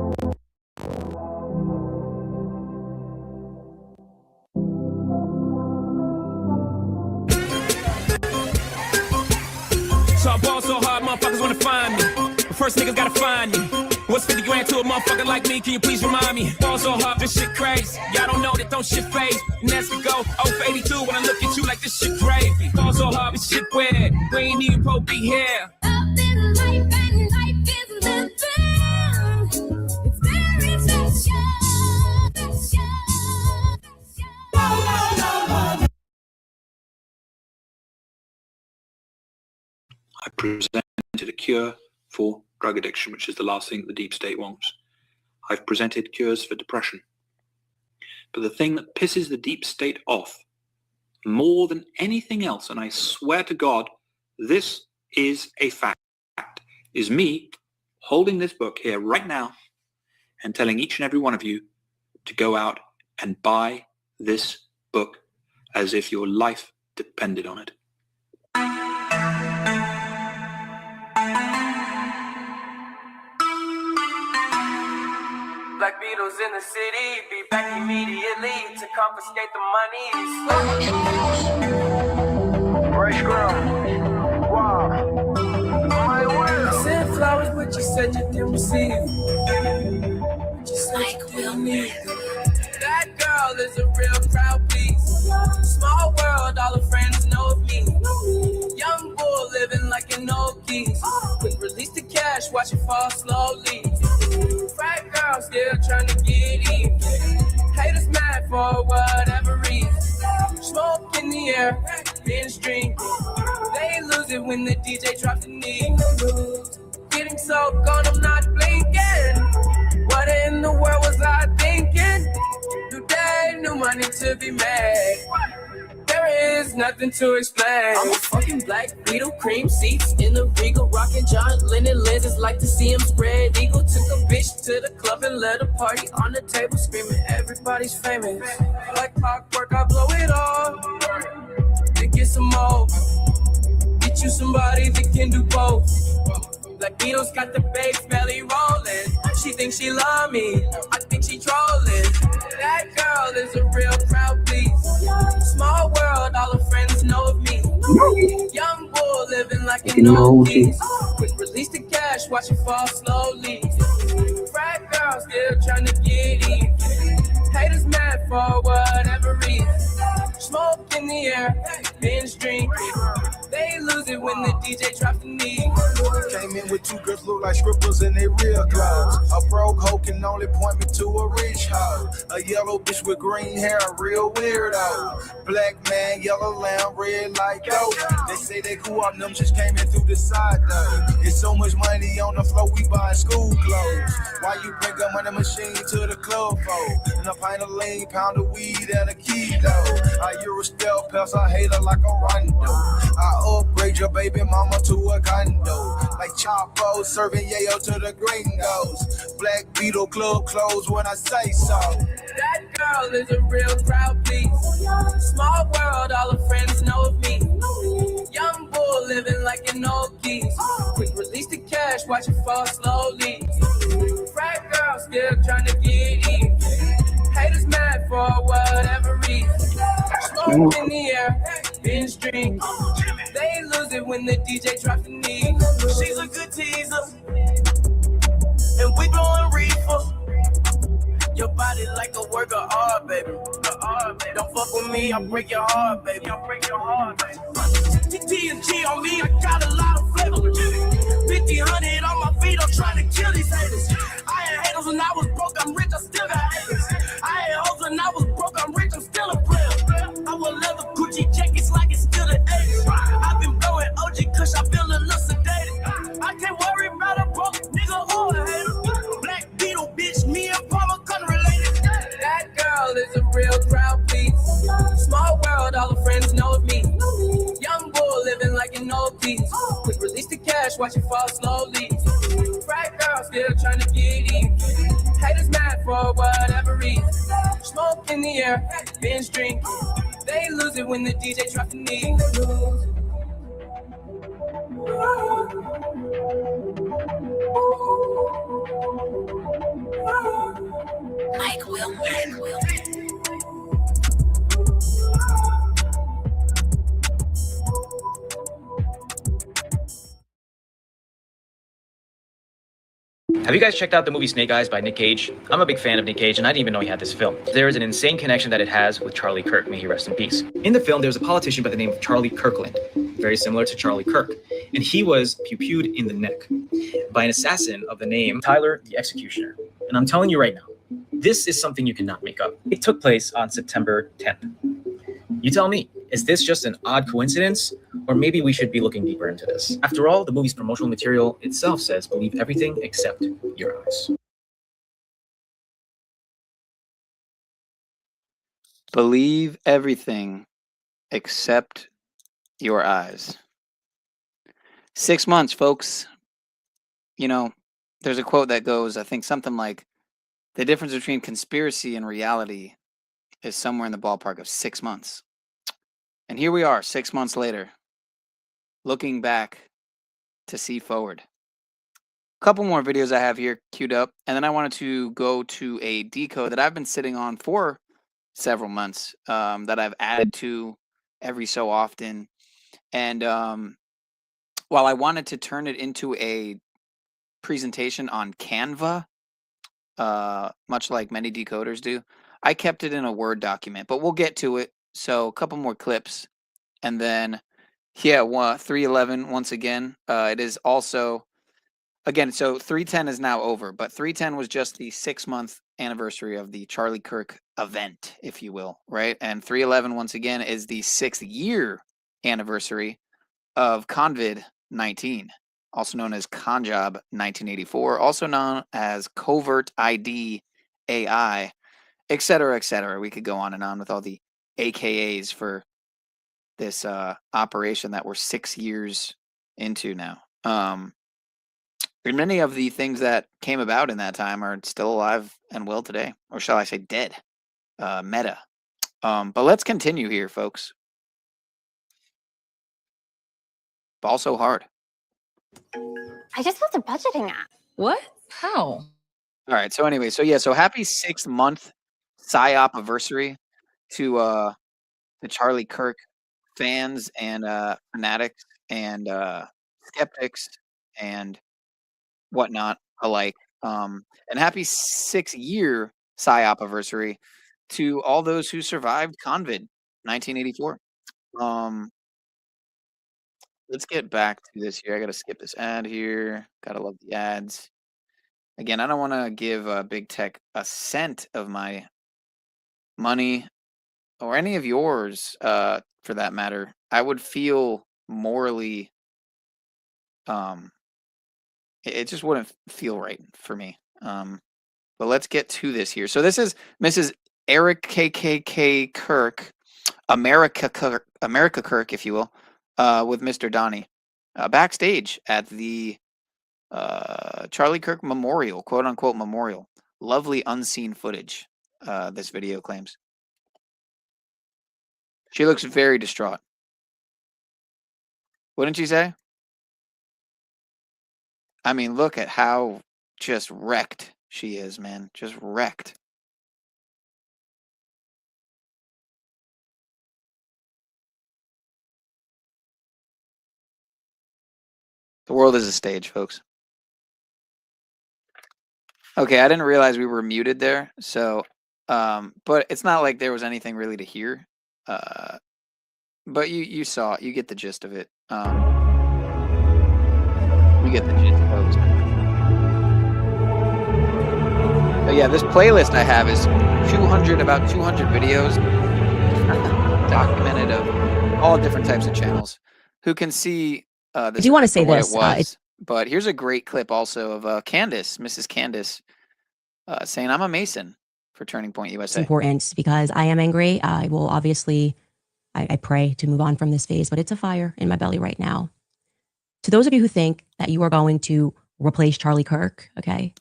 So I ball so hard, motherfuckers wanna find me. But first niggas gotta find me. What's 50 grand to a motherfucker like me? Can you please remind me? Ball so hard, this shit crazy. Y'all don't know that don't shit phase. And that's to go 0 for 82 when I look at you like this shit gravy. Ball so hard, this shit weird. We ain't even supposed to be here. Up in life and life is living. It's very special. I presented a cure for drug addiction, which is the last thing the deep state wants. I've presented cures for depression. But the thing that pisses the deep state off more than anything else, and I swear to God, this is a fact, is me holding this book here right now and telling each and every one of you to go out and buy this book as if your life depended on it. Black Beatles in the city, be back immediately to confiscate the monies. Fresh ground. Wow. My world. I sent flowers, but you said you didn't receive. Just like we'll need. That girl is a real crowd piece. Small world, all her friends know of me. Young bull living like an old geese. Quick release the cash, watch it fall slowly. Frat girl still trying to get in. Haters mad for whatever reason. Smoke in the air, binge drink. They lose it when the DJ drops the knee. Getting so gone, I'm not blinking. What in the world was I thinking? New day, new money to be made. There is nothing to explain. I'm a fucking black Beetle, cream seats in the Regal, rocking John Lennon lenses, like to see him spread eagle. Took a bitch to the club and let a party on the table, screaming everybody's famous. Like clockwork, I blow it all, then get some more. Get you somebody that can do both. Black Beatles got the bass belly rolling. She thinks she love me, I think she trolling. That girl is a real crowd, please. Small world, all her friends know of me. Young bull living like an old geese. Quick release the cash, watch it fall slowly. Frat girl still trying to get in. Haters mad for whatever reason. Smoke in the air, binge drink. They lose it when the DJ drops the knee. Came in with two girls look like scribbles in their real clothes. A broke hoe can only point me to a rich hoe. A yellow bitch with green hair, a real weirdo. Black man, yellow lamb, red like dope. They say they cool up, them just came in through the side though. It's so much money on the floor, we buying school clothes. Why you bring a money machine to the club for? And a pint of lean, pound of weed, and a kilo. I Euro stealth pals, I hate her like a rondo. I upgrade your baby mama to a condo. Like Chapo serving yayo to the gringos. Black Beetle club closed when I say so. That girl is a real crowd, please. Small world, all her friends know of me. Young bull living like an old geese. Quick release the cash, watch it fall slowly. Frat girl still trying to get in. Haters mad for whatever reason. Smoke in the air, binge drink. They lose it when the DJ drops the knee. She's a good teaser, and we blowing reefer. Your body like a work of art, baby. Don't fuck with me, I'll break your heart, baby. TNT on me, I got a lot of flavor. 50-100 on my feet, I'm trying to kill these haters. I had haters when I was broke, I'm rich, I still got haters. I had hoes when I was broke, I'm rich, I'm still a player. I wear leather Gucci jackets like it's still the 80s. I've been blowing OG Kush, I feel a little sedated. I can't worry about a broke nigga or a hater. Black Beetle, bitch, me and Palmer couldn't relate it. That girl is a real crowd, please. Small world, all her friends know of me. Young bull living like an old geese. Quick release the cash, watch it fall slowly. Frat girl still trying to get in. Haters mad for whatever reason. Smoke in the air, binge drink. They lose it when the DJ drops the knee. Mike will. Have you guys checked out the movie Snake Eyes by Nick Cage? I'm a big fan of Nick Cage, and I didn't even know he had this film. There is an insane connection that it has with Charlie Kirk, may he rest in peace. In the film, there's a politician by the name of Charlie Kirkland, very similar to Charlie Kirk, and he was pew-pewed in the neck by an assassin of the name Tyler the Executioner. And I'm telling you right now, this is something you cannot make up. It took place on September 10th. You tell me, is this just an odd coincidence? Or maybe we should be looking deeper into this. After all, the movie's promotional material itself says, believe everything except your eyes. Believe everything except your eyes. 6 months, folks. You know, there's a quote that goes, I think something like, the difference between conspiracy and reality is somewhere in the ballpark of 6 months. And here we are, 6 months later, looking back to see forward. A couple more videos I have here queued up, and then I wanted to go to a decode that I've been sitting on for several months, that I've added to every so often. And while I wanted to turn it into a presentation on Canva, much like many decoders do, I kept it in a Word document, but we'll get to it. So a couple more clips, and then, yeah, 311 once again. It is also, again, so 310 is now over, but 310 was just the 6-month anniversary of the Charlie Kirk event, if you will, right? And 311 once again is the 6th-year anniversary of COVID-19, also known as Conjob 1984, also known as Covert ID AI, et cetera, et cetera. We could go on and on with all the AKAs for this operation that we're 6 years into now. And many of the things that came about in that time are still alive and well today, or shall I say dead. Meta. But let's continue here, folks. Ball so hard. I just built a budgeting app. What? How? All right. So anyway, so yeah, so happy 6th-month PSYOPiversary to the Charlie Kirk fans and fanatics and skeptics and whatnot alike. And happy 6th-year PSYOPiversary to all those who survived COVID 1984. Let's get back to this here. I gotta skip this ad here. Gotta love the ads. Again, I don't want to give big tech a cent of my money or any of yours, for that matter. I would feel morally, it just wouldn't feel right for me. But let's get to this here. So this is Mrs. Eric KKK Kirk, America Kirk, if you will, with Mr. Donnie, backstage at the Charlie Kirk Memorial, quote unquote memorial. Lovely unseen footage, this video claims. She looks very distraught. Wouldn't you say? I mean, look at how just wrecked she is, man. Just wrecked. The world is a stage, folks. Okay, I didn't realize we were muted there, so, but it's not like there was anything really to hear. But you saw it. You get the gist of it. You get the gist, folks. But yeah, this playlist I have is about 200 videos documented of all different types of channels who can see this. I do want to say this. But here's a great clip also of Candace, Mrs. Candace, saying, I'm a Mason for Turning Point USA. It's important because I am angry. I will obviously, I pray to move on from this phase, but it's a fire in my belly right now. To those of you who think that you are going to replace Charlie Kirk, okay?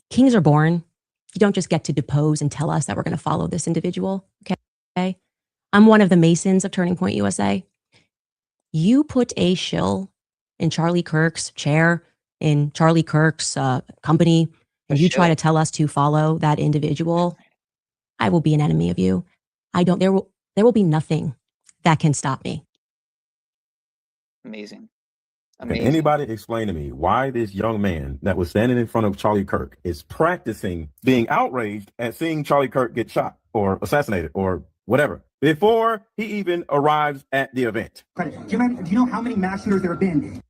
Kings are born. You don't just get to depose and tell us that we're going to follow this individual, okay? I'm one of the Masons of Turning Point USA. You put a shill in Charlie Kirk's chair, in Charlie Kirk's company, and you try to tell us to follow that individual, I will be an enemy of you. There will be nothing that can stop me. Amazing. Can anybody explain to me why this young man that was standing in front of Charlie Kirk is practicing being outraged at seeing Charlie Kirk get shot or assassinated or whatever before he even arrives at the event? Do you know how many mass shooters there have been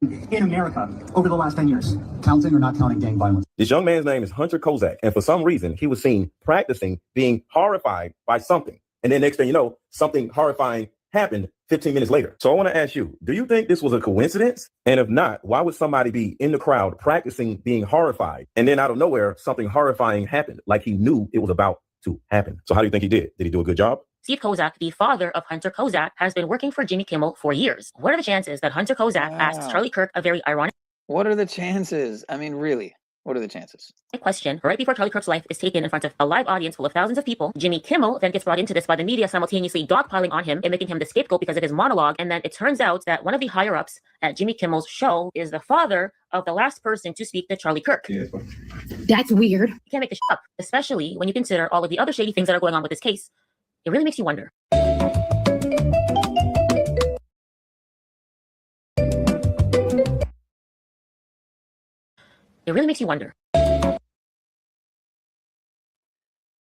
in America over the last 10 years? Counting or not counting gang violence? This young man's name is Hunter Kozak, and for some reason, he was seen practicing being horrified by something. And then next thing you know, something horrifying happened 15 minutes later. So I want to ask you, do you think this was a coincidence? And if not, why would somebody be in the crowd practicing being horrified, and then out of nowhere, something horrifying happened, like he knew it was about to happen? So how do you think he did? Did he do a good job? Steve Kozak, the father of Hunter Kozak, has been working for Jimmy Kimmel for years. What are the chances that Hunter Kozak asks Charlie Kirk a very ironic... What are the chances? I mean, really, what are the chances? Question right before Charlie Kirk's life is taken in front of a live audience full of thousands of people. Jimmy Kimmel then gets brought into this by the media, simultaneously dogpiling on him and making him the scapegoat because of his monologue. And then it turns out that one of the higher-ups at Jimmy Kimmel's show is the father of the last person to speak to Charlie Kirk. That's weird. You can't make this shit up, especially when you consider all of the other shady things that are going on with this case. It really makes you wonder. It really makes you wonder.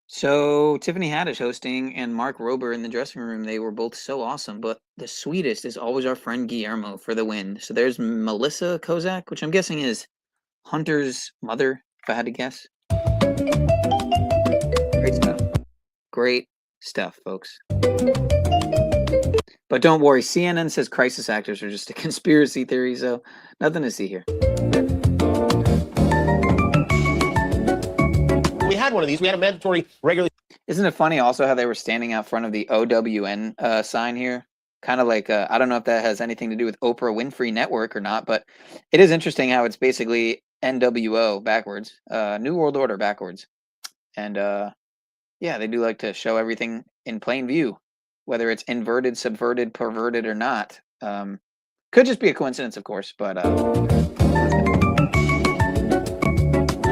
So Tiffany Haddish hosting and Mark Rober in the dressing room, they were both so awesome, but the sweetest is always our friend Guillermo for the win. So there's Melissa Kozak, which I'm guessing is Hunter's mother, if I had to guess. Great stuff. Great stuff, folks. But don't worry, CNN says crisis actors are just a conspiracy theory, so nothing to see here. We had one of these. We had a mandatory regular. Isn't it funny also how they were standing out front of the OWN sign here? Kind of like, I don't know if that has anything to do with Oprah Winfrey Network or not, but it is interesting how it's basically NWO backwards, New World Order backwards. And yeah, they do like to show everything in plain view, whether it's inverted, subverted, perverted, or not. Could just be a coincidence, of course, but...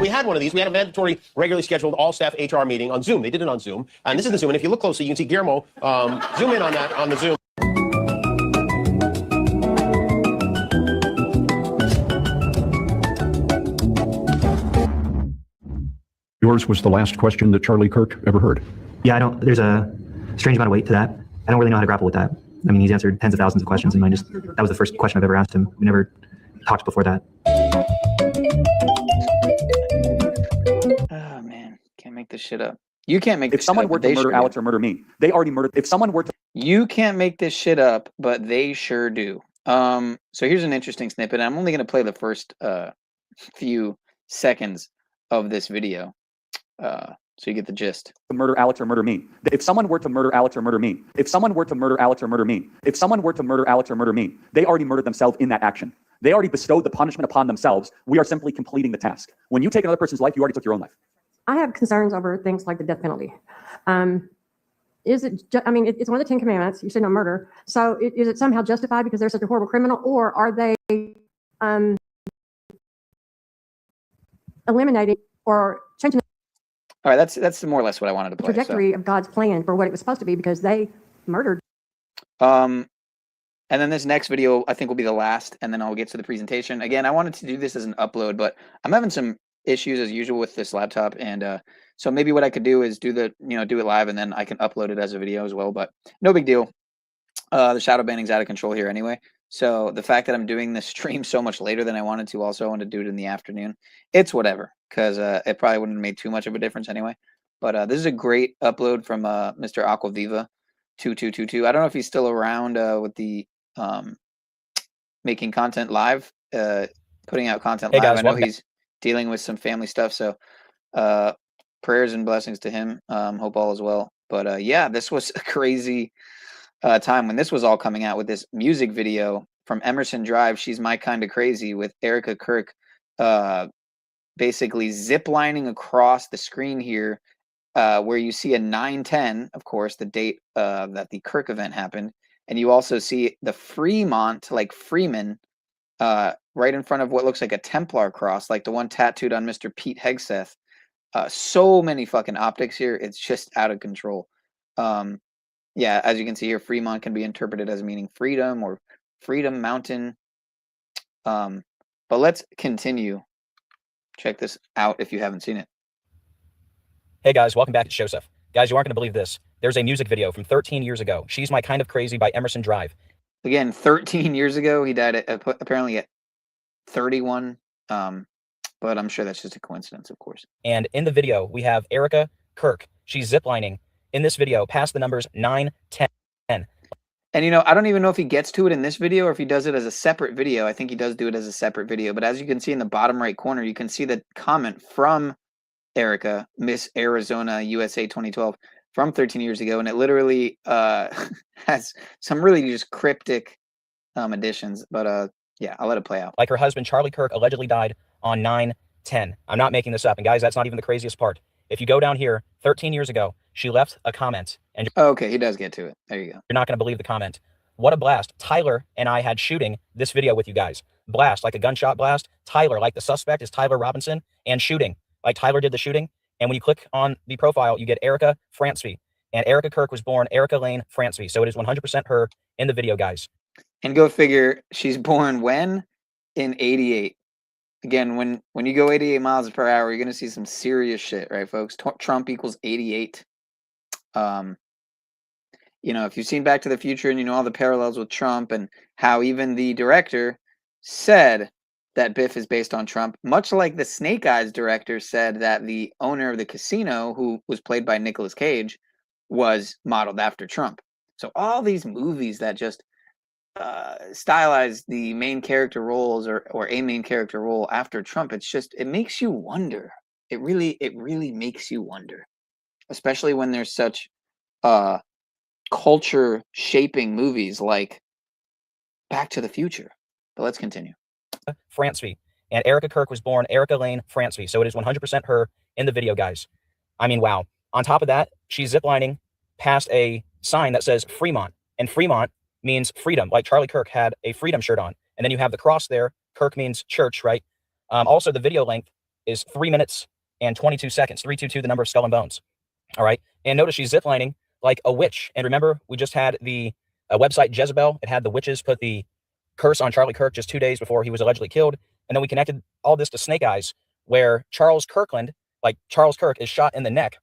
We had one of these. We had a mandatory, regularly scheduled all-staff HR meeting on Zoom. They did it on Zoom. And this is the Zoom. And if you look closely, you can see Guillermo zoom in on that on the Zoom. Yours was the last question that Charlie Kirk ever heard. Yeah, there's a strange amount of weight to that. I don't really know how to grapple with that. I mean, he's answered tens of thousands of questions, and that was the first question I've ever asked him. We never talked before that. Oh, man. Can't make this shit up. You can't make this shit up. If someone were to murder Alex or murder me, they already murdered. If someone were to... You can't make this shit up, but they sure do. So here's an interesting snippet. I'm only going to play the first few seconds of this video. So you get the gist. Murder Alex or murder me. If someone were to murder Alex or murder me, if someone were to murder Alex or murder me, if someone were to murder Alex or murder me, they already murdered themselves in that action. They already bestowed the punishment upon themselves. We are simply completing the task. When you take another person's life, you already took your own life. I have concerns over things like the death penalty. Is it, I mean, it's one of the 10 commandments. You say no murder. So is it somehow justified because they're such a horrible criminal, or are they eliminating or changing All right, that's more or less what I wanted to play. trajectory of God's plan for what it was supposed to be, because they murdered? And then this next video, I think, will be the last, and then I'll get to the presentation. Again, I wanted to do this as an upload, but I'm having some issues as usual with this laptop, and so maybe what I could do is do it live, and then I can upload it as a video as well, but no big deal. The shadow banning's out of control here anyway. So the fact that I'm doing this stream so much later than I wanted to, also I wanted to do it in the afternoon. It's whatever, because it probably wouldn't have made too much of a difference anyway. But this is a great upload from Mr. Aquaviva 2222. I don't know if he's still around with the making content live, putting out content live. I know he's dealing with some family stuff, so prayers and blessings to him. Hope all is well. But yeah, this was a crazy time when this was all coming out with this music video from Emerson Drive, She's My Kind of Crazy, with Erica Kirk basically ziplining across the screen here, where you see a 9/10, of course, the date that the Kirk event happened. And you also see the Fremont, like Freeman, right in front of what looks like a Templar cross, like the one tattooed on Mr. Pete Hegseth. So many fucking optics here. It's just out of control. Yeah, as you can see here, Fremont can be interpreted as meaning freedom or Freedom Mountain. But let's continue. Check this out if you haven't seen it. Hey guys, welcome back to Show Stuff. Guys, you aren't going to believe this. There's a music video from 13 years ago. She's My Kind of Crazy by Emerson Drive. Again, 13 years ago. He died apparently at 31. But I'm sure that's just a coincidence, of course. And in the video, we have Erica Kirk. She's ziplining in this video past the numbers 9, 10. And, you know, I don't even know if he gets to it in this video or if he does it as a separate video. I think he does do it as a separate video. But as you can see in the bottom right corner, you can see the comment from Erica, Miss Arizona USA 2012, from 13 years ago. And it literally has some really just cryptic additions. But, yeah, I'll let it play out. Like her husband, Charlie Kirk, allegedly died on 9/10. I'm not making this up. And guys, that's not even the craziest part. If you go down here, 13 years ago, she left a comment. And okay, he does get to it. There you go. You're not going to believe the comment. What a blast. Tyler and I had shooting this video with you guys. Blast, like a gunshot blast. Tyler, like the suspect is Tyler Robinson. And shooting, like Tyler did the shooting. And when you click on the profile, you get Erica Franceby. And Erica Kirk was born Erica Lane Franceby. So it is 100% her in the video, guys. And go figure, she's born when? In 88. Again, when you go 88 miles per hour, you're going to see some serious shit, right, folks? Trump equals 88. You know, if you've seen Back to the Future and you know all the parallels with Trump and how even the director said that Biff is based on Trump, much like the Snake Eyes director said that the owner of the casino, who was played by Nicolas Cage, was modeled after Trump. So all these movies that just stylize the main character roles or a main character role after Trump, it makes you wonder. It really makes you wonder, especially when there's such culture shaping movies like Back to the Future. But let's continue. Franceby. And Erica Kirk was born Erica Lane Franceby. So it is 100% her in the video, guys. I mean, wow. On top of that, she's ziplining past a sign that says Fremont. And Fremont means freedom, like Charlie Kirk had a freedom shirt on. And then you have the cross there. Kirk means church, right? Also, the video length is 3 minutes and 22 seconds. 322, the number of skull and bones. All right. And notice she's ziplining like a witch. And remember, we just had the website Jezebel. It had the witches put the curse on Charlie Kirk just 2 days before he was allegedly killed. And then we connected all this to Snake Eyes, where Charles Kirkland, like Charles Kirk, is shot in the neck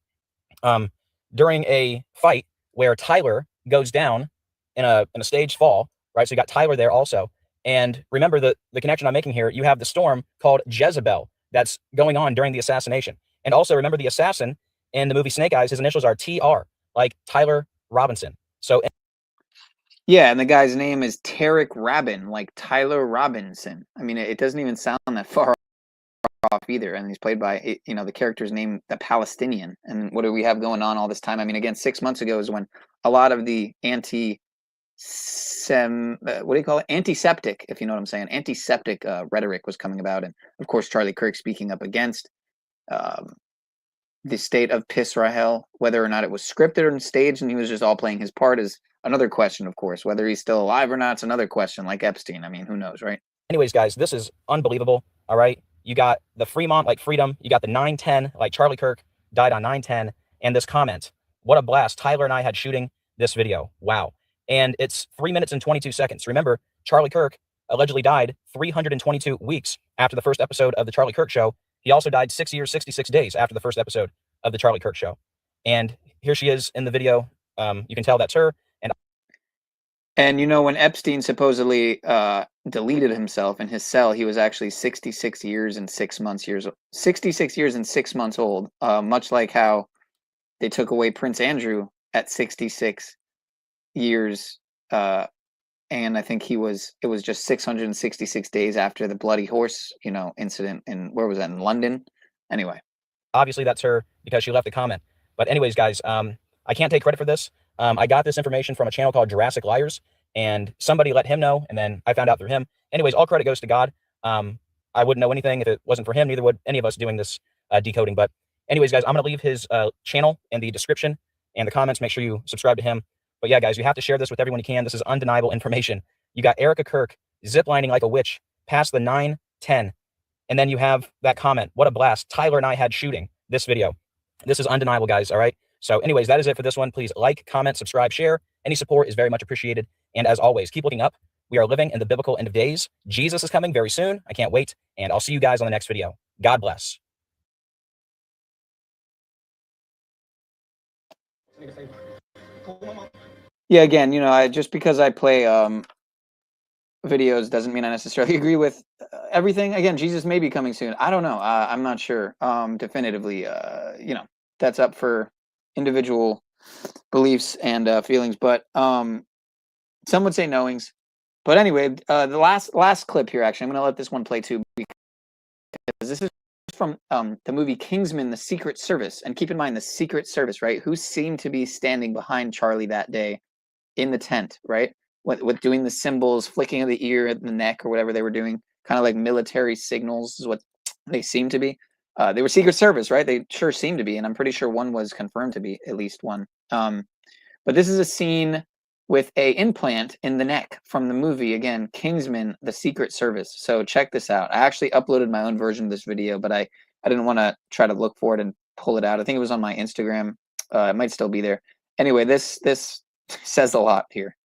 during a fight where Tyler goes down in a staged fall, right? So you got Tyler there also. And remember the connection I'm making here, you have the storm called Jezebel that's going on during the assassination. And also remember the assassin in the movie Snake Eyes, his initials are TR, like Tyler Robinson. So yeah, and the guy's name is Tarek Rabin, like Tyler Robinson. I mean, it doesn't even sound that far off either. And he's played by, you know, the character's name, the Palestinian. And what do we have going on all this time? I mean, again, 6 months ago is when a lot of the antiseptic, if you know what I'm saying, antiseptic rhetoric was coming about. And of course, Charlie Kirk speaking up against the state of PSYOPiversary, whether or not it was scripted and staged and he was just all playing his part is another question, of course. Whether he's still alive or not, it's another question, like Epstein. I mean, who knows, right? Anyways, guys, this is unbelievable, all right? You got the Fremont, like freedom. You got the 9/10, like Charlie Kirk died on 9/10. And this comment, what a blast. Tyler and I had shooting this video. Wow. And it's 3 minutes and 22 seconds. Remember, Charlie Kirk allegedly died 322 weeks after the first episode of The Charlie Kirk Show. He also died 6 years, 66 days after the first episode of The Charlie Kirk Show. And here she is in the video. You can tell that's her. And you know, when Epstein supposedly deleted himself in his cell, he was actually 66 years and 6 months 66 years and 6 months old. Much like how they took away Prince Andrew at 66 years, and I think it was just 666 days after the bloody horse, you know, incident in, where was that, in London? Anyway. Obviously that's her because she left a comment. But anyways, guys, I can't take credit for this. I got this information from a channel called Jurassic Liars, and somebody let him know, and then I found out through him. Anyways, all credit goes to God. I wouldn't know anything if it wasn't for him. Neither would any of us doing this decoding. But anyways, guys, I'm going to leave his channel in the description and the comments. Make sure you subscribe to him. But yeah, guys, you have to share this with everyone you can. This is undeniable information. You got Erica Kirk ziplining like a witch past the 9:10. And then you have that comment. What a blast. Tyler and I had shooting this video. This is undeniable, guys. All right. So anyways, that is it for this one. Please like, comment, subscribe, share. Any support is very much appreciated. And as always, keep looking up. We are living in the biblical end of days. Jesus is coming very soon. I can't wait. And I'll see you guys on the next video. God bless. Yeah, again, you know, just because I play videos doesn't mean I necessarily agree with everything. Again, Jesus may be coming soon. I don't know. I'm not sure definitively. You know, that's up for individual beliefs and feelings. But some would say knowings. But anyway, the last clip here, actually, I'm going to let this one play too, because this is from the movie Kingsman: The Secret Service. And keep in mind, the Secret Service, right? Who seemed to be standing behind Charlie that day in the tent, right? With doing the symbols, flicking of the ear and the neck or whatever they were doing, kind of like military signals is what they seem to be. They were Secret Service, right? They sure seem to be, and I'm pretty sure one was confirmed to be, at least one. But this is a scene with a implant in the neck from the movie, again, Kingsman: The Secret Service. So check this out. I actually uploaded my own version of this video, but I didn't want to try to look for it and pull it out. I think it was on my Instagram. It might still be there. Anyway, this says a lot here.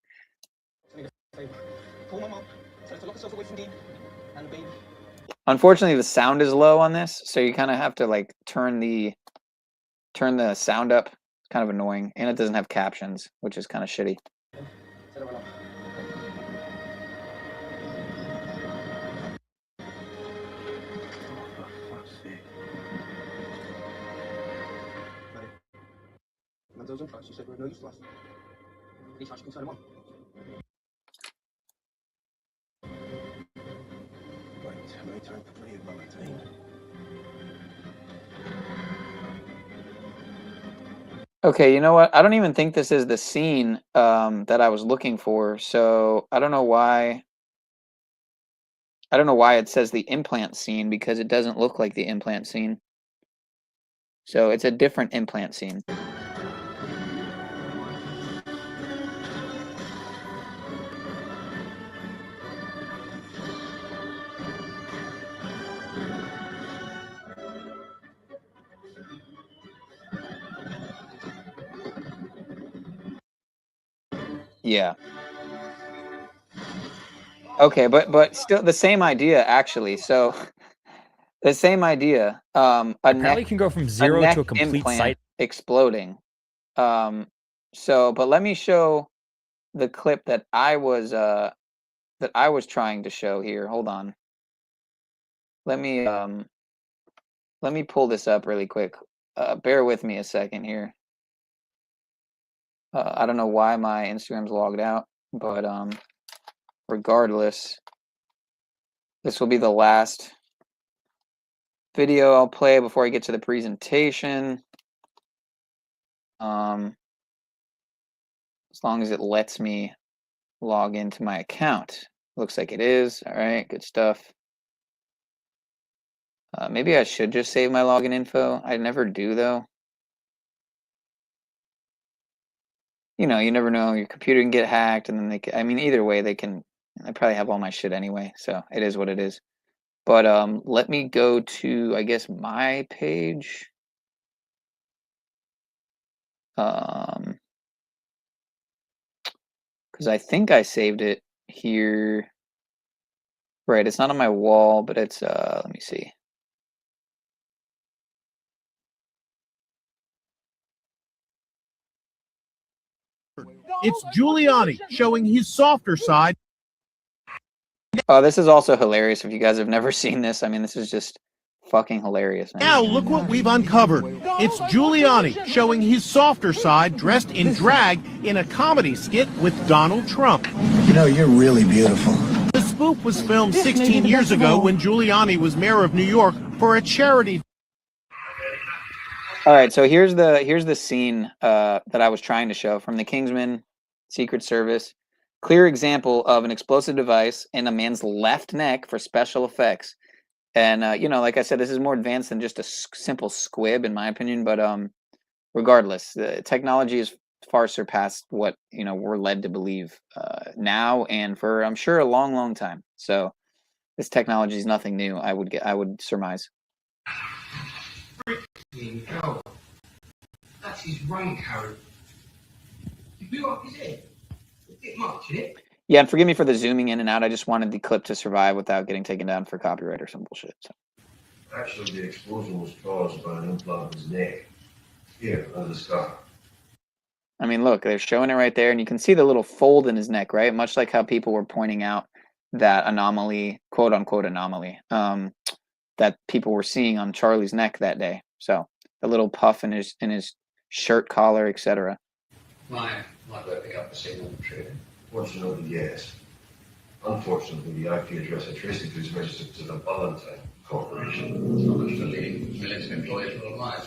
Unfortunately, the sound is low on this, so you kind of have to like turn the sound up. It's kind of annoying, and it doesn't have captions, which is kind of shitty. Okay, you know what? I don't even think this is the scene that I was looking for. So I don't know why. I don't know why it says the implant scene, because it doesn't look like the implant scene. So it's a different implant scene. Yeah. Okay, but still the same idea, actually. So the same idea. Apparently can go from 0 neck to a complete implant sight. exploding. But let me show the clip that I was trying to show here. Hold on. Let me pull this up really quick. Bear with me a second here. I don't know why my Instagram's logged out, but regardless, this will be the last video I'll play before I get to the presentation. As long as it lets me log into my account. Looks like it is. All right, good stuff. Maybe I should just save my login info. I never do, though. You know, you never know. Your computer can get hacked, and then they can, I mean, either way, they probably have all my shit anyway, so it is what it is. But let me go to, I guess, my page. Because I think I saved it here. Right, it's not on my wall, but it's, let me see. It's Giuliani showing his softer side. Oh, this is also hilarious. If you guys have never seen this, I mean, this is just fucking hilarious, man. Now look what we've uncovered. It's Giuliani showing his softer side dressed in drag in a comedy skit with Donald Trump. You know, you're really beautiful. The spoof was filmed 16 years ago when Giuliani was mayor of New York for a charity. All right, so here's the scene that I was trying to show from the Kingsman: Secret Service. Clear example of an explosive device in a man's left neck for special effects. And you know, like I said, this is more advanced than just a simple squib, in my opinion. But regardless, the technology is far surpassed what, you know, we're led to believe now and for, I'm sure, a long, long time. So This technology is nothing new. I would surmise. Hell. That's his raincoat. You blew up his head. A bit much, isn't it? Yeah, and forgive me for the zooming in and out. I just wanted the clip to survive without getting taken down for copyright or some bullshit. So. Actually, the explosion was caused by an implant in his neck. Here, under the scar. I mean, look, they're showing it right there, and you can see the little fold in his neck, right? Much like how people were pointing out that anomaly, quote unquote anomaly, that people were seeing on Charlie's neck that day. So the little puff in his shirt collar, etc. Might better pick up the signal retriever. Fortunately, yes. Unfortunately, the IP address I traced it to is registered to the Valentine Corporation. It's not much for leading military employees worldwide.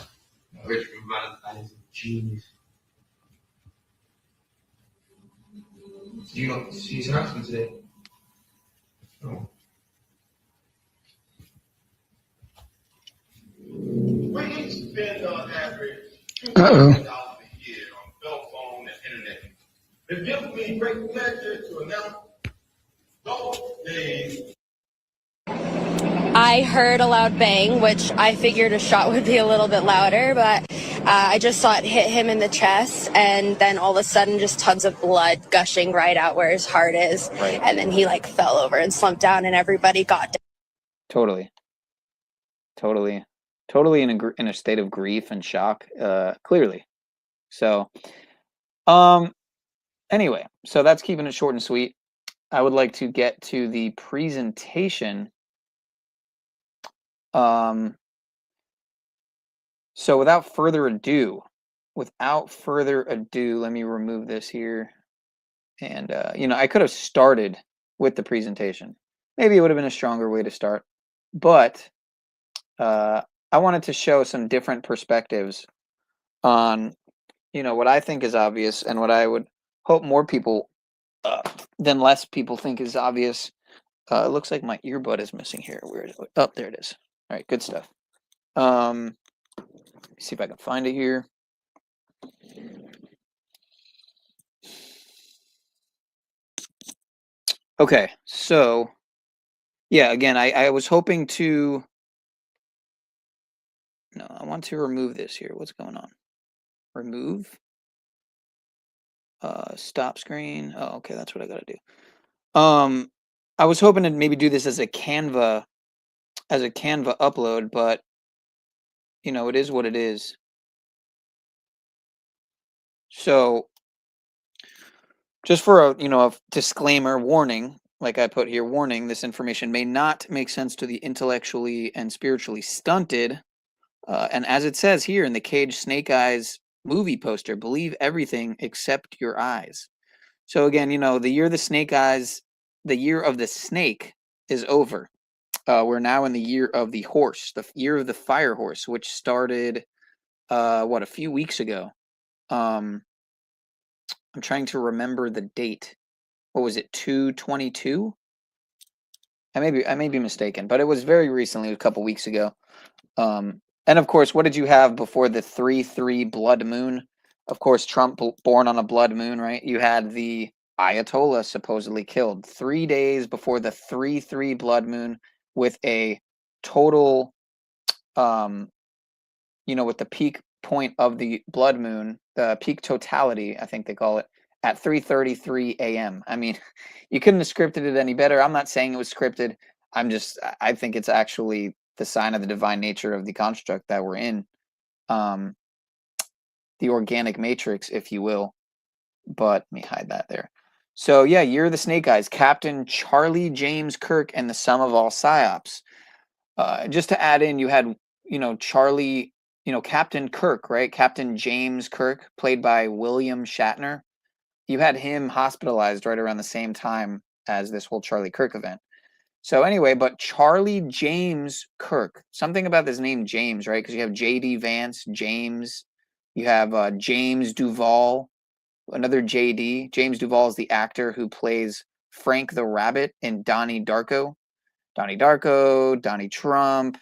Richard Valentine is a genius. Did you not see his announcement today? No. Wiggins spend on average Uh-oh. $2,000 a year on cell phone and internet. It gives me great pleasure to announce those days. I heard a loud bang, which I figured a shot would be a little bit louder, but I just saw it hit him in the chest, and then all of a sudden just tons of blood gushing right out where his heart is. Right. And then he like fell over and slumped down, and everybody got down. Totally in a state of grief and shock, clearly. So, anyway, so that's keeping it short and sweet. I would like to get to the presentation. So without further ado, let me remove this here. And, I could have started with the presentation. Maybe it would have been a stronger way to start. But I wanted to show some different perspectives on, what I think is obvious and what I would hope more people than less people think is obvious. It looks like my earbud is missing here. Where is it? Oh, there it is. All right, good stuff. Let me see if I can find it here. Okay, so yeah, again, I was hoping to. No, I want to remove this here. What's going on? Remove. Stop screen. Oh, okay, that's what I gotta do. I was hoping to maybe do this as a Canva upload, but it is what it is. So just for a disclaimer warning, like I put here, warning, this information may not make sense to the intellectually and spiritually stunted. And as it says here in the Cage Snake Eyes movie poster, believe everything except your eyes. So again, the year of the snake eyes, the year of the snake is over. We're now in the year of the horse, the year of the fire horse, which started, a few weeks ago. I'm trying to remember the date. What was it, 2/22? I may be mistaken, but it was very recently, a couple weeks ago. And of course, what did you have before the 3/3 blood moon? Of course, Trump born on a blood moon, right? You had the Ayatollah supposedly killed 3 days before the 3/3 blood moon, with a total, with the peak point of the blood moon, the peak totality, I think they call it, at 3:33 a.m. I mean, you couldn't have scripted it any better. I'm not saying it was scripted. I think it's actually the sign of the divine nature of the construct that we're in. The organic matrix, if you will. But let me hide that there. So yeah, year of the snake eyes, Captain Charlie James Kirk and the sum of all psyops. Just to add in, you had, Charlie, Captain Kirk, right? Captain James Kirk, played by William Shatner. You had him hospitalized right around the same time as this whole Charlie Kirk event. So anyway, but Charlie James Kirk, something about this name James, right? Because you have J.D. Vance, James, you have James Duvall, another J.D. James Duvall is the actor who plays Frank the Rabbit in Donnie Darko. Donnie Darko, Donnie Trump,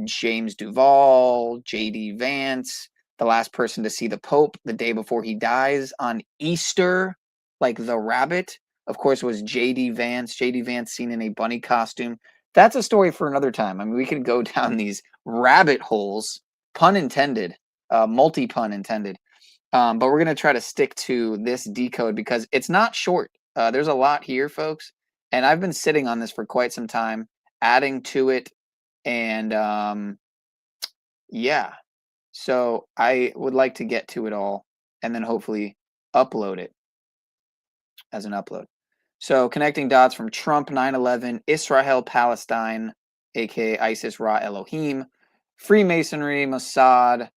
James Duvall, J.D. Vance, the last person to see the Pope the day before he dies on Easter, like the rabbit, of course, was J.D. Vance. J.D. Vance seen in a bunny costume that's a story for another time. I mean, we could go down these rabbit holes, pun intended, multi-pun intended. But we're going to try to stick to this decode because it's not short. There's a lot here, folks. And I've been sitting on this for quite some time, adding to it. And yeah, so I would like to get to it all and then hopefully upload it as an upload. So connecting dots from Trump, 9/11, Israel, Palestine, aka ISIS, Ra, Elohim, Freemasonry, Mossad,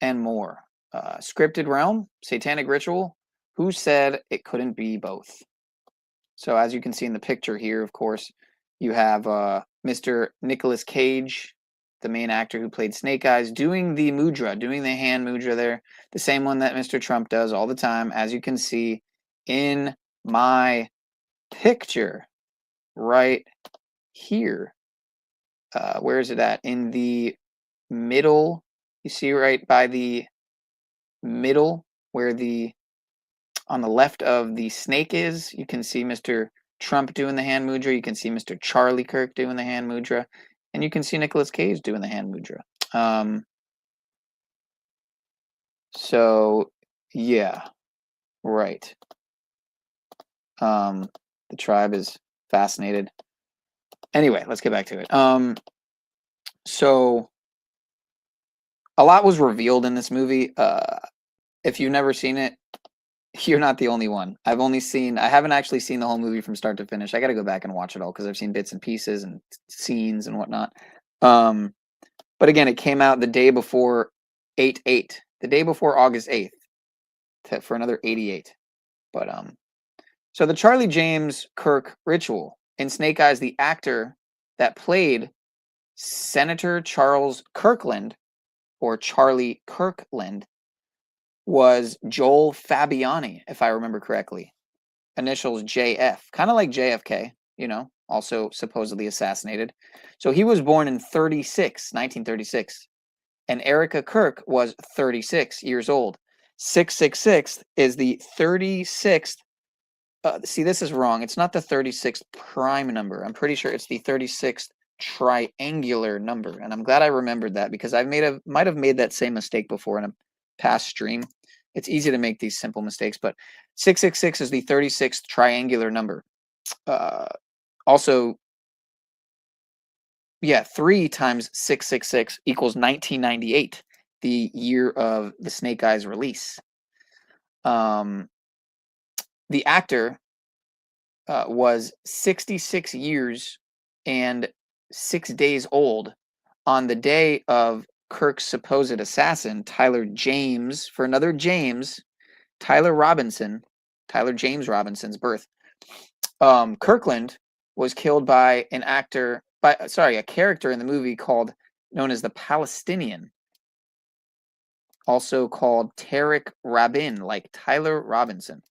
and more. Scripted realm, satanic ritual. Who said it couldn't be both? So as you can see in the picture here, of course, you have Mr. Nicolas Cage, the main actor who played Snake Eyes, doing the mudra, doing the hand mudra there, the same one that Mr. Trump does all the time, as you can see in my picture right here. Where is it at? In the middle. You see right by the middle where on the left of the snake is, you can see Mr. Trump doing the hand mudra. You can see Mr. Charlie Kirk doing the hand mudra. And you can see Nicolas Cage doing the hand mudra. So, yeah. Right. The tribe is fascinated. Anyway, let's get back to it. So, a lot was revealed in this movie. If you've never seen it, you're not the only one. I haven't actually seen the whole movie from start to finish. I got to go back and watch it all because I've seen bits and pieces and scenes and whatnot. But again, it came out the day before 8/8, the day before August 8th, for another 88. But so the Charlie James Kirk ritual in Snake Eyes, the actor that played Senator Charles Kirkland, or Charlie Kirkland, was Joel Fabiani, if I remember correctly. Initials JF, kind of like JFK, also supposedly assassinated. So he was born in 1936, and Erica Kirk was 36 years old. 666 is the 36th. See, this is wrong. It's not the 36th prime number. I'm pretty sure it's the 36th triangular number, and I'm glad I remembered that because I might have made that same mistake before in a past stream. It's easy to make these simple mistakes, but 666 is the 36th triangular number. Also, yeah, 3 times 666 equals 1998, the year of the Snake Eyes release. The actor was 66 years and 6 days old on the day of Kirk's supposed assassin, Tyler James, for another James, Tyler James Robinson's birth. Kirkland was killed by a character in the movie known as the Palestinian, also called Tarek Rabin, like Tyler Robinson,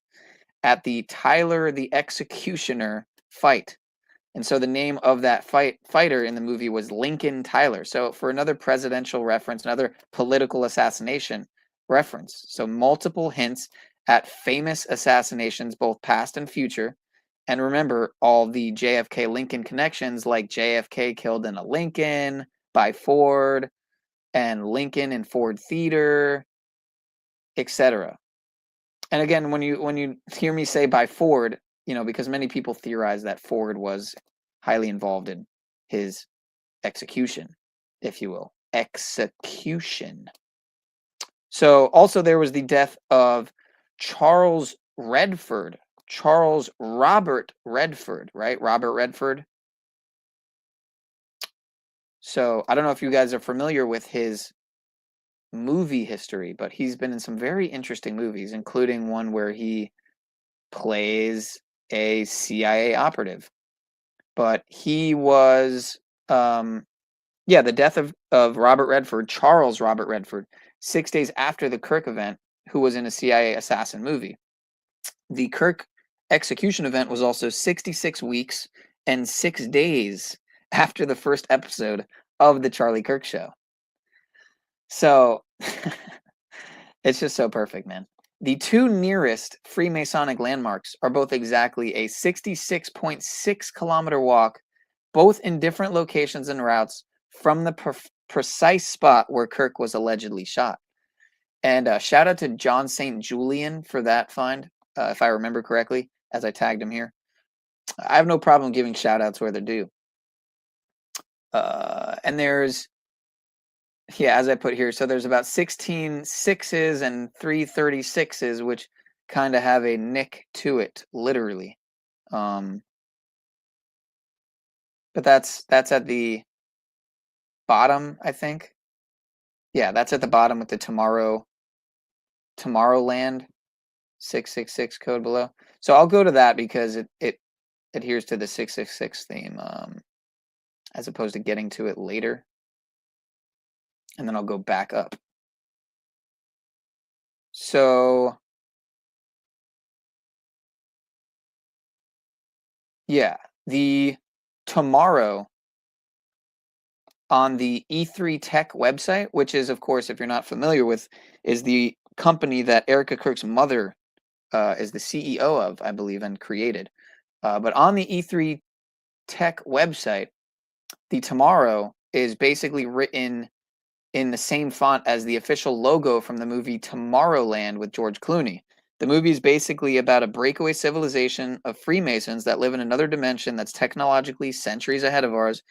at the Tyler the Executioner fight. And so the name of that fighter in the movie was Lincoln Tyler. So for another presidential reference, another political assassination reference. So multiple hints at famous assassinations, both past and future. And remember all the JFK Lincoln connections, like JFK killed in a Lincoln by Ford, and Lincoln in Ford Theater, etc. And again, when you hear me say by Ford, because many people theorize that Ford was highly involved in his execution, if you will. Execution. So also there was the death of Charles Redford. Charles Robert Redford, right? Robert Redford. So I don't know if you guys are familiar with his movie history, but he's been in some very interesting movies, including one where he plays a CIA operative. But he was, the death of Robert Redford, Charles Robert Redford, 6 days after the Kirk event, who was in a CIA assassin movie. The Kirk execution event was also 66 weeks and 6 days after the first episode of the Charlie Kirk show. So it's just so perfect, man. The two nearest Freemasonic landmarks are both exactly a 66.6 kilometer walk both in different locations and routes from the precise spot where Kirk was allegedly shot. And shout out to John St. Julian for that find, if I remember correctly, as I tagged him here. I have no problem giving shout outs where they're due. And there's, yeah, as I put here, so there's about 16 6s and 3 36s, which kind of have a nick to it, literally. But that's at the bottom, I think. Yeah, that's at the bottom with the Tomorrowland 666 code below. So I'll go to that because it adheres to the 666 theme, as opposed to getting to it later. And then I'll go back up. So yeah, the tomorrow on the E3 Tech website, which is, of course, if you're not familiar with, is the company that Erica Kirk's mother is the CEO of, I believe, and created. But on the E3 Tech website, the tomorrow is basically written in the same font as the official logo from the movie Tomorrowland with George Clooney. The movie is basically about a breakaway civilization of Freemasons that live in another dimension that's technologically centuries ahead of ours.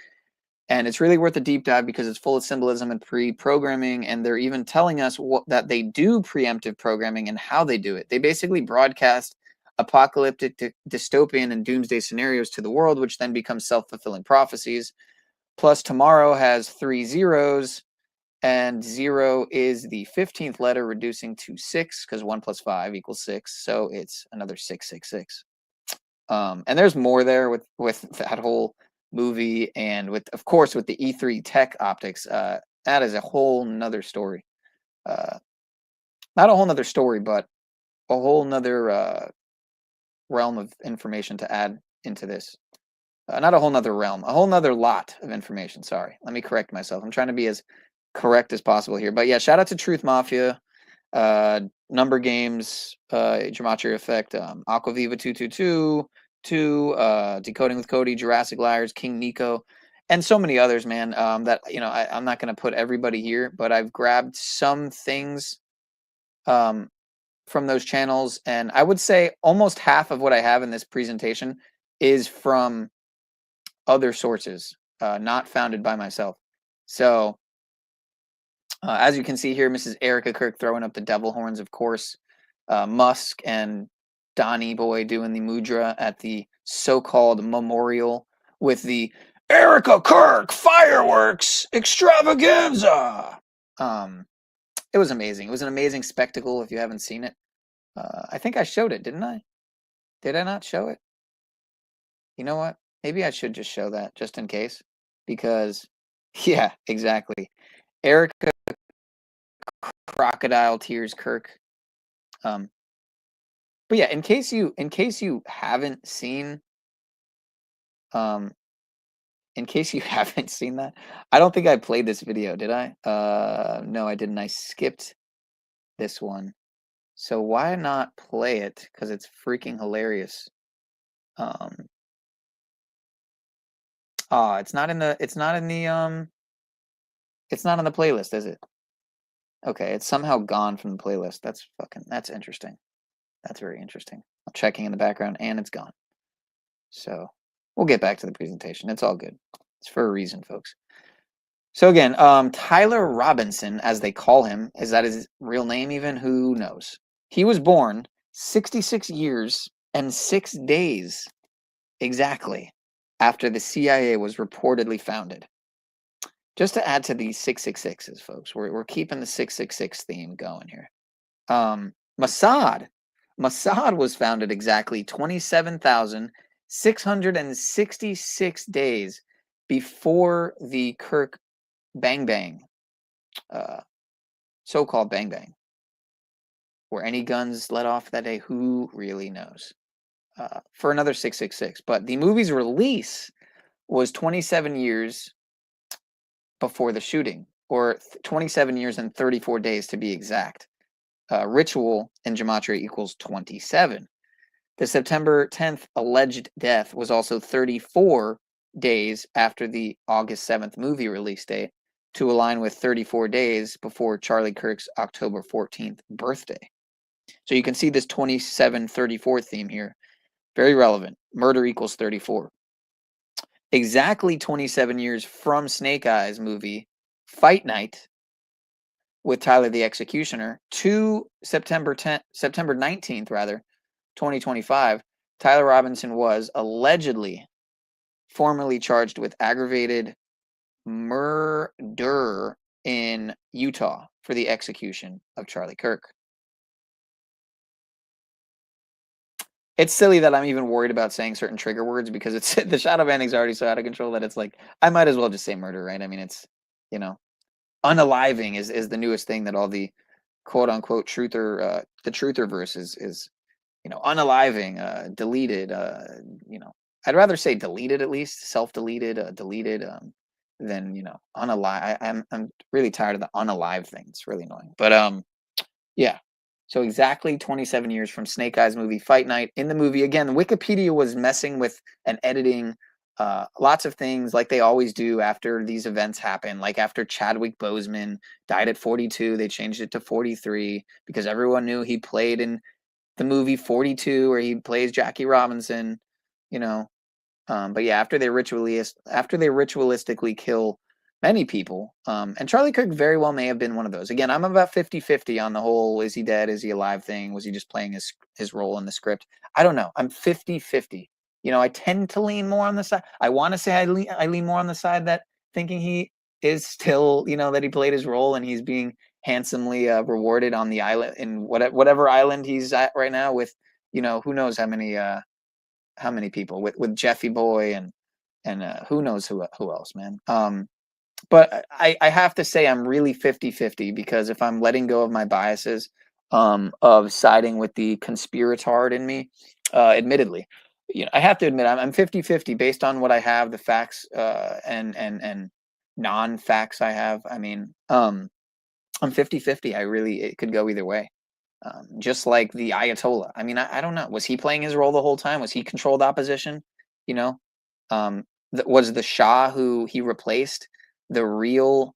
And it's really worth a deep dive because it's full of symbolism and pre-programming, and they're even telling us that they do preemptive programming and how they do it. They basically broadcast apocalyptic, dystopian, and doomsday scenarios to the world, which then become self-fulfilling prophecies. Plus, tomorrow has 3 zeros, and 0 is the 15th letter, reducing to 6, because 1 plus 5 equals 6, so it's another 666. And there's more there with that whole movie, and with, of course, with the E3 Tech optics. That is a whole nother story. Not a whole nother story, but a whole nother realm of information to add into this. Not a whole nother realm, a whole nother lot of information. Sorry, let me correct myself. I'm trying to be as correct as possible here. But yeah, shout out to Truth Mafia, Number Games, Gematria Effect, Aquaviva 222, Decoding with Cody, Jurassic Liars, King Nico, and so many others, man. That, you know, I'm not going to put everybody here, but I've grabbed some things from those channels, and I would say almost half of what I have in this presentation is from other sources, not founded by myself. So as you can see here, Mrs. Erica Kirk throwing up the devil horns, of course. Musk and Donnie Boy doing the mudra at the so-called memorial with the Erica Kirk fireworks extravaganza. It was amazing. It was an amazing spectacle. If you haven't seen it, I think I showed it, didn't I? Did I not show it? You know what? Maybe I should just show that just in case, because yeah, exactly. Erica Crocodile Tears Kirk. But yeah, in case you haven't seen, in case you haven't seen that, I don't think I played this video, did I? No, I didn't. I skipped this one. So why not play it? Because it's freaking hilarious. It's not in the playlist, is it? Okay, it's somehow gone from the playlist. That's interesting. That's very interesting. I'm checking in the background and it's gone. So we'll get back to the presentation. It's all good. It's for a reason, folks. So again, Tyler Robinson, as they call him, is that his real name even? Who knows? He was born 66 years and 6 days exactly after the CIA was reportedly founded. Just to add to these 666s, folks, we're keeping the 666 theme going here. Mossad was founded exactly 27,666 days before the Kirk Bang Bang, so-called Bang Bang. Were any guns let off that day? Who really knows? For another 666. But the movie's release was 27 years before the shooting, or 27 years and 34 days to be exact. Ritual in Gematria equals 27. The September 10th alleged death was also 34 days after the August 7th movie release date to align with 34 days before Charlie Kirk's October 14th birthday. So you can see this 27-34 theme here. Very relevant. Murder equals 34. Exactly 27 years from Snake Eyes movie Fight Night with Tyler the Executioner to September 19th, 2025, Tyler Robinson was allegedly formally charged with aggravated murder in Utah for the execution of Charlie Kirk. It's silly that I'm even worried about saying certain trigger words because it's the shadow banning's already so out of control that it's like I might as well just say murder, right? I mean, it's, you know, unaliving is the newest thing that all the quote unquote truther the trutherverse is you know, unaliving, deleted, you know, I'd rather say deleted at least, self-deleted, deleted, than, you know, unalive. I'm really tired of the unalive thing. It's really annoying. But yeah. So exactly 27 years from Snake Eyes movie Fight Night. In the movie, again, Wikipedia was messing with and editing lots of things like they always do after these events happen. Like after Chadwick Boseman died at 42, they changed it to 43 because everyone knew he played in the movie 42 where he plays Jackie Robinson, you know. But yeah, after they ritualistically kill many people, and Charlie Kirk very well may have been one of those. Again, I'm about 50-50 on the whole is he dead, is he alive thing. Was he just playing his role in the script? I don't know. I'm 50-50. You know, I tend to lean more on the side. I want to say I lean more on the side that thinking he is still, you know, that he played his role and he's being handsomely rewarded on the island in whatever island he's at right now with, you know, who knows how many people with Jeffy Boy and who knows who else, man. But I have to say I'm really 50-50 because if I'm letting go of my biases of siding with the conspiratard in me, admittedly, you know, I have to admit I'm 50-50 based on what I have, the facts and non-facts I have. I mean, I'm 50-50. It could go either way. Just like the Ayatollah. I mean, I don't know. Was he playing his role the whole time? Was he controlled opposition? You know, was the Shah who he replaced the real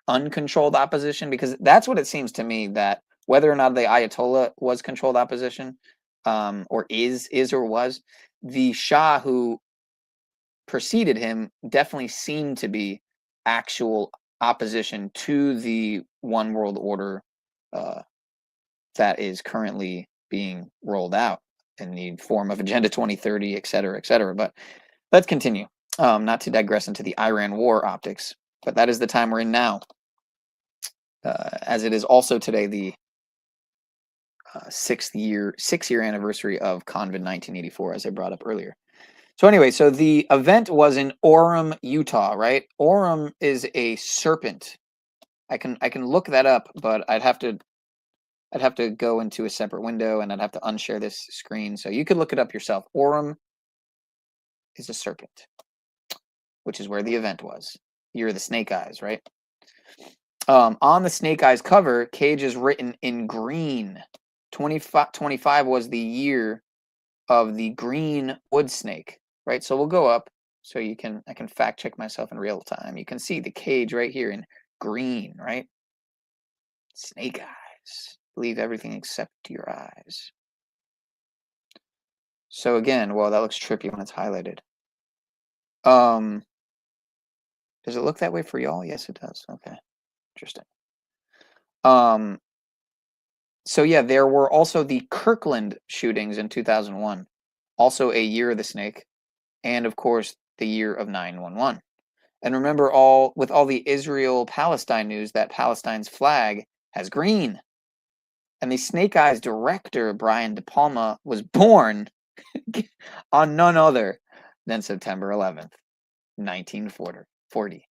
uncontrolled opposition? Because that's what it seems to me, that whether or not the Ayatollah was controlled opposition, or is or was, the Shah who preceded him definitely seemed to be actual opposition to the one world order that is currently being rolled out in the form of Agenda 2030, et cetera, et cetera. But let's continue, not to digress into the Iran war optics, but that is the time we're in now, as it is also today the 6-year anniversary of Convent 1984, as I brought up earlier. So anyway, so the event was in Orem, Utah, right? Orem is a serpent. I can look that up, but I'd have to go into a separate window and I'd have to unshare this screen. So you could look it up yourself. Orem is a serpent, which is where the event was. Year of the Snake Eyes, right? On the Snake Eyes cover, Cage is written in green. 25 was the year of the green wood snake, right? So we'll go up so I can fact check myself in real time. You can see the Cage right here in green, right? Snake Eyes. Believe everything except your eyes. So again, well, that looks trippy when it's highlighted. Does it look that way for y'all? Yes, it does. Okay, interesting. So yeah, there were also the Kirkland shootings in 2001, also a year of the snake, and of course the year of 9/11. And remember, with all the Israel-Palestine news, that Palestine's flag has green. And the Snake Eyes director, Brian De Palma, was born on none other than September 11th, 1940.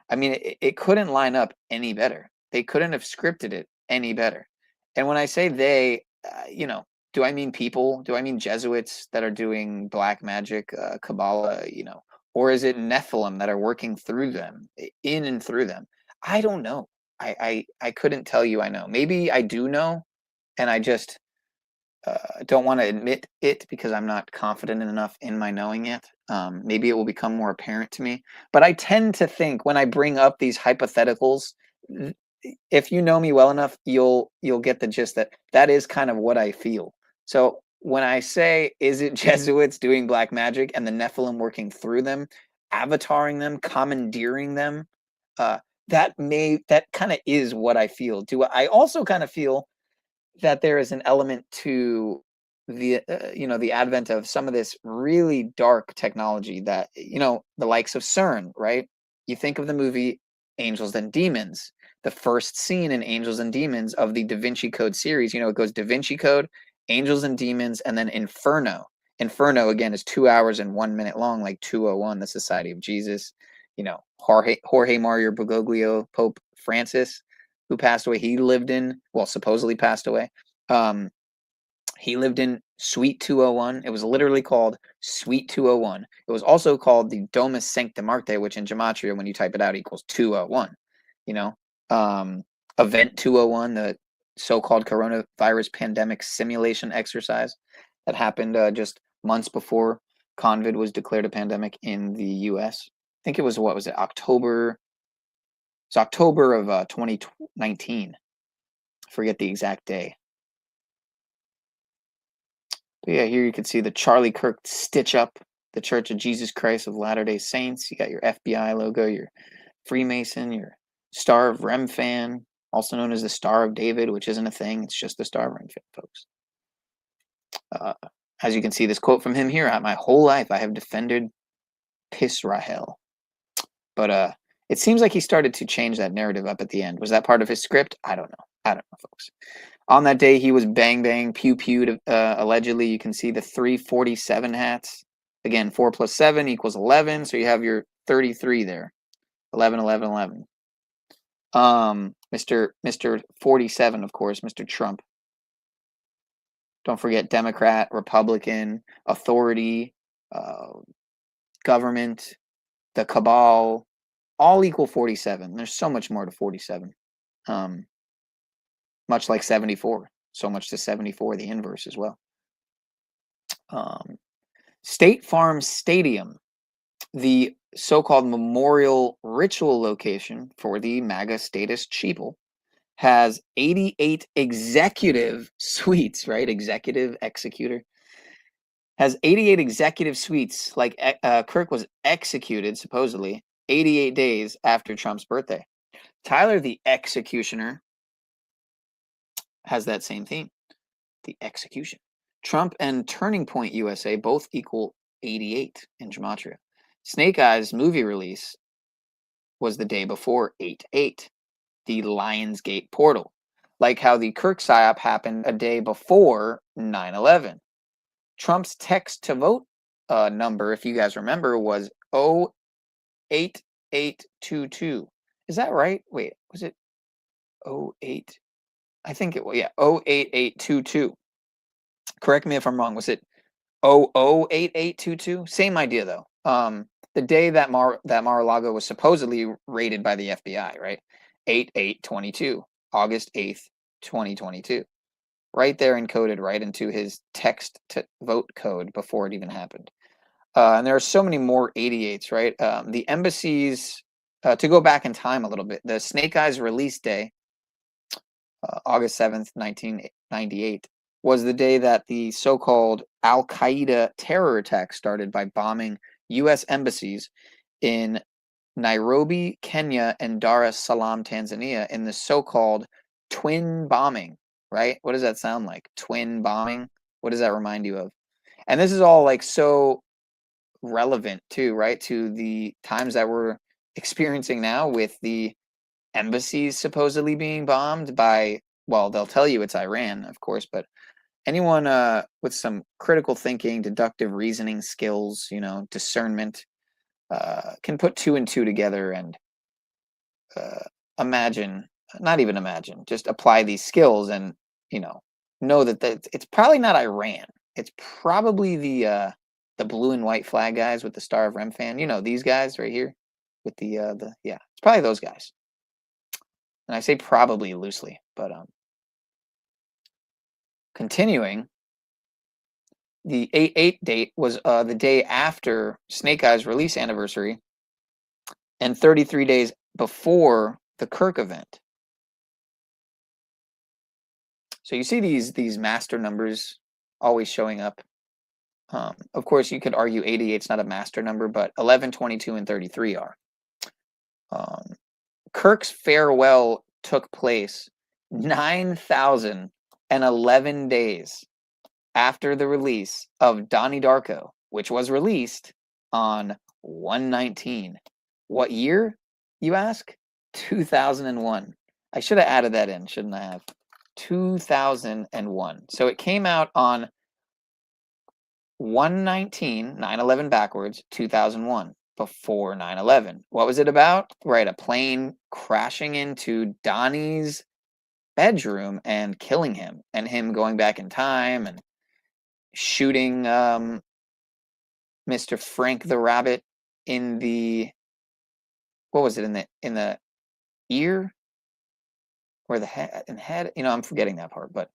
I mean, it couldn't line up any better. They couldn't have scripted it any better. And when I say they, you know, do I mean people? Do I mean Jesuits that are doing black magic, Kabbalah, you know? Or is it Nephilim that are working through them, in and through them? I don't know. I couldn't tell you I know. Maybe I do know. And I just don't want to admit it because I'm not confident enough in my knowing yet. Maybe it will become more apparent to me. But I tend to think when I bring up these hypotheticals, if you know me well enough, you'll get the gist that that is kind of what I feel. So when I say, is it Jesuits doing black magic and the Nephilim working through them, avataring them, commandeering them, that kind of is what I feel. I also kind of feel that there is an element to the the advent of some of this really dark technology that the likes of CERN, right? You think of the movie Angels and Demons, the first scene in Angels and Demons of the Da Vinci Code series. It goes Da Vinci Code, Angels and Demons, and then Inferno. Inferno again is 2 hours and 1 minute long, like 201, the Society of Jesus. Jorge Mario Bergoglio, Pope Francis, who passed away. He lived in, supposedly passed away. He lived in Suite 201. It was literally called Suite 201. It was also called the Domus Sancta Marte, which in Gematria, when you type it out, equals 201. Event 201, the so-called coronavirus pandemic simulation exercise that happened just months before COVID was declared a pandemic in the U.S. I think it was, October? It's October of 2019. Forget the exact day. But yeah, here you can see the Charlie Kirk stitch up, the Church of Jesus Christ of Latter-day Saints. You got your FBI logo, your Freemason, your Star of Remphan, also known as the Star of David, which isn't a thing. It's just the Star of Remphan, folks. As you can see, this quote from him here: "My whole life I have defended Pisrahel." But it seems like he started to change that narrative up at the end. Was that part of his script? I don't know, folks. On that day, he was bang bang pew pew. Allegedly, you can see the 347 hats. Again, 4 plus 7 equals 11. So you have your 33 there. 11, 11, 11. Mr. 47, of course, Mr. Trump. Don't forget Democrat, Republican, authority, government, the cabal, all equal 47. There's so much more to 47. Much like 74. So much to 74, the inverse as well. State Farm Stadium, the so-called memorial ritual location for the MAGA statist sheeple, has 88 executive suites, right? Executive, executor. Has 88 executive suites, like Kirk was executed, supposedly, 88 days after Trump's birthday. Tyler, the executioner, has that same theme, the execution. Trump and Turning Point USA both equal 88 in Gematria. Snake Eyes movie release was the day before 8/8, the Lionsgate portal. Like how the Kirk PSYOP happened a day before 9/11. Trump's text to vote number, if you guys remember, was 08822. Is that right? Wait, was it 08? I think it was, yeah, 08822. Correct me if I'm wrong. Was it 008822? Same idea though. The day that Mar-a-Lago was supposedly raided by the FBI, right? 8822, August 8th, 2022. Right there encoded right into his text to vote code before it even happened. And there are so many more 88s, right? The embassies, to go back in time a little bit, the Snake Eyes release day, August 7th, 1998, was the day that the so-called Al-Qaeda terror attack started by bombing U.S. embassies in Nairobi, Kenya, and Dar es Salaam, Tanzania, in the so-called twin bombing, right? What does that sound like? Twin bombing? What does that remind you of? And this is all like so relevant too, right? To the times that we're experiencing now with the embassies supposedly being bombed by, well, they'll tell you it's Iran, of course, but anyone with some critical thinking, deductive reasoning skills, discernment, can put 2 and 2 together and just apply these skills and, know that it's probably not Iran. It's probably the blue and white flag guys with the Star of Remphan. These guys right here with it's probably those guys. And I say probably loosely, but continuing, The 8/8 date was the day after Snake Eyes release anniversary and 33 days before the Kirk event. So you see these master numbers always showing up. Of course, you could argue 88's not a master number, but 11, 22, and 33 are. Kirk's farewell took place 9,011 days after the release of Donnie Darko, which was released on 1/19. What year, you ask? 2001. I should have added that in, shouldn't I have? 2001. So it came out on 1/19, 9/11 backwards, 2001, before 9/11. What was it about? Right, a plane crashing into Donnie's bedroom and killing him, and him going back in time and shooting Mr. Frank the Rabbit in the, what was it, in the ear or the head? You know, I'm forgetting that part. But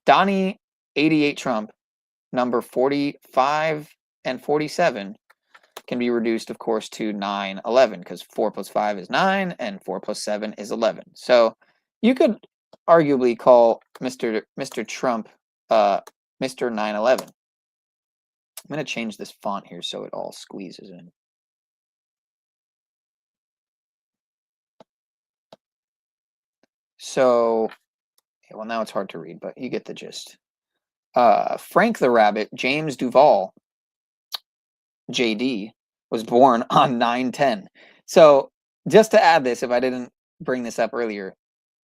Donnie 88 Trump, number 45 and 47, can be reduced, of course, to 9/11 because 4 plus 5 is 9 and 4 plus 7 is 11. So you could arguably call Mr. Trump Mr. 9/11. I'm going to change this font here so it all squeezes in. So, yeah, well, now it's hard to read, but you get the gist. Frank the Rabbit, James Duval, JD, was born on 9/10. So, just to add this, if I didn't bring this up earlier,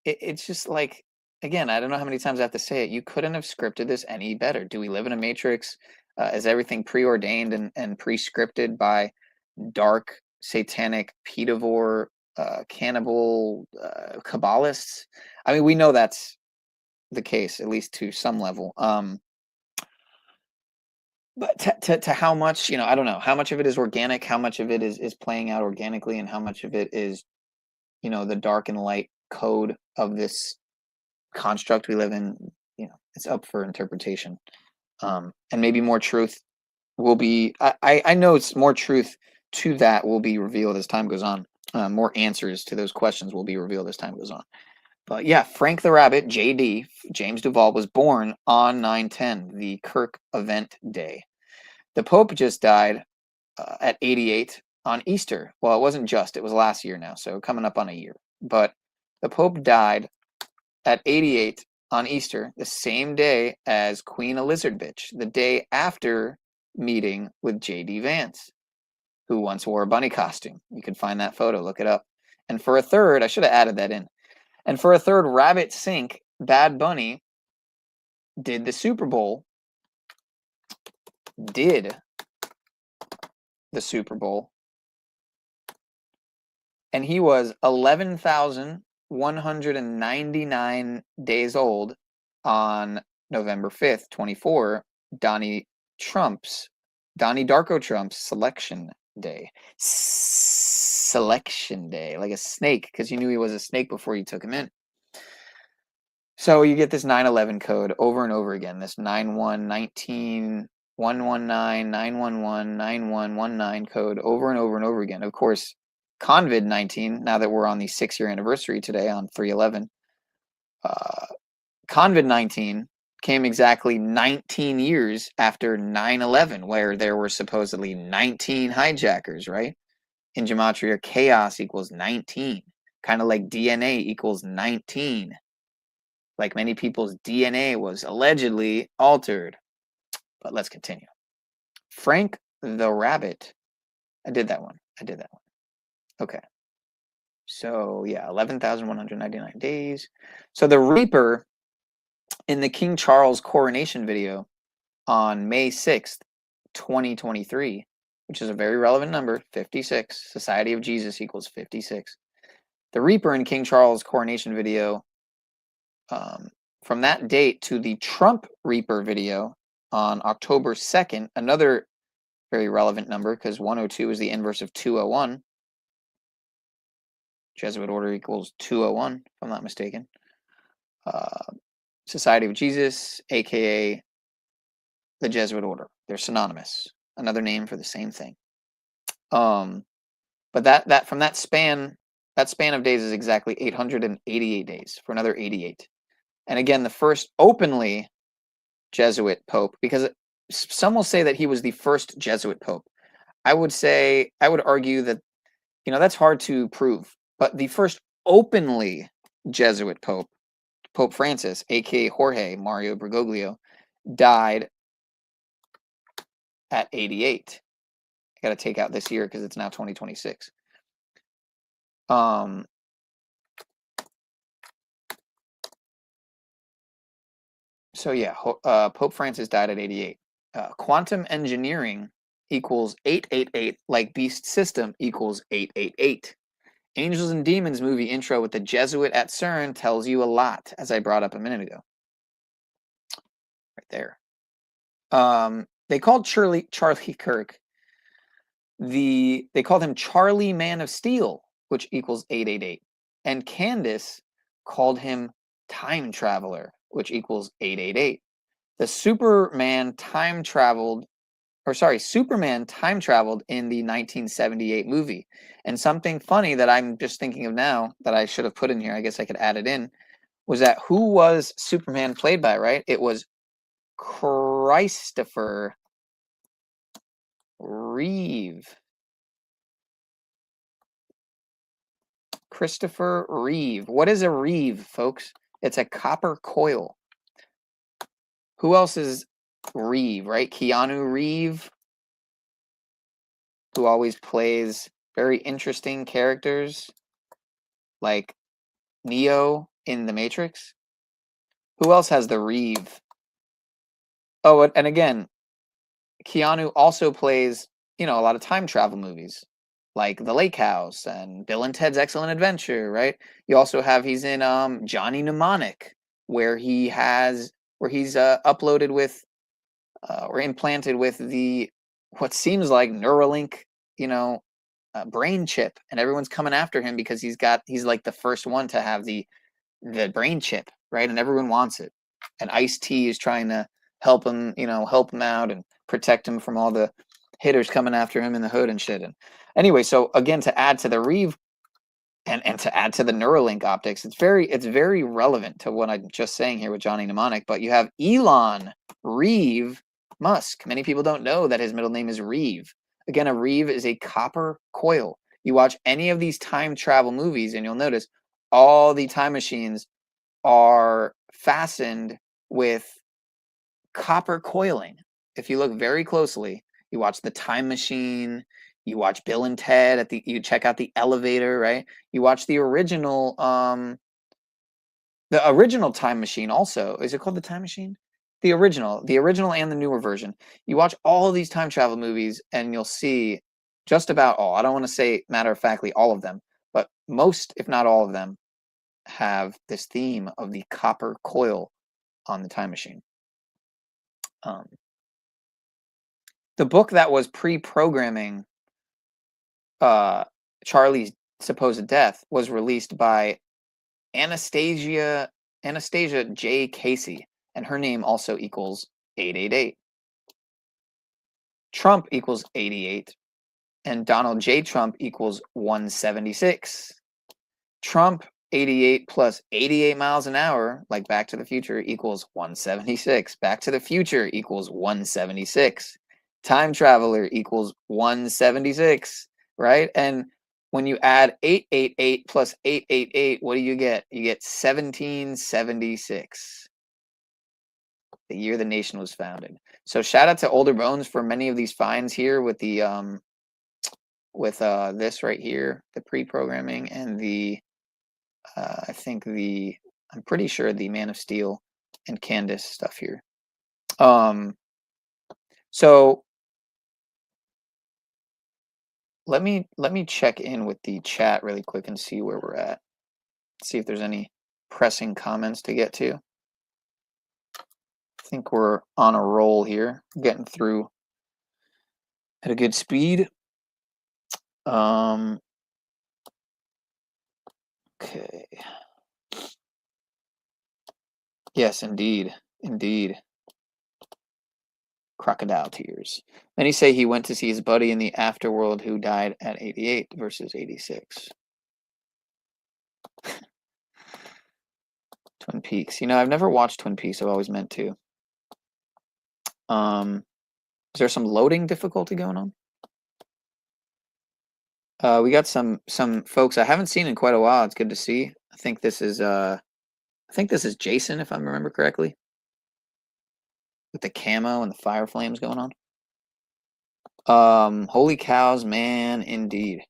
it's just like, again, I don't know how many times I have to say it. You couldn't have scripted this any better. Do we live in a matrix? Is everything preordained and pre-scripted by dark, satanic, pedivore, cannibal, Kabbalists? I mean, we know that's the case, at least to some level. But to how much, you know, I don't know. How much of it is organic? How much of it is playing out organically? And how much of it is, you know, the dark and light code of this construct we live in? You know, it's up for interpretation. And maybe more truth will be, I know it's more truth to that will be revealed as time goes on. More answers to those questions will be revealed as time goes on. But yeah, Frank the Rabbit, JD, James Duval, was born on 9/10, the Kirk event day. The Pope just died at 88 on Easter. Well, it wasn't just, it was last year now, so coming up on a year. But the Pope died at 88 on Easter, the same day as Queen Elizabeth, the day after meeting with J.D. Vance, who once wore a bunny costume. You can find that photo, look it up. And for a third, I should have added that in. And for a third, Rabbit Sink, Bad Bunny, did the Super Bowl. And he was 11,199 days old on November 5th, 24, Donnie Darko Trump's selection day. Selection day, like a snake, because you knew he was a snake before you took him in. So you get this 9/11 code over and over again, this 9119 119 911 9119 code over and over and over again. Of course, COVID-19, now that we're on the 6-year anniversary today on 3/11, COVID-19 came exactly 19 years after 9/11, where there were supposedly 19 hijackers, right? In gematria, chaos equals 19, kind of like DNA equals 19. Like many people's DNA was allegedly altered. But let's continue. Frank the Rabbit. I did that one. Okay. So, yeah, 11,199 days. So the Reaper in the King Charles coronation video on May 6th, 2023, which is a very relevant number, 56. Society of Jesus equals 56. The Reaper in King Charles coronation video, from that date to the Trump Reaper video on October 2nd, another very relevant number because 102 is the inverse of 201. Jesuit order equals 201, if I'm not mistaken. Society of Jesus, aka the Jesuit order. They're synonymous. Another name for the same thing. But that from that span of days is exactly 888 days for another 88. And again, the first openly Jesuit pope, because some will say that he was the first Jesuit pope. I would argue that, that's hard to prove. But the first openly Jesuit pope, Pope Francis, aka Jorge Mario Bergoglio, died at 88. I got to take out this year because it's now 2026. So yeah, Pope Francis died at 88. Quantum engineering equals 888, like Beast System equals 888. Angels and Demons movie intro with the Jesuit at CERN tells you a lot, as I brought up a minute ago. Right there. They called Charlie Kirk. They called him Charlie Man of Steel, which equals 888. And Candace called him Time Traveler, which equals 888. The Superman time traveled in the 1978 movie. And something funny that I'm just thinking of now that I should have put in here, I guess I could add it in, was that who was Superman played by, right? It was Christopher Reeve. Christopher Reeve. What is a Reeve, folks? It's a copper coil. Who else is Reeve, right? Keanu Reeve, who always plays very interesting characters like Neo in The Matrix. Who else has the Reeve? Oh, and again, Keanu also plays, a lot of time travel movies like The Lake House and Bill and Ted's Excellent Adventure, right? You also have, he's in Johnny Mnemonic, where he's uploaded with or implanted with what seems like Neuralink, brain chip, and everyone's coming after him because he's like the first one to have the brain chip, right? And everyone wants it. And Ice-T is trying to help him out and protect him from all the hitters coming after him in the hood and shit. And anyway, so again, to add to the Reeve and to add to the Neuralink optics, it's very relevant to what I'm just saying here with Johnny Mnemonic. But you have Elon Reeve Musk. Many people don't know that his middle name is Reeve. Again, a Reeve is a copper coil. You watch any of these time travel movies and you'll notice all the time machines are fastened with copper coiling. If you look very closely, you watch The Time Machine, you watch Bill and Ted you check out The Elevator, right? You watch the original Time Machine also. Is it called The Time Machine? The original and the newer version. You watch all of these time travel movies and you'll see just about all. I don't want to say matter-of-factly all of them, but most, if not all of them, have this theme of the copper coil on the time machine. The book that was pre-programming Charlie's supposed death was released by Anastasia J. Casey, and her name also equals 888. Trump equals 88, and Donald J. Trump equals 176. Trump 88 plus 88 miles an hour, like Back to the Future, equals 176. Back to the Future equals 176. Time Traveler equals 176, right? And when you add 888 plus 888, what do you get? You get 1776. The year the nation was founded. So shout out to Older Bones for many of these finds here with the this right here, the pre-programming, and the I'm pretty sure the Man of Steel and Candace stuff here. So let me check in with the chat really quick and see where we're at. See if there's any pressing comments to get to. I think we're on a roll here, getting through at a good speed. Okay. Yes, indeed. Crocodile tears. Many say he went to see his buddy in the afterworld who died at 88 versus 86. Twin Peaks. You know, I've never watched Twin Peaks. I've always meant to. Is there some loading difficulty going on? We got some folks I haven't seen in quite a while. It's good to see. I think this is Jason, if I remember correctly, with the camo and the fire flames going on. Holy cows, man, indeed.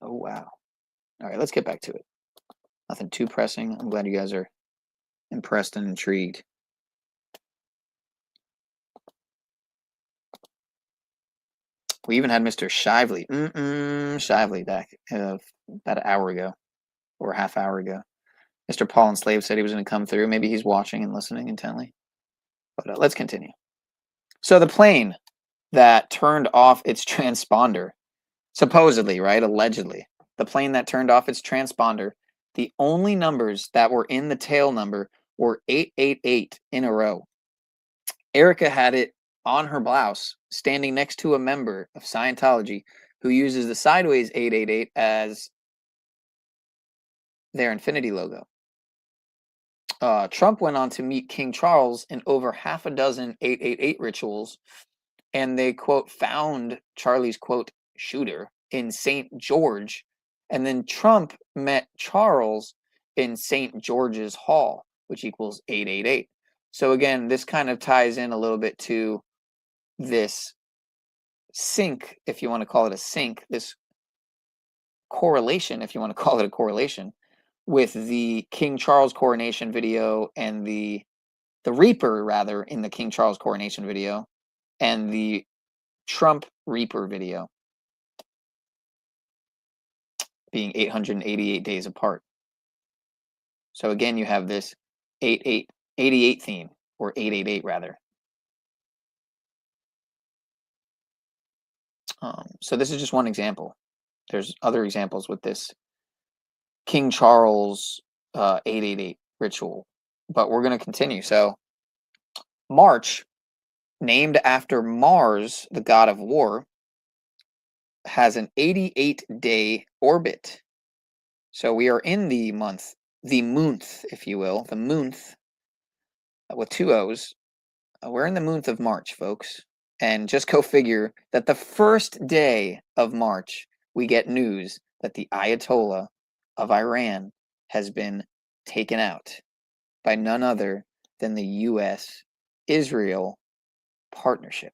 Oh wow. All right, let's get back to it. Nothing too pressing. I'm glad you guys are impressed and intrigued. We even had Mr. Shively. Shively back about an hour ago or a half hour ago. Mr. Paul and Slave said he was going to come through. Maybe he's watching and listening intently. But let's continue. So the plane that turned off its transponder, supposedly, right, allegedly, the plane that turned off its transponder, the only numbers that were in the tail number were 888 in a row. Erica had it on her blouse, standing next to a member of Scientology who uses the sideways 888 as their infinity logo. Trump went on to meet King Charles in over half a dozen 888 rituals, and they, quote, found Charlie's, quote, shooter in St. George, and then Trump met Charles in St. George's Hall, which equals 888. So again, this kind of ties in a little bit to this sync, if you want to call it a sync, this correlation, if you want to call it a correlation, with the King Charles coronation video and the Reaper, rather, in the King Charles coronation video and the Trump Reaper video being 888 days apart. So again, you have this 88 theme, or 888 rather. So this is just one example. There's other examples with this King Charles 888 ritual, but we're going to continue. So March, named after Mars, the god of war, has an 88-day orbit. So we are in the month, if you will, the month with two O's. We're in the month of March, folks. And just go figure that the first day of March, we get news that the Ayatollah of Iran has been taken out by none other than the U.S.-Israel partnership.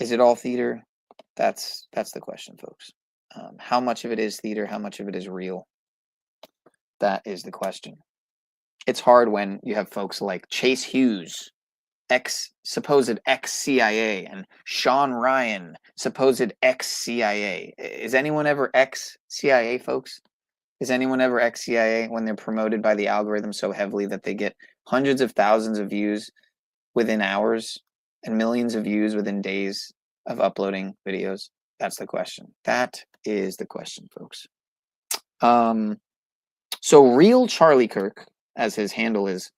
Is it all theater? That's the question, folks. How much of it is theater? How much of it is real? That is the question. It's hard when you have folks like Chase Hughes, supposed ex-CIA, and Sean Ryan, supposed ex-CIA. Is anyone ever ex-CIA, folks? Is anyone ever ex-CIA when they're promoted by the algorithm so heavily that they get hundreds of thousands of views within hours and millions of views within days of uploading videos? That's the question. That is the question, folks. So real Charlie Kirk, as his handle is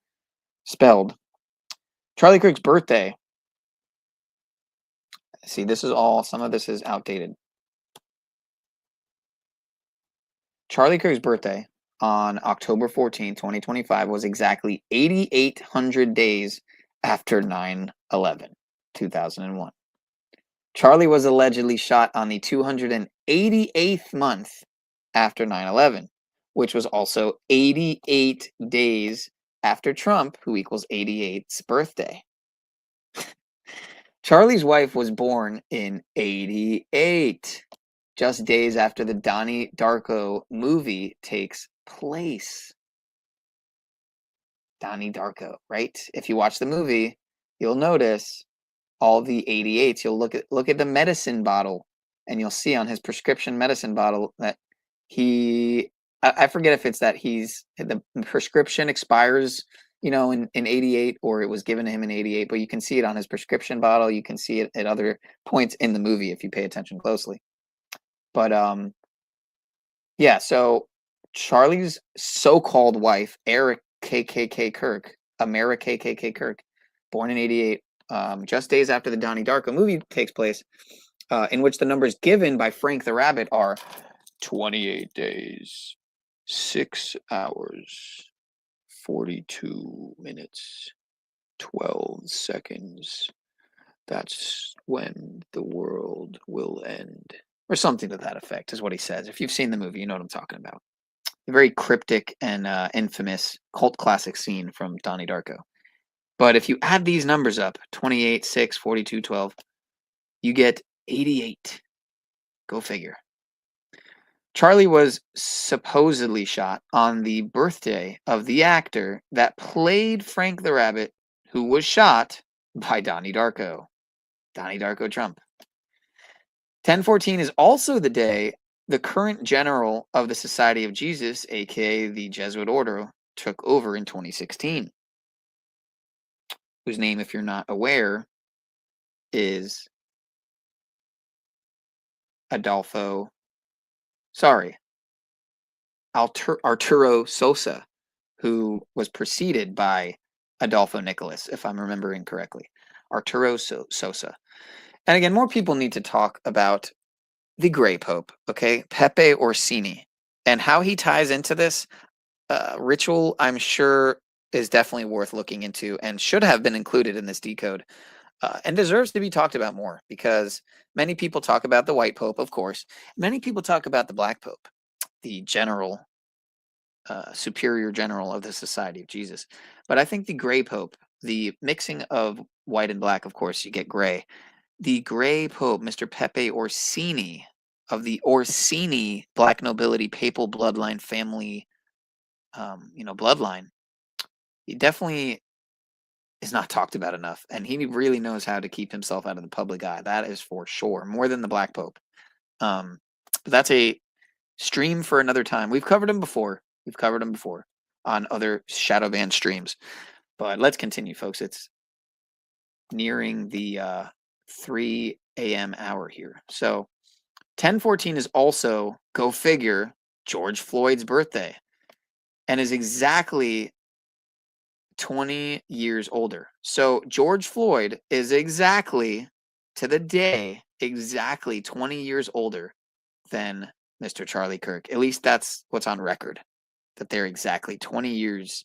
spelled, Charlie Kirk's birthday. See, this is all, some of this is outdated. Charlie Kirk's birthday on October 14, 2025 was exactly 8,800 days after 9/11, 2001. Charlie was allegedly shot on the 288th month after 9/11, which was also 88 days after Trump, who equals 88's birthday. Charlie's wife was born in 88, just days after the Donnie Darko movie takes place. Donnie Darko, right? If you watch the movie, you'll notice all the 88s. You'll look at the medicine bottle, and you'll see on his prescription medicine bottle that I forget if it's that the prescription expires, you know, in 88, or it was given to him in 88, but you can see it on his prescription bottle. You can see it at other points in the movie if you pay attention closely. But yeah, so Charlie's so-called wife, Eric KKK Kirk, America KKK Kirk, born in 88, just days after the Donnie Darko movie takes place, in which the numbers given by Frank the Rabbit are 28 days, 6 hours, 42 minutes, 12 seconds. That's when the world will end. Or something to that effect is what he says. If you've seen the movie, you know what I'm talking about. A very cryptic and infamous cult classic scene from Donnie Darko. But if you add these numbers up, 28, 6, 42, 12, you get 88. Go figure. Charlie was supposedly shot on the birthday of the actor that played Frank the Rabbit, who was shot by Donnie Darko. Donnie Darko Trump. 1014 is also the day the current general of the Society of Jesus, aka the Jesuit Order, took over in 2016. Whose name, if you're not aware, is Arturo Sosa, who was preceded by Adolfo Nicolas, if I'm remembering correctly. Arturo Sosa. And again, more people need to talk about the Gray Pope, okay? Pepe Orsini. And how he ties into this ritual, I'm sure, is definitely worth looking into and should have been included in this decode. And deserves to be talked about more, because many people talk about the White Pope, of course. Many people talk about the Black Pope, the general, superior general of the Society of Jesus. But I think the Gray Pope, the mixing of white and black, of course, you get gray. The Gray Pope, Mr. Pepe Orsini, of the Orsini Black nobility papal bloodline family, bloodline, he definitely is not talked about enough, and he really knows how to keep himself out of the public eye. That is for sure, more than the Black Pope. But that's a stream for another time. We've covered him before. On other shadow band streams. But let's continue, folks. It's nearing the 3 a.m. hour here. So 1014 is also, go figure, George Floyd's birthday, and is exactly 20 years older. So George Floyd is exactly, to the day, exactly 20 years older than Mr. Charlie Kirk. At least that's what's on record, that they're exactly 20 years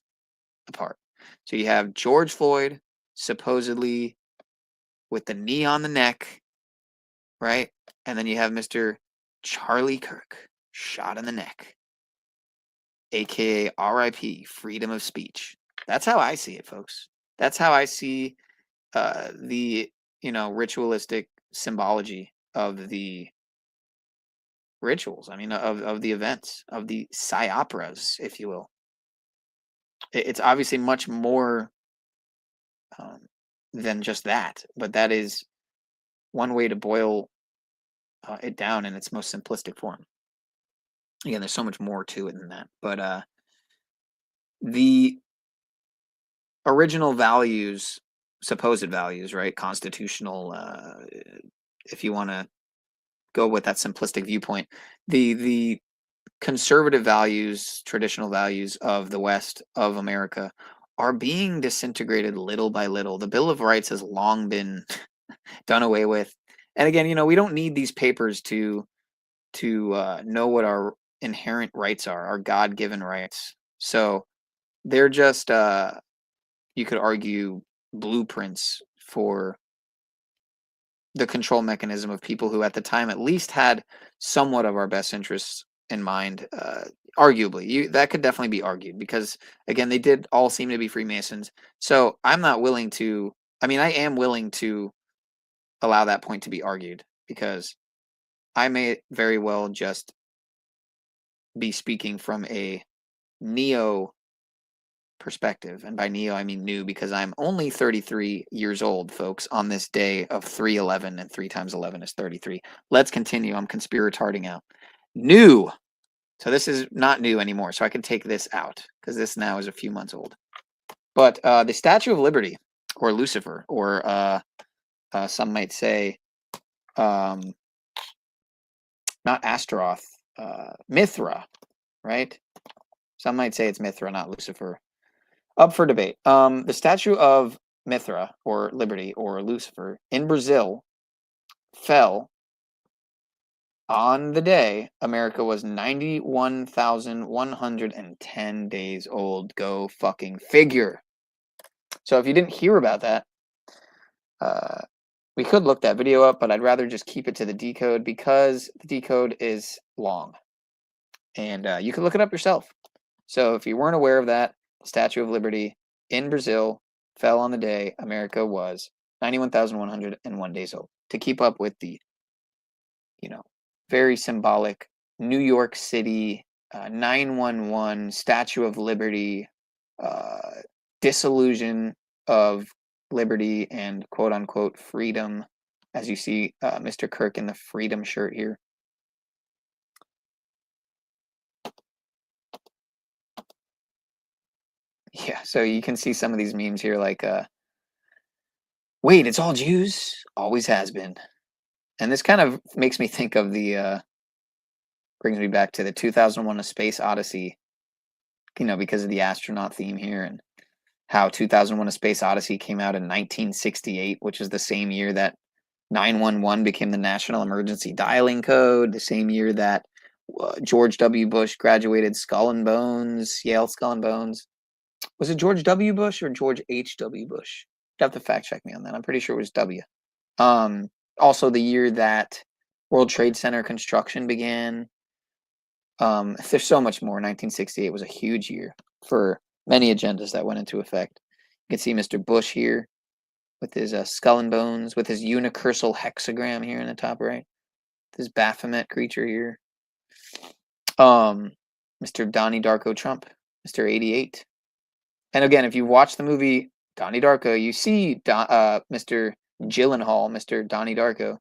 apart. So you have George Floyd, supposedly with the knee on the neck, right? And then you have Mr. Charlie Kirk, shot in the neck, aka RIP, freedom of speech. That's how I see it, folks. That's how I see the ritualistic symbology of the rituals. I mean, of the events, of the PSYOPiversary, if you will. It's obviously much more than just that, but that is one way to boil it down in its most simplistic form. Again, there's so much more to it than that, but the original values, supposed values, right? Constitutional, if you want to go with that simplistic viewpoint, the conservative values, traditional values of the West, of America, are being disintegrated little by little. The Bill of Rights has long been done away with. And again, we don't need these papers to know what our inherent rights are, our God-given rights. So they're just, you could argue, blueprints for the control mechanism of people who at the time at least had somewhat of our best interests in mind. Arguably, that could definitely be argued, because again, they did all seem to be Freemasons. So I'm not willing to, I am willing to allow that point to be argued, because I may very well just be speaking from a neo perspective. And by neo, I mean new, because I'm only 33 years old, folks, on this day of 3/11, and 3 times 11 is 33. Let's continue. I'm conspiratarding out. New. So this is not new anymore. So I can take this out, because this now is a few months old. But the Statue of Liberty, or Lucifer, or some might say, not Astaroth, Mithra, right? Some might say it's Mithra, not Lucifer. Up for debate. The Statue of Mithra, or Liberty, or Lucifer, in Brazil, fell on the day America was 91,110 days old. Go fucking figure. So if you didn't hear about that, we could look that video up, but I'd rather just keep it to the decode because the decode is long. And you can look it up yourself. So if you weren't aware of that, the Statue of Liberty in Brazil fell on the day America was 91,101 days old. To keep up with the, very symbolic New York City 911 Statue of Liberty disillusion of liberty and quote-unquote freedom, as you see Mr. Kirk in the freedom shirt here. Yeah, so you can see some of these memes here like, wait, it's all Jews? Always has been. And this kind of makes me think of the, brings me back to the 2001 A Space Odyssey, because of the astronaut theme here, and how 2001 A Space Odyssey came out in 1968, which is the same year that 911 became the national emergency dialing code, the same year that George W. Bush graduated Skull and Bones, Yale Skull and Bones. Was it George W. Bush or George H.W. Bush? You'd have to fact check me on that. I'm pretty sure it was W. Also, the year that World Trade Center construction began. There's so much more. 1968 was a huge year for many agendas that went into effect. You can see Mr. Bush here with his skull and bones, with his unicursal hexagram here in the top right. This Baphomet creature here. Mr. Donnie Darko Trump, Mr. 88. And again, if you watch the movie Donnie Darko, you see Mr. Gyllenhaal, Mr. Donnie Darko,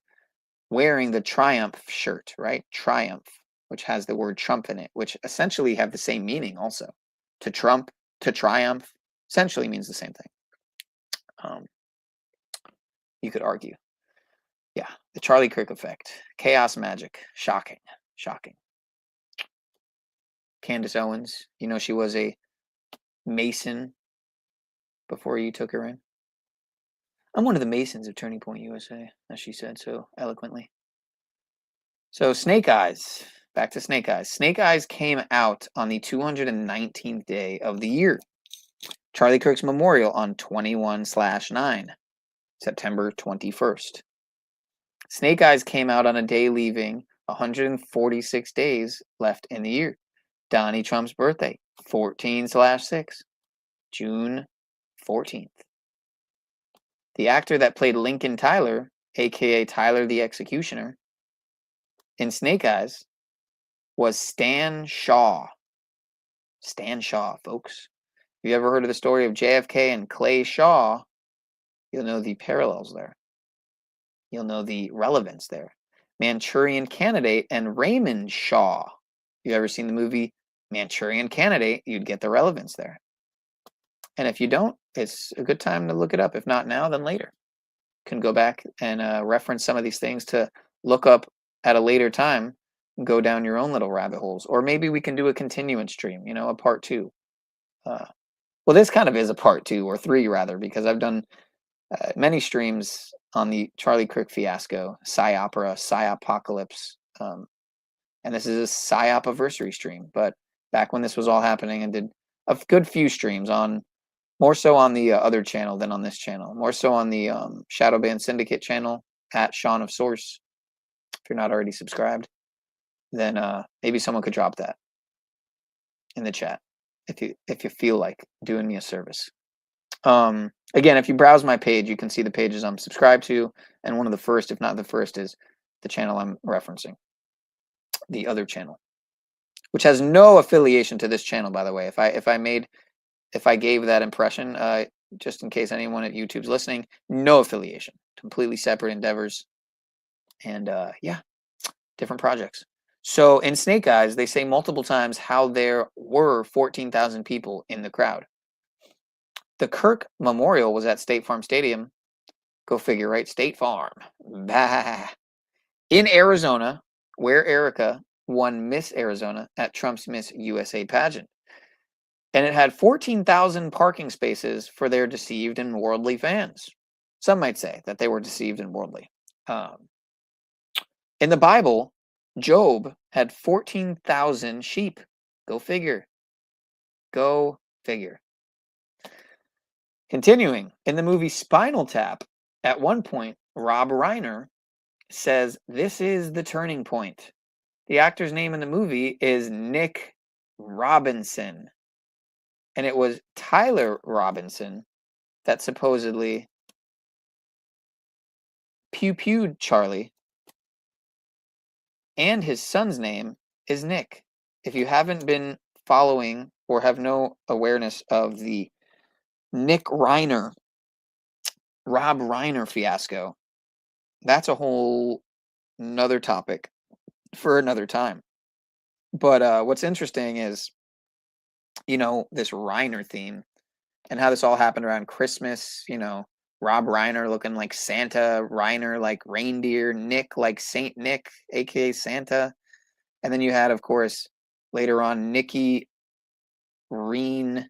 wearing the Triumph shirt, right? Triumph, which has the word Trump in it, which essentially have the same meaning also. To trump, to triumph, essentially means the same thing. You could argue. Yeah, the Charlie Kirk effect. Chaos magic. Shocking. Shocking. Candace Owens, she was a Mason before you took her in. I'm one of the Masons of Turning Point USA, as she said so eloquently. So Snake Eyes. Back to Snake Eyes. Snake Eyes came out on the 219th day of the year. Charlie Kirk's memorial on 21/9, September 21st. Snake Eyes came out on a day leaving 146 days left in the year. Donnie Trump's birthday, 14/6, June 14th. The actor that played Lincoln Tyler, aka Tyler the Executioner, in Snake Eyes was Stan Shaw. Stan Shaw, folks. If you ever heard of the story of JFK and Clay Shaw, you'll know the parallels there. You'll know the relevance there. Manchurian Candidate and Raymond Shaw. If you've ever seen the movie Manchurian Candidate, you'd get the relevance there. And if you don't, it's a good time to look it up. If not now, then later. You can go back and reference some of these things to look up at a later time and go down your own little rabbit holes. Or maybe we can do a continuance stream, a part 2. Well, this kind of is a part 2, or 3 rather, because I've done many streams on the Charlie Kirk fiasco, PSYOPera, PSYOPocalypse, and this is a PSYOPiversary stream. But back when this was all happening, I did a good few streams on, more so on the other channel than on this channel, more so on the Shadowban Syndicate channel at Sean of Source. If you're not already subscribed, then maybe someone could drop that in the chat if you feel like doing me a service. Again, if you browse my page, you can see the pages I'm subscribed to, and one of the first, if not the first, is the channel I'm referencing, the other channel, which has no affiliation to this channel, by the way. If I gave that impression, just in case anyone at YouTube's listening, no affiliation, completely separate endeavors, and yeah, different projects. So in Snake Eyes, they say multiple times how there were 14,000 people in the crowd. The Kirk Memorial was at State Farm Stadium. Go figure, right? State Farm. Bah. In Arizona, where Erica won Miss Arizona at Trump's Miss USA pageant. And it had 14,000 parking spaces for their deceived and worldly fans. Some might say that they were deceived and worldly. In the Bible, Job had 14,000 sheep. Go figure. Go figure. Continuing, in the movie Spinal Tap, at one point, Rob Reiner says, "This is the turning point." The actor's name in the movie is Nick Robinson. And it was Tyler Robinson that supposedly pew-pewed Charlie. And his son's name is Nick. If you haven't been following or have no awareness of the Nick Reiner, Rob Reiner fiasco, that's a whole another topic for another time. But what's interesting is, you know, this Reiner theme and how this all happened around Christmas, you know, Rob Reiner looking like Santa, Reiner like reindeer, Nick like Saint Nick, aka Santa. And then you had, of course, later on, Nikki Reen,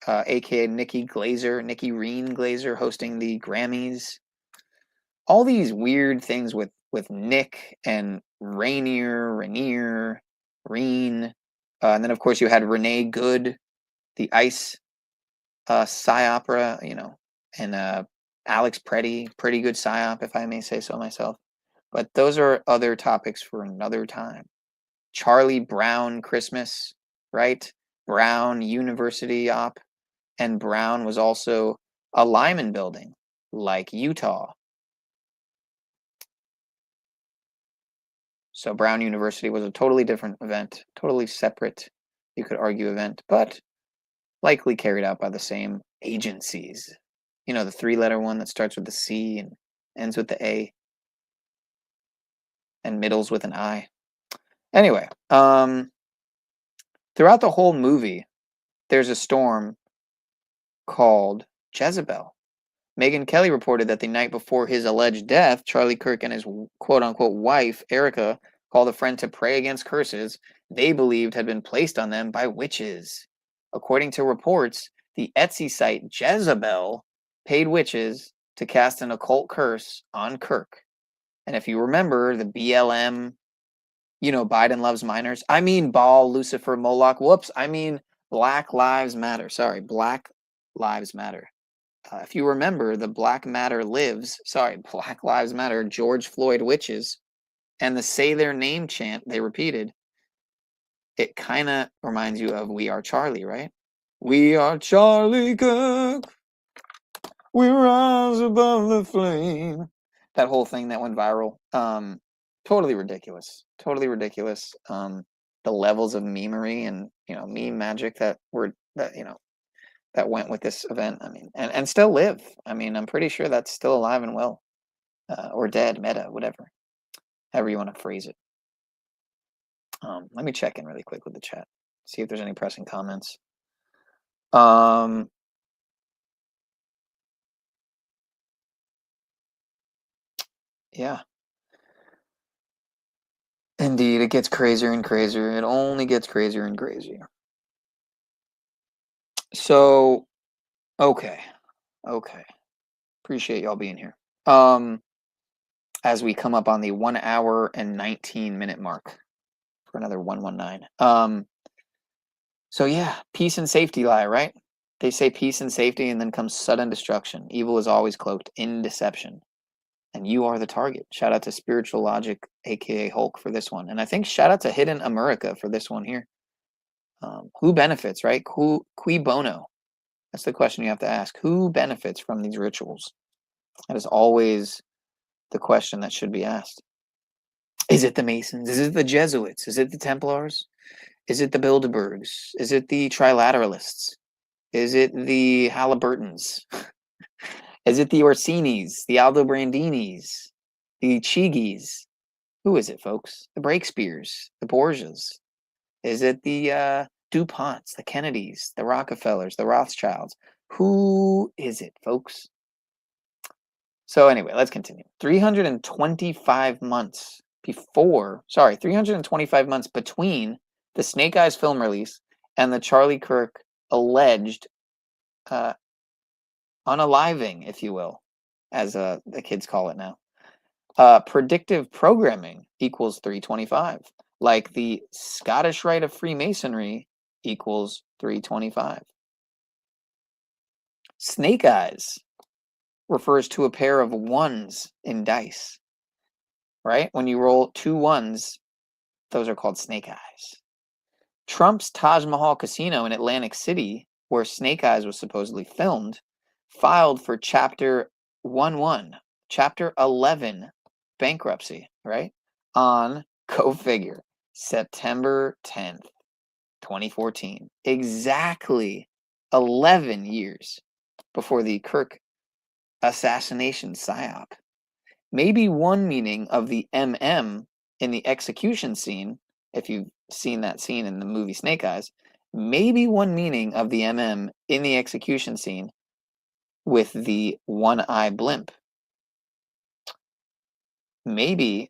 aka Nikki Glazer, Nikki Reen Glazer hosting the Grammys. All these weird things with Nick and Rainier, Reen. And then, of course, you had Renee Good, the Ice psyopera, you know, and Alex pretty good psyop, if I may say so myself. But those are other topics for another time. Charlie Brown Christmas, right? Brown University op. And Brown was also a Lyman building, like Utah. So Brown University was a totally different event, totally separate, you could argue, event, but likely carried out by the same agencies. You know, the three-letter one that starts with the C and ends with the A and middles with an I. Anyway, throughout the whole movie, there's a storm called Jezebel. Megyn Kelly reported that the night before his alleged death, Charlie Kirk and his quote-unquote wife, Erica, called a friend to pray against curses they believed had been placed on them by witches. According to reports, the Etsy site Jezebel paid witches to cast an occult curse on Kirk. And if you remember the BLM, you know, Biden loves minors. I mean Baal, Lucifer, Moloch. Whoops. I mean Black Lives Matter. Sorry, Black Lives Matter. If you remember the Black Lives Matter, George Floyd witches, and the say their name chant they repeated, it kind of reminds you of We Are Charlie, right? We are Charlie Kirk. We rise above the flame. That whole thing that went viral. Totally ridiculous. Totally ridiculous. The levels of memery and, you know, meme magic that went with this event. I mean, and still live. I mean, I'm pretty sure that's still alive and well. Or dead, meta, whatever. However you want to phrase it. Let me check in really quick with the chat. See if there's any pressing comments. Yeah. Indeed, it gets crazier and crazier. It only gets crazier and crazier. So, okay. Appreciate y'all being here. As we come up on the 1 hour and 19 minute mark for another 119. So yeah, peace and safety lie, right? They say peace and safety and then comes sudden destruction. Evil is always cloaked in deception. And you are the target. Shout out to Spiritual Logic, aka Hulk, for this one. And I think shout out to Hidden America for this one here. Who benefits, right? Cui bono? That's the question you have to ask. Who benefits from these rituals? That is always the question that should be asked. Is it the Masons? Is it the Jesuits? Is it the Templars? Is it the Bilderbergs? Is it the Trilateralists? Is it the Halliburtons? Is it the Orsinis, the Aldobrandinis, the Chigis? Who is it, folks? The Breakspears, the Borgias? Is it the DuPonts, the Kennedys, the Rockefellers, the Rothschilds? Who is it, folks? So anyway, let's continue. 325 months between the Snake Eyes film release and the Charlie Kirk alleged unaliving, if you will, as the kids call it now. Predictive programming equals 325, like the Scottish Rite of Freemasonry equals 325. Snake eyes refers to a pair of ones in dice, right? When you roll 2 ones, those are called snake eyes. Trump's Taj Mahal Casino in Atlantic City, where Snake Eyes was supposedly filmed, filed for Chapter 11, Chapter 11 bankruptcy, right? On, go figure, September 10th, 2014. Exactly 11 years before the Kirk assassination psyop. Maybe one meaning of the MM in the execution scene, if you've seen that scene in the movie Snake Eyes, maybe one meaning of the MM in the execution scene with the one-eye blimp maybe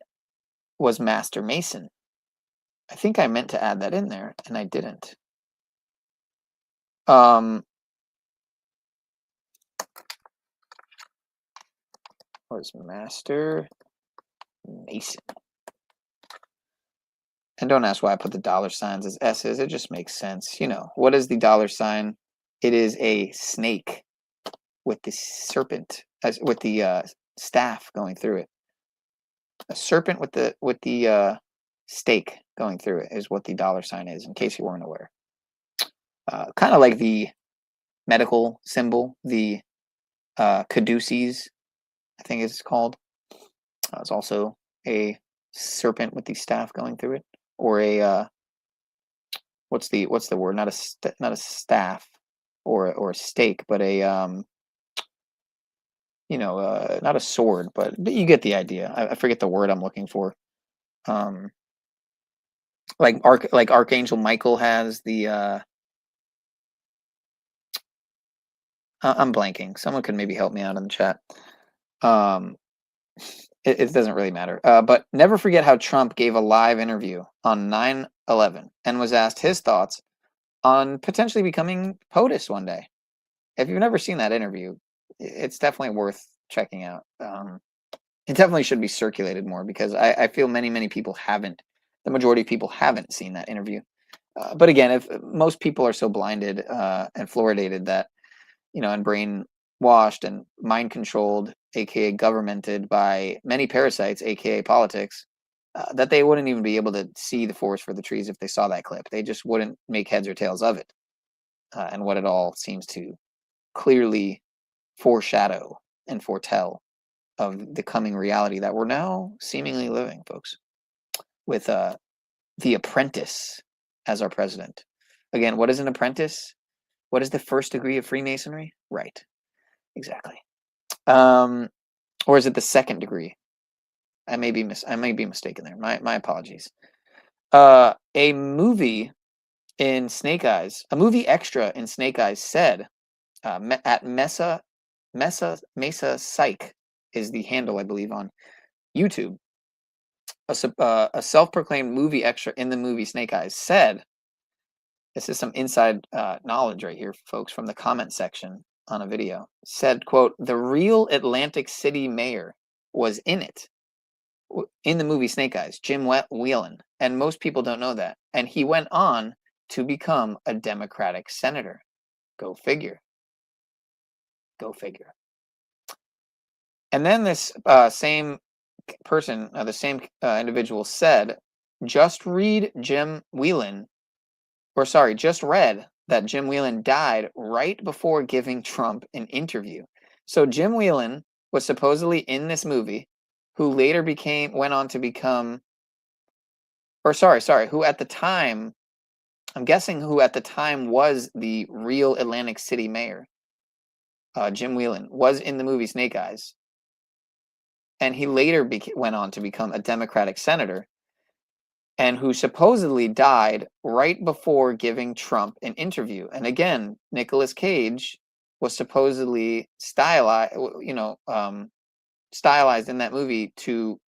was Master Mason. I think I meant to add that in there, and I didn't. Was Master Mason. And don't ask why I put the dollar signs as S's. It just makes sense. You know, what is the dollar sign? It is a snake with the serpent, with the staff going through it. A serpent with the stake going through it is what the dollar sign is, in case you weren't aware. Kind of like the medical symbol, the caduceus, I think it's called. It's also a serpent with the staff going through it, or a what's the word? Not a staff or a stake, but a not a sword, but you get the idea. I forget the word I'm looking for. Like Archangel Michael has the. I'm blanking. Someone could maybe help me out in the chat. It doesn't really matter. But never forget how Trump gave a live interview on 9/11 and was asked his thoughts on potentially becoming POTUS one day. If you've never seen that interview, it's definitely worth checking out. It definitely should be circulated more because I feel many people haven't. The majority of people haven't seen that interview. But again, if most people are so blinded and fluoridated that, and brainwashed and mind controlled, aka governmented by many parasites, aka politics, that they wouldn't even be able to see the forest for the trees if they saw that clip. They just wouldn't make heads or tails of it. And what it all seems to clearly foreshadow and foretell of the coming reality that we're now seemingly living, folks, with the apprentice as our president. Again, what is an apprentice? What is the first degree of Freemasonry? Right. Exactly. Or is it the second degree? I may be mistaken there. My apologies. A movie in Snake Eyes, a movie extra in Snake Eyes said at Mesa Psych is the handle, I believe, on YouTube. A self-proclaimed movie extra in the movie Snake Eyes said, this is some inside knowledge right here, folks, from the comment section on a video, said, quote, the real Atlantic City mayor was in it, in the movie Snake Eyes, Jim Whelan, and most people don't know that. And he went on to become a Democratic senator. Go figure. Go figure. And then this same person, the same individual said, just read read that Jim Whelan died right before giving Trump an interview. So Jim Whelan was supposedly in this movie, who later went on to become, who at the time, I'm guessing who at the time was the real Atlantic City mayor. Jim Whelan was in the movie Snake Eyes. And he later went on to become a Democratic senator, and who supposedly died right before giving Trump an interview. And again, Nicolas Cage was supposedly stylized in that movie to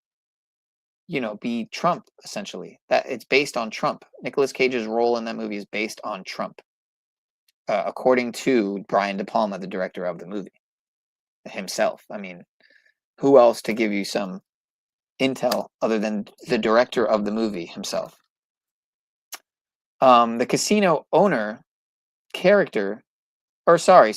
you know, be Trump, essentially. That it's based on Trump. Nicolas Cage's role in that movie is based on Trump, according to Brian De Palma, the director of the movie himself. I mean, who else to give you some intel other than the director of the movie himself? The casino owner character, or sorry.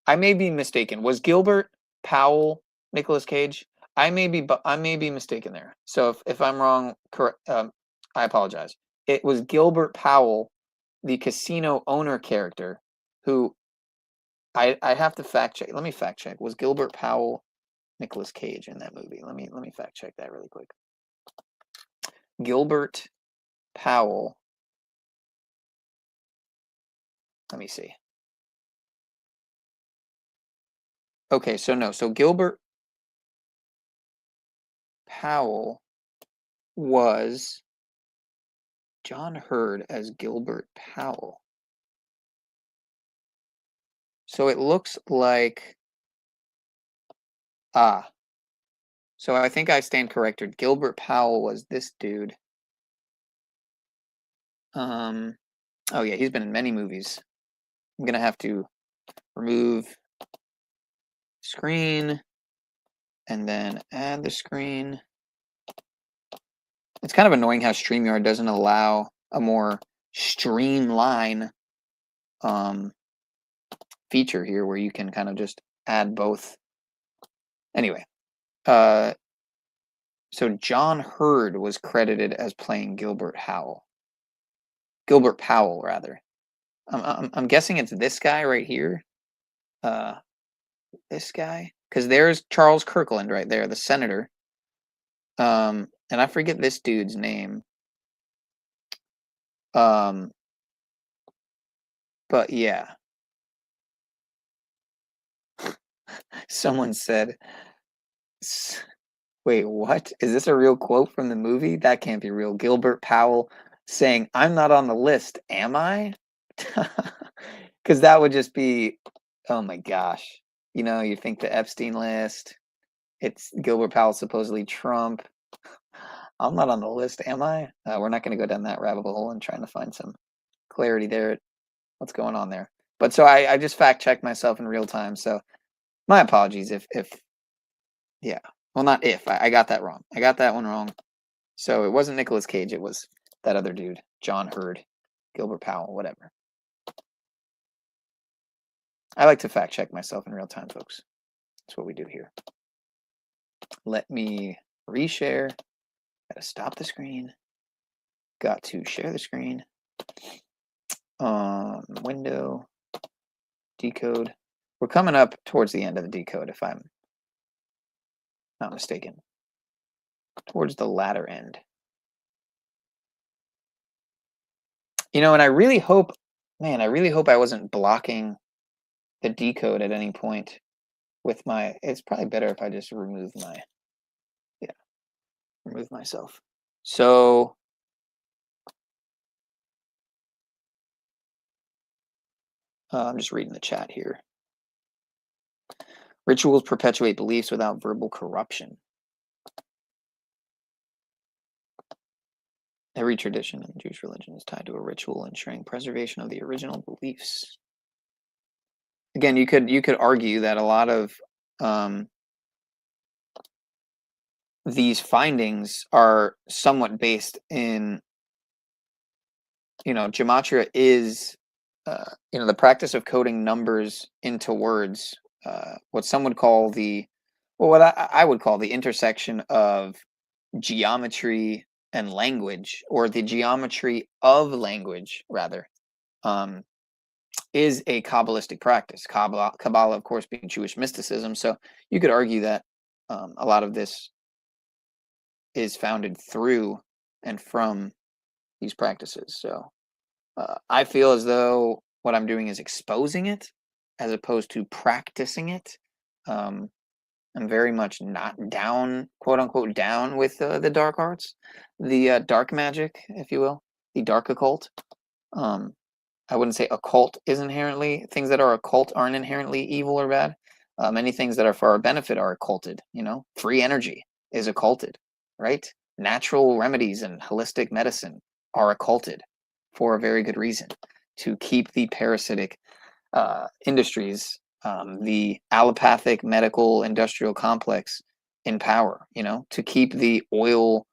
I may be mistaken. Was Gilbert Powell Nicolas Cage? I may be mistaken there. So if I'm wrong, correct. I apologize. It was Gilbert Powell, the casino owner character, who I have to fact check. Let me fact check. Was Gilbert Powell Nicolas Cage in that movie? Let me fact check that really quick. Gilbert Powell. Let me see. Okay, so no. So Gilbert Powell was John Hurd as Gilbert Powell. So it looks like so I think I stand corrected. Gilbert Powell was this dude. Oh yeah, he's been in many movies. I'm gonna have to remove screen and then add the screen. It's kind of annoying how StreamYard doesn't allow a more streamline feature here where you can kind of just add both. Anyway, so John Hurd was credited as playing Gilbert Powell, rather. I'm guessing it's this guy right here. This guy, because there's Charles Kirkland right there, the senator. And I forget this dude's name. But yeah. Someone said, wait, what? Is this a real quote from the movie? That can't be real. Gilbert Powell saying, I'm not on the list, am I? Because that would just be, oh my gosh. You know, you think the Epstein list, it's Gilbert Powell, supposedly Trump. I'm not on the list, am I? We're not going to go down that rabbit hole and trying to find some clarity there. What's going on there? But so I just fact checked myself in real time. So my apologies if yeah. Well, not if. I got that wrong. I got that one wrong. So it wasn't Nicolas Cage. It was that other dude, John Hurd, Gilbert Powell, whatever. I like to fact check myself in real time, folks. That's what we do here. Let me reshare. Got to stop the screen. Got to share the screen. Window. Decode. We're coming up towards the end of the decode, if I'm not mistaken. Towards the latter end. You know, and I really hope, man, I wasn't blocking the decode at any point with my, it's probably better if I just remove my, remove myself. So I'm just reading the chat here. Rituals perpetuate beliefs without verbal corruption. Every tradition in the Jewish religion is tied to a ritual ensuring preservation of the original beliefs. Again, you could argue that a lot of these findings are somewhat based in, you know, gematria is, you know, the practice of coding numbers into words. What some would call the, well, what I would call the intersection of geometry and language, or the geometry of language, rather, is a Kabbalistic practice. Kabbalah, of course, being Jewish mysticism. So you could argue that a lot of this is founded through and from these practices. So I feel as though what I'm doing is exposing it as opposed to practicing it. I'm very much not down, quote unquote, down with the dark arts, the dark magic, if you will, the dark occult. I wouldn't say occult is inherently, things that are occult aren't inherently evil or bad. Many things that are for our benefit are occulted, you know, free energy. is occulted, right? Natural remedies and holistic medicine are occulted for a very good reason, to keep the parasitic industries, the allopathic medical industrial complex in power, you know, to keep the oil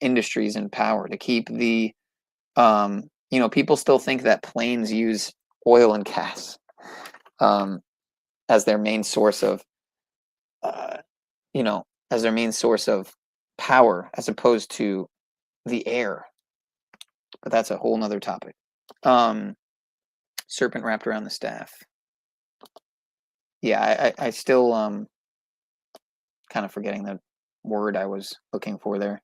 industries in power, to keep the, you know, people still think that planes use oil and gas as their main source of, you know, as their main source of power, as opposed to the air. But that's a whole nother topic. Serpent wrapped around the staff. Yeah, I still kind of forgetting the word I was looking for there.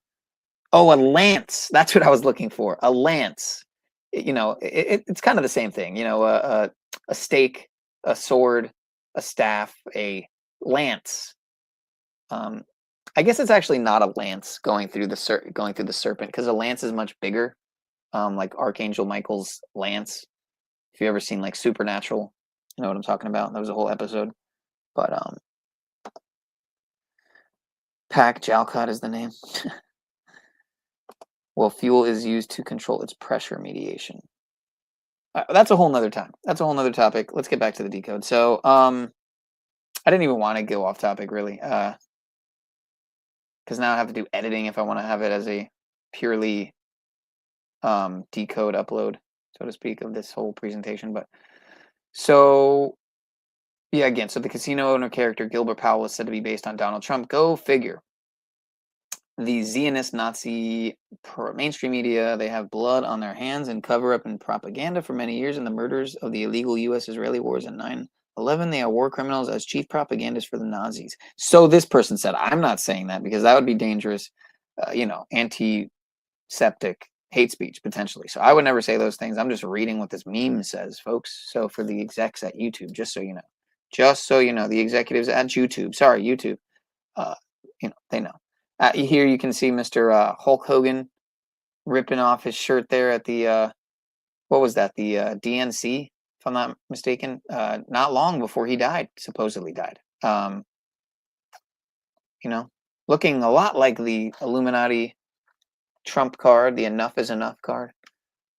Oh, a lance. That's what I was looking for. A lance. You know, it's kind of the same thing. You know, a stake, a sword, a staff, a lance. I guess it's actually not a lance going through the serpent, because a lance is much bigger. Like Archangel Michael's lance. If you've ever seen like Supernatural, you know what I'm talking about. That was a whole episode. But Pac Jalcott is the name. Well, fuel is used to control its pressure mediation. That's a whole nother time. That's a whole nother topic. Let's get back to the decode. So I didn't even want to go off topic really, because now I have to do editing if I want to have it as a purely decode upload, so to speak, of this whole presentation. But so yeah, again, so the casino owner character Gilbert Powell is said to be based on Donald Trump. Go figure. The Zionist Nazi mainstream media, they have blood on their hands and cover up and propaganda for many years in the murders of the illegal U.S.-Israeli wars in 9/11. They are war criminals as chief propagandists for the Nazis. So this person said, I'm not saying that because that would be dangerous, you know, anti-septic hate speech potentially. So I would never say those things. I'm just reading what this meme says, folks. So for the execs at YouTube, just so you know, the executives at YouTube, sorry, YouTube, you know, they know. Here you can see Mr. Hulk Hogan ripping off his shirt there at the, what was that, the DNC, if I'm not mistaken, not long before he died, supposedly died. You know, looking a lot like the Illuminati Trump card, the enough is enough card.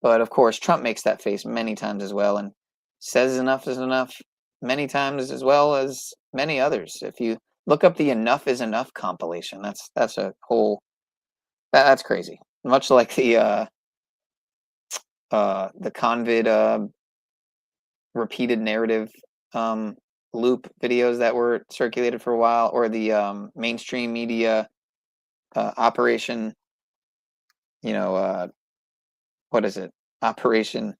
But of course, Trump makes that face many times as well and says enough is enough many times as well as many others. If you look up the Enough is Enough compilation, that's a whole, that's crazy. Much like the Convid repeated narrative loop videos that were circulated for a while, or the mainstream media operation, you know, what is it? Operation,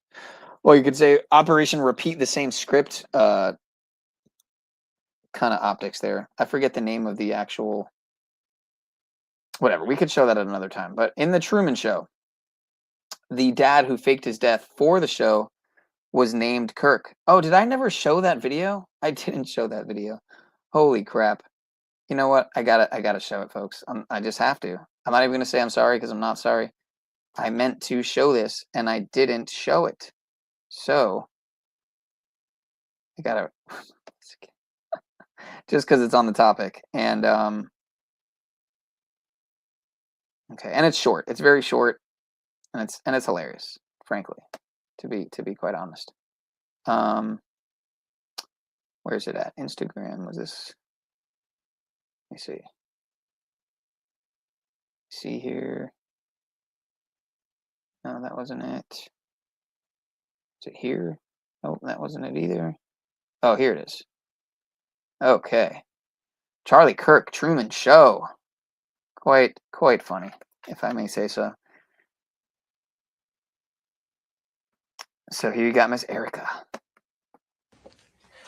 well, you could say Operation Repeat the Same Script kind of optics there. I forget the name of the actual, whatever. We could show that at another time. But in the Truman Show, the dad who faked his death for the show was named Kirk. Oh, did I never show that video? I didn't show that video. Holy crap. You know what? I gotta show it, folks. I just have to. I'm not even gonna say I'm sorry because I'm not sorry. I meant to show this and I didn't show it. So I gotta just because it's on the topic. And okay, and it's short. It's very short, and it's hilarious, frankly, to be quite honest. Where's it at? Instagram, was this? Let me see. See here. No, that wasn't it. Is it here? Oh, that wasn't it either. Oh, here it is. Okay. Charlie Kirk, Truman Show. Quite funny, if I may say so. So here you got Miss Erica.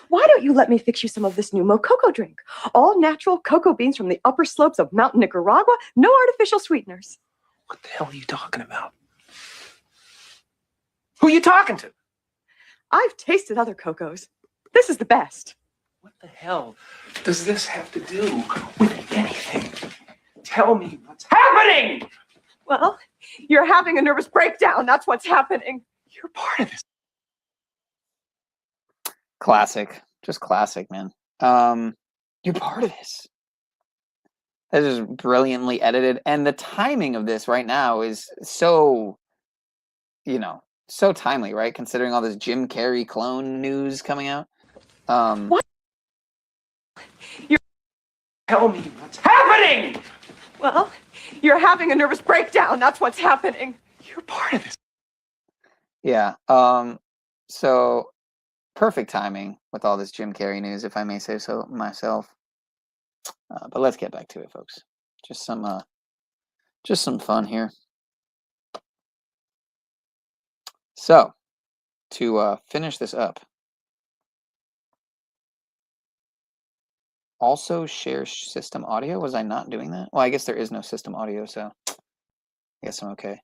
Why don't you let me fix you some of this new Mococo drink? All natural cocoa beans from the upper slopes of Mountain Nicaragua, no artificial sweeteners. What the hell are you talking about? Who are you talking to? I've tasted other cocos. This is the best. What the hell does this have to do with anything? Tell me what's happening! Well, you're having a nervous breakdown. That's what's happening. You're part of this. Classic. Just classic, man. You're part of this. That is brilliantly edited, and the timing of this right now is so, so timely, right? Considering all this Jim Carrey clone news coming out. What? Tell me what's happening! Well, you're having a nervous breakdown. That's what's happening. You're part of this. Yeah. So perfect timing with all this Jim Carrey news, if I may say so myself. But let's get back to it, folks. Just some fun here. So, to finish this up, also share system audio. Was I not doing that? Well, I guess there is no system audio, so I guess I'm okay.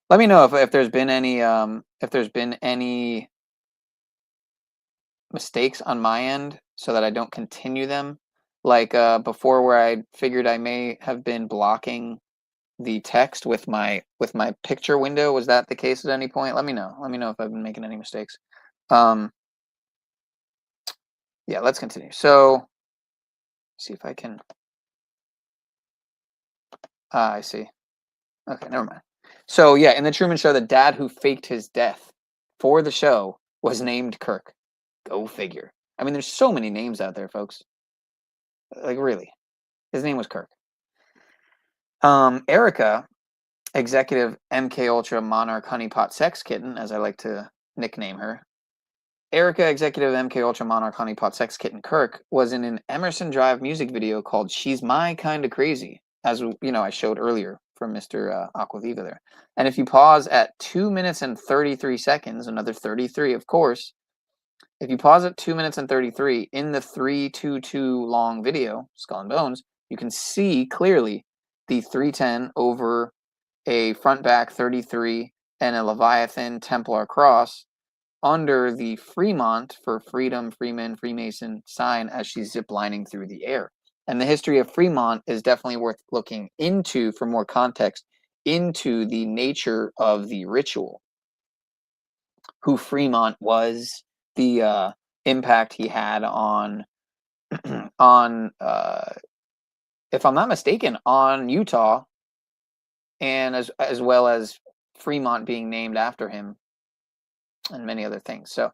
Let me know if there's been any mistakes on my end, so that I don't continue them. Like before, where I figured I may have been blocking the text with my picture window. Was that the case at any point? Let me know. Let me know if I've been making any mistakes. Yeah, let's continue. So, see if I can. I see. Okay, never mind. So yeah, in the Truman Show, the dad who faked his death for the show was named Kirk. Go figure. I mean, there's so many names out there, folks. Like, really. His name was Kirk. Erica, executive MK Ultra Monarch Honeypot Sex Kitten, as I like to nickname her. Erica, executive MK Ultra Monarch Honeypot Sex Kitten Kirk, was in an Emerson Drive music video called She's My Kinda Crazy, as I showed earlier from Mr. Aquaviva there. And if you pause at 2 minutes and 33 seconds, another 33, of course, if you pause at 2 minutes and 33 in the 3:22 long video, Skull and Bones, you can see clearly the 310 over a front back 33 and a Leviathan Templar cross under the Fremont for Freedom, Freeman, Freemason sign as she's ziplining through the air. And the history of Fremont is definitely worth looking into for more context into the nature of the ritual, who Fremont was, the impact he had on if I'm not mistaken, on Utah, and as well as Fremont being named after him, and many other things. So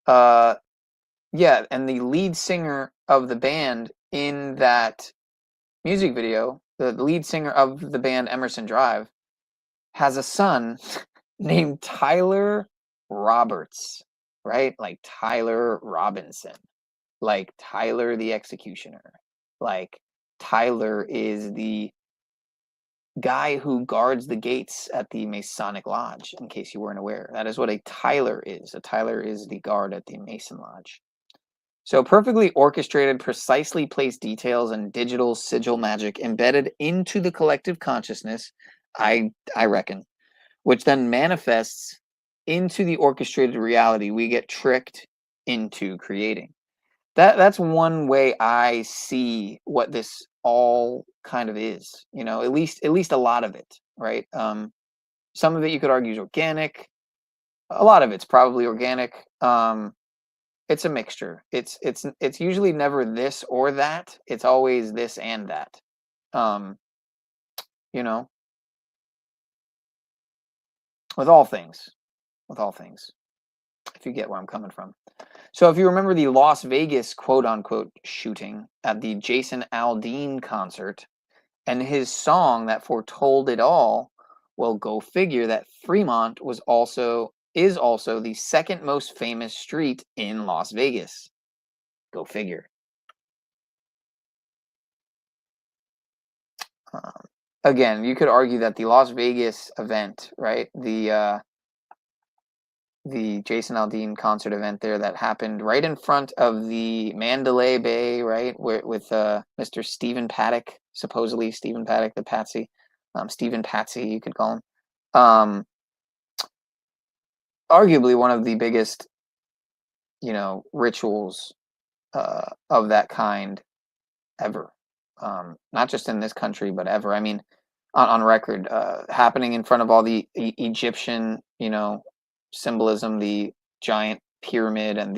yeah, and the lead singer of the band in that music video, the lead singer of the band Emerson Drive, has a son named Tyler Roberts, right? Like Tyler Robinson, like Tyler the Executioner, like Tyler is the guy who guards the gates at the Masonic Lodge, in case you weren't aware. That is what a Tyler is. A Tyler is the guard at the Mason Lodge. So perfectly orchestrated, precisely placed details and digital sigil magic embedded into the collective consciousness, I reckon, which then manifests into the orchestrated reality we get tricked into creating. That's one way I see what this all kind of is, at least a lot of it, right? Some of it you could argue is organic. A lot of it's probably organic. It's a mixture. It's usually never this or that. It's always this and that. With all things, if you get where I'm coming from. So if you remember the Las Vegas quote-unquote shooting at the Jason Aldean concert and his song that foretold it all, well, go figure that Fremont is also the second most famous street in Las Vegas. Go figure. Again, you could argue that the Las Vegas event, right, the Jason Aldean concert event there that happened right in front of the Mandalay Bay, right, with Mr. Stephen Paddock, supposedly Stephen Paddock, the Patsy, Stephen Patsy, you could call him. Arguably one of the biggest, rituals of that kind ever. Not just in this country, but ever. I mean, on record, happening in front of all the Egyptian, symbolism, the giant pyramid and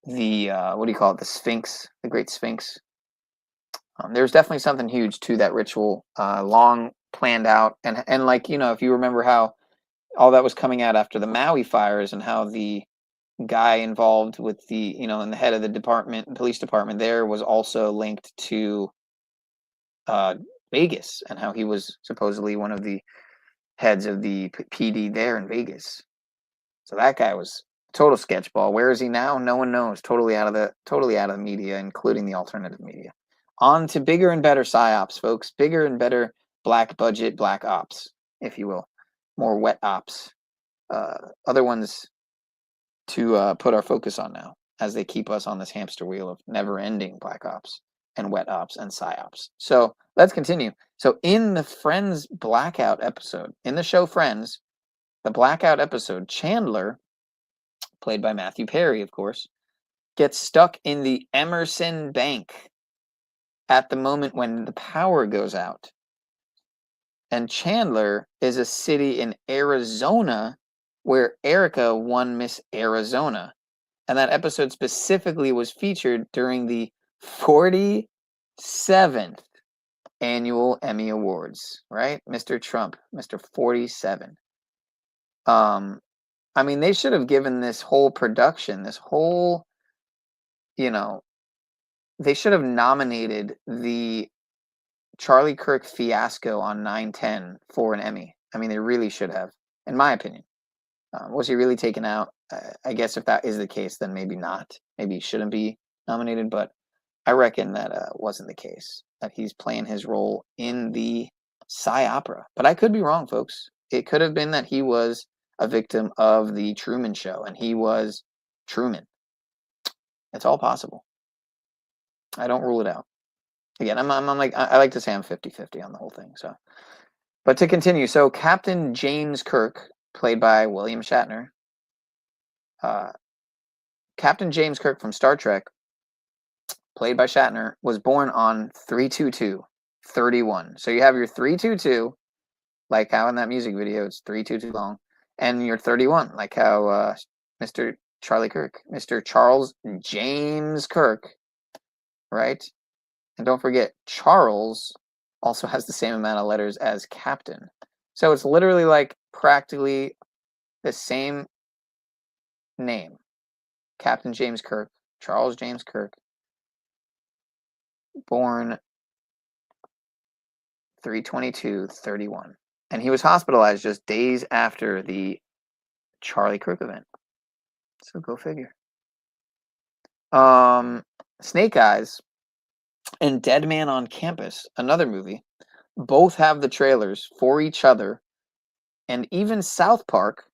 the what do you call it? The Sphinx, the Great Sphinx. There's definitely something huge to that ritual, long planned out, and like, you know, if you remember how all that was coming out after the Maui fires, and how the guy involved with the, you know, and the head of the police department there was also linked to Vegas, and how he was supposedly one of the heads of the PD there in Vegas. So that guy was total sketchball. Where is he now? No one knows. Totally out of the media, including the alternative media. On to bigger and better psyops, folks. Bigger and better black budget, black ops, if you will. More wet ops. Other ones to put our focus on now, as they keep us on this hamster wheel of never-ending black ops and wet ops and psyops. So let's continue. So in the Friends Blackout episode, in the show Friends, the Blackout episode, Chandler, played by Matthew Perry, of course, gets stuck in the Emerson Bank at the moment when the power goes out. And Chandler is a city in Arizona where Erica won Miss Arizona. And that episode specifically was featured during the 47th annual Emmy Awards, right? Mr. Trump, Mr. 47. I mean, they should have given this whole production, this whole, you know, they should have nominated the Charlie Kirk fiasco on 9/10 for an Emmy. I mean, they really should have, in my opinion. Was he really taken out? I guess if that is the case, then maybe not. Maybe he shouldn't be nominated, but I reckon that wasn't the case, that he's playing his role in the Psy opera. But I could be wrong, folks. It could have been that he was a victim of the Truman Show, and he was Truman. It's all possible. I don't rule it out. Again, I'm like, I like to say I'm 50-50 on the whole thing. So, but to continue, so Captain James Kirk, played by William Shatner, Captain James Kirk from Star Trek, played by Shatner, was born on 3/22/31. So you have your 3/22, like how in that music video it's 3/22 long, and your 31, like how Mr. Charlie Kirk, Mr. Charles James Kirk, right? And don't forget, Charles also has the same amount of letters as Captain. So it's literally like practically the same name. Captain James Kirk, Charles James Kirk, born 3/22/31. And he was hospitalized just days after the Charlie Kirk event. So go figure. Snake Eyes and Dead Man on Campus, another movie, both have the trailers for each other, and even South Park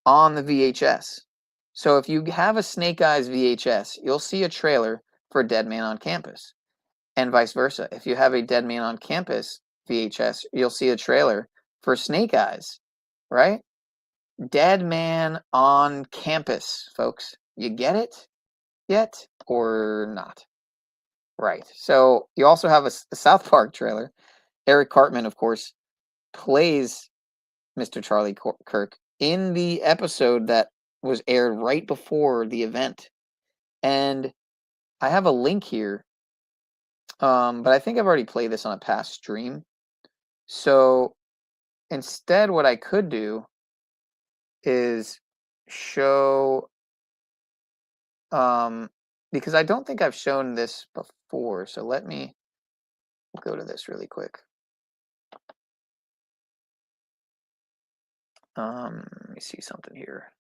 on the VHS. So if you have a Snake Eyes VHS, you'll see a trailer for Dead Man on Campus, and vice versa. If you have a Dead Man on Campus VHS, you'll see a trailer for Snake Eyes, right? Dead Man on Campus, folks. You get it yet or not? Right. So you also have a South Park trailer. Eric Cartman, of course, plays Mr. Charlie Kirk in the episode that was aired right before the event. And I have a link here, but I think I've already played this on a past stream. So instead, what I could do is show, because I don't think I've shown this before. So let me go to this really quick. Let me see something here.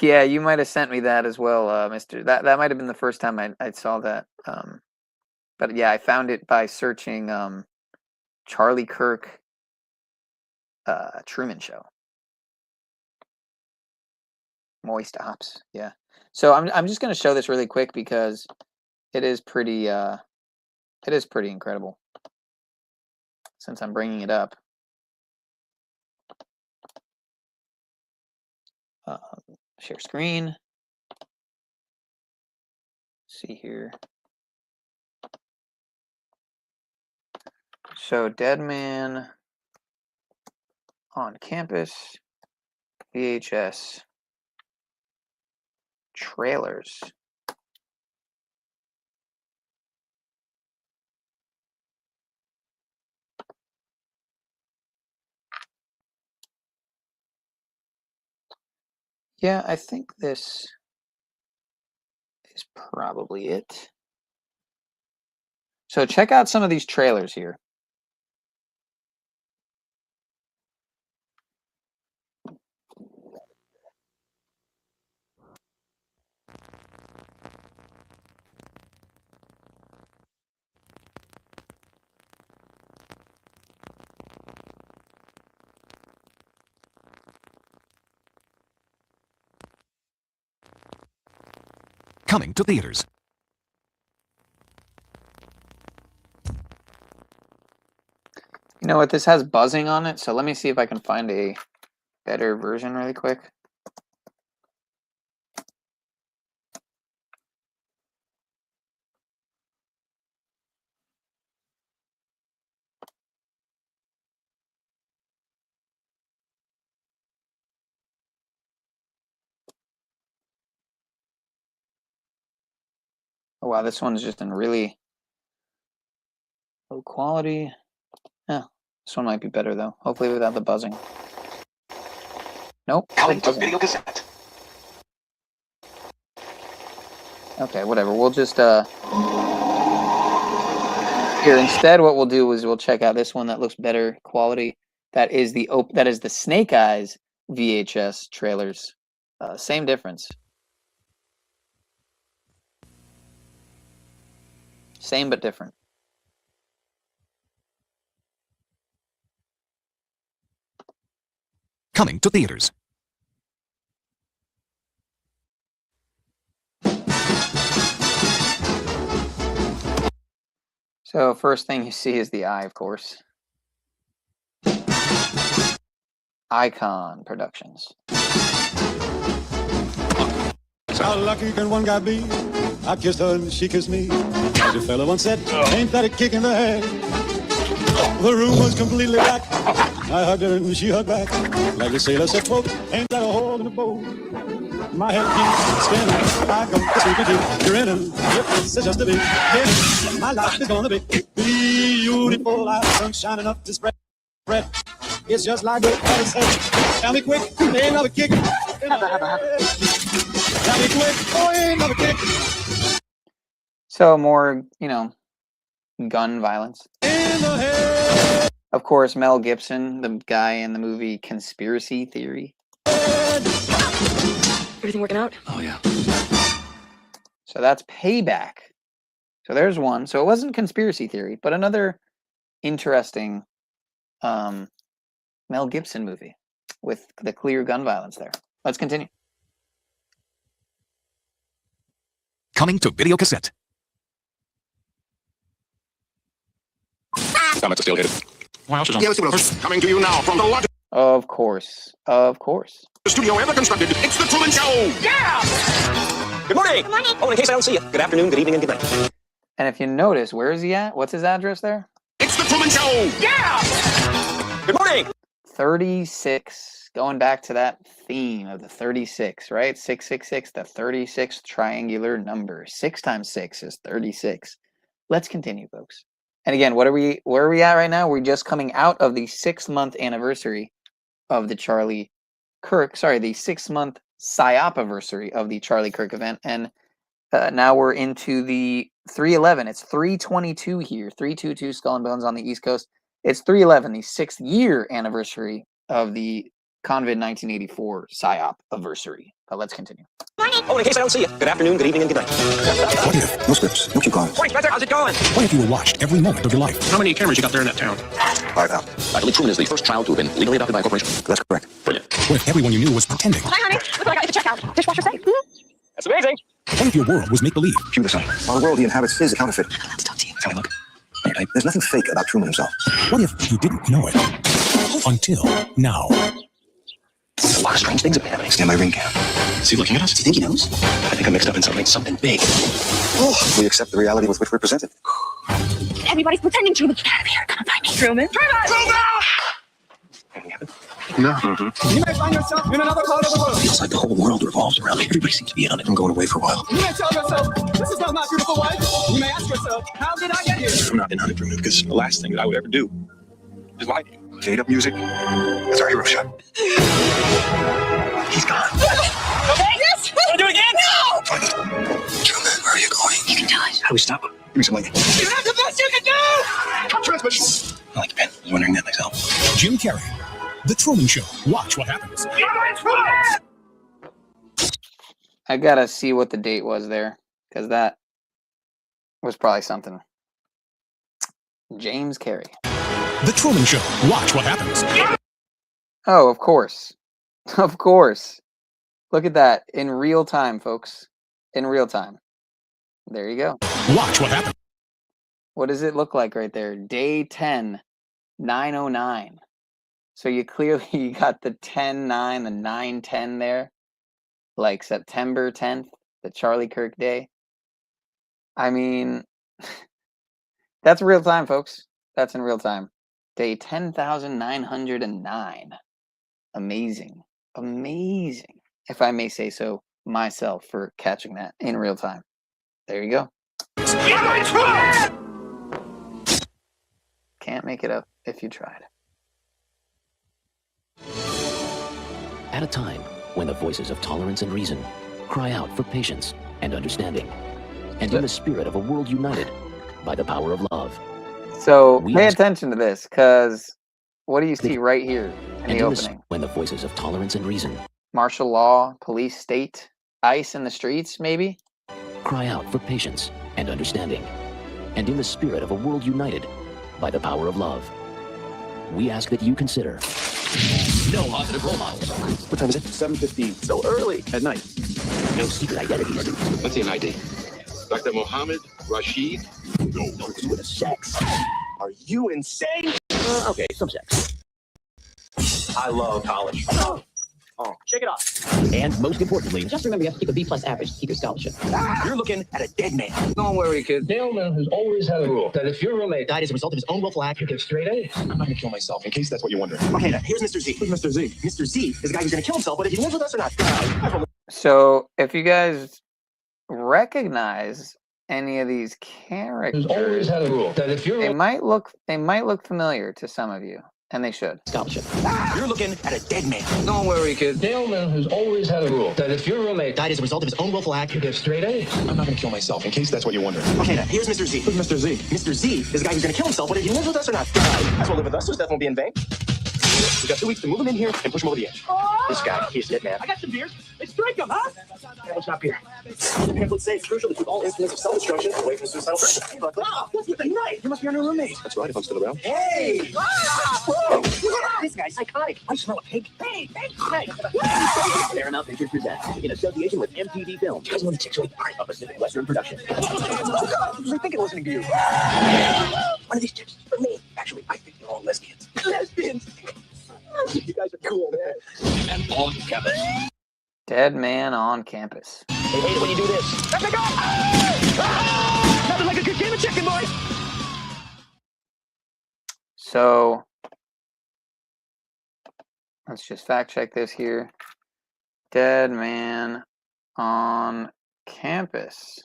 Yeah, you might have sent me that as well, Mr. That might have been the first time I saw that. But yeah, I found it by searching Charlie Kirk Truman Show. Moist ops, yeah. So I'm just going to show this really quick because it is pretty incredible. Since I'm bringing it up, share screen. See here. So Dead Man on Campus, VHS, trailers. Yeah, I think this is probably it. So check out some of these trailers here. Coming to theaters. You know what? This has buzzing on it, so let me see if I can find a better version really quick. Oh wow, this one's just in really low quality. Yeah, this one might be better though. Hopefully without the buzzing. Nope. Coming to video cassette. Okay, whatever. We'll just here instead. What we'll do is we'll check out this one that looks better quality. That is the Snake Eyes VHS trailers. Same difference. Same but different. Coming to theaters. So first thing you see is the eye, of course. Icon Productions. How lucky can one guy be? I kissed her and she kissed me. As a fella once said, ain't that a kick in the head? The room was completely black. I hugged her and she hugged back. Like the sailor said, quote, ain't that a hole in the boat? My head keeps spinning. I come to sleep and keep grinning. If this is just a big hit, my life is gonna be beautiful. I sun shining up to spread. It's just like the other said. Tell me quick, ain't another kick. Tell me quick, oh, ain't another kick. So more, you know, gun violence. Of course, Mel Gibson, the guy in the movie Conspiracy Theory. Everything working out? Oh, yeah. So that's Payback. So there's one. So it wasn't Conspiracy Theory, but another interesting Mel Gibson movie with the clear gun violence there. Let's continue. Coming to video cassette. I'm at the still hit it. Why else is on? Yeah, let's see what else. Coming to you now from the largest Of course. Of course. studio ever constructed. It's the Truman Show. Yeah! Good morning. Good morning. Oh, in case I don't see you. Good afternoon, good evening, and good night. And if you notice, where is he at? What's his address there? It's the Truman Show. Yeah! Good morning. 36. Going back to that theme of the 36, right? 666, the 36th triangular number. 6 times 6 is 36. Let's continue, folks. And again, where are we at right now? We're just coming out of the 6-month anniversary of the Charlie Kirk, the 6-month PSYOPiversary of the Charlie Kirk event. And now we're into the 311. It's 322 here, 322 Skull and Bones on the East Coast. It's 311, the 6th year anniversary of the Convid 1984 PSYOPiversary. But let's continue. Oh, in case I don't see you. Good afternoon, good evening, and good night. What if? No scripts, no cue cards. Morning, Spencer. How's it going? What if you were watched every moment of your life? How many cameras you got there in that town? 5,000. I believe Truman is the first child to have been legally adopted by a corporation. That's correct. Brilliant. What if everyone you knew was pretending? Hi, honey. Look what I got you to check out. Dishwasher safe. That's amazing. What if your world was make-believe? Cue the sun. While the world he inhabits is a counterfeit. Let's talk to you. Tell me, look. There's nothing fake about Truman himself. What if you didn't know it? Until now. A lot of strange things have been happening. Stand my ring cam. Is he looking at us? Do you think he knows? I think I'm mixed up in something big. We accept the reality with which we're presented. Everybody's pretending to. Get out of here. Come and find me. Truman. No. You may find yourself in another part of the world. It's like the whole world revolves around me. Everybody seems to be in on it. I'm going away for a while. You may tell yourself, this is not my beautiful wife. You may ask yourself, how did I get here? I'm not in on it, Truman, because the last thing that I would ever do is lie to you. Made up music. That's our hero shot. He's gone. Yes! Wanna do it again? No! Truman, where are you going? You can tell us. How do we stop him? Give me some light. You have the best you can do! Transmission. I like the pen. I was wondering that myself. Jim Carrey, The Truman Show. Watch what happens. I gotta see what the date was there, because that was probably something. James Carrey. The Truman Show. Watch what happens. Oh, of course. Of course. Look at that. In real time, folks. In real time. There you go. Watch what happens. What does it look like right there? Day 10, 9:09. So you clearly got the 10-9, the 9-10 there. Like September 10th, the Charlie Kirk day. I mean, that's real time, folks. That's in real time. Day 10,909. Amazing. Amazing. If I may say so myself, for catching that in real time. There you go. Can't make it up if you tried. At a time when the voices of tolerance and reason cry out for patience and understanding, and in the spirit of a world united by the power of love. So pay attention to this, because what do you see right here in And the in opening? when the voices of tolerance and reason Martial law, police state, ICE in the streets, maybe? cry out for patience and understanding, and in the spirit of a world united by the power of love, we ask that you consider no positive role models. What time is it? 7:15. So early. At night. No secret identities. Let's see an ID. Dr. Mohammed Rashid. No with a sex. Are you insane? Okay, some sex. I love college. Oh, shake it off. And most importantly, Just remember, you have to keep a B+ average to keep your scholarship. You're looking at a dead man. Don't worry, kid. Daleman has always had a rule that if your roommate Died as a result of his own willful act. you get straight A's. I'm not gonna kill myself, in case that's what you're wondering. Okay, now, here's Mr. Z. Who's Mr. Z? Mr. Z is the guy who's gonna kill himself, whether he lives with us or not. So if you guys recognize any of these characters, There's always had a rule that if your they might look familiar to some of you, and they should. scholarship. You're looking at a dead man. Don't worry, kid. Daleman has always had a rule that if your roommate Died as a result of his own willful act. you get straight A's. I'm not gonna kill myself, in case that's what you're wondering. Okay, now, here's Mr. Z. Who's Mr. Z? Mr. Z is the guy who's gonna kill himself, whether he lives with us or not. Might as well live with us, so his death won't be in vain. We got 2 weeks to move him in here and push him over the edge. This guy, he's dead man. I got some beers. Let's drink them, huh? It's not beer. The pamphlets say it's crucial to keep all instruments of self-destruction away from suicidal pressure. Hey, Buckley. Oh, that's what they night. You must be our new roommate. That's right, if I'm still around. Hey! Whoa! This guy's psychotic. I smell a pig. Hey! Paramount Pictures presents, in association with MTV Films, You guys know the chicks, right? a Pacific Western production. I was thinking listening to you. One of these chicks for me. Actually, I think they're all lesbians. Lesbians. You guys are cool, man. And on campus. Dead man on campus. They hate it when you do this. Nothing like a good game of chicken, boys. So let's just fact check this here. Dead man on campus.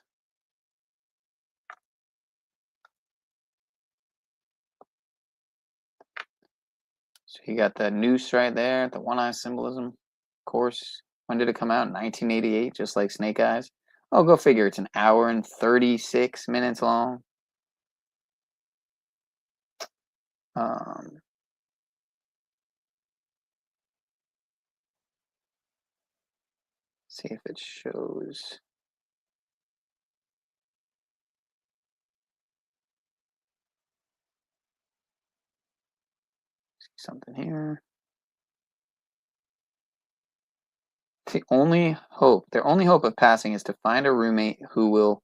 So you got the noose right there, the one-eye symbolism. Of course, when did it come out? 1988, just like Snake Eyes. Oh, go figure. It's an hour and 36 minutes long. See if it shows. See something here. The only hope, their only hope of passing is to find a roommate who will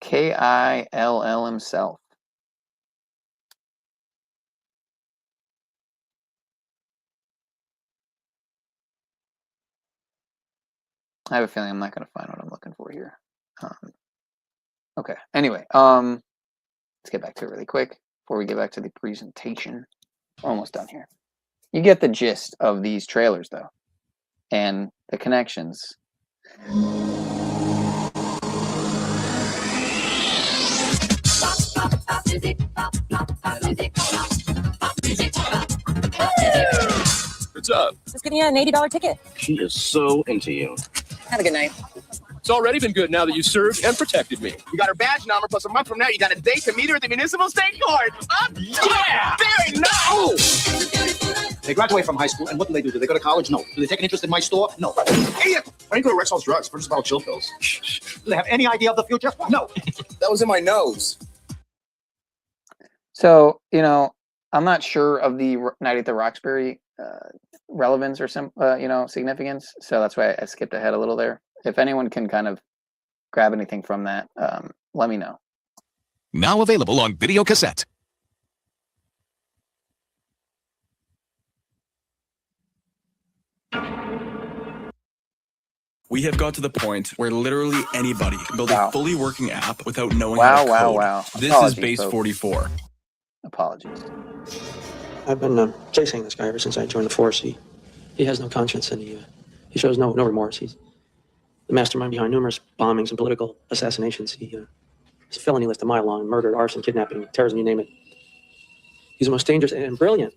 KILL himself. I have a feeling I'm not going to find what I'm looking for here. Okay. Anyway, let's get back to it really quick. before we get back to the presentation. We're almost done here. You get the gist of these trailers, though, and the connections. What's up? Just giving you an $80 ticket. She is so into you. Have a good night. It's already been good now that you served and protected me. You got her badge number, plus a month from now, you got a date to meet her at the municipal state court. Yeah! Very nice! They graduate from high school, and what do? Do they go to college? No. Do they take an interest in my store? No. Idiot! I didn't go to Rex sells drugs. First about chill pills. Do they have any idea of the future? No. That was in my nose. So, you know, I'm not sure of the Night at the Roxbury relevance or some, you know, significance. So that's why I skipped ahead a little there. If anyone can kind of grab anything from that, let me know. Now available on video cassette. We have got to the point where literally anybody can build a fully working app without knowing Wow, how to code. wow. This Apologies, is base folks. 44. Apologies. I've been chasing this guy ever since I joined the force. He has no conscience, and he shows no remorse. He's the mastermind behind numerous bombings and political assassinations. He's a felony list a mile long: murder, arson, kidnapping, terrorism, you name it. He's the most dangerous and brilliant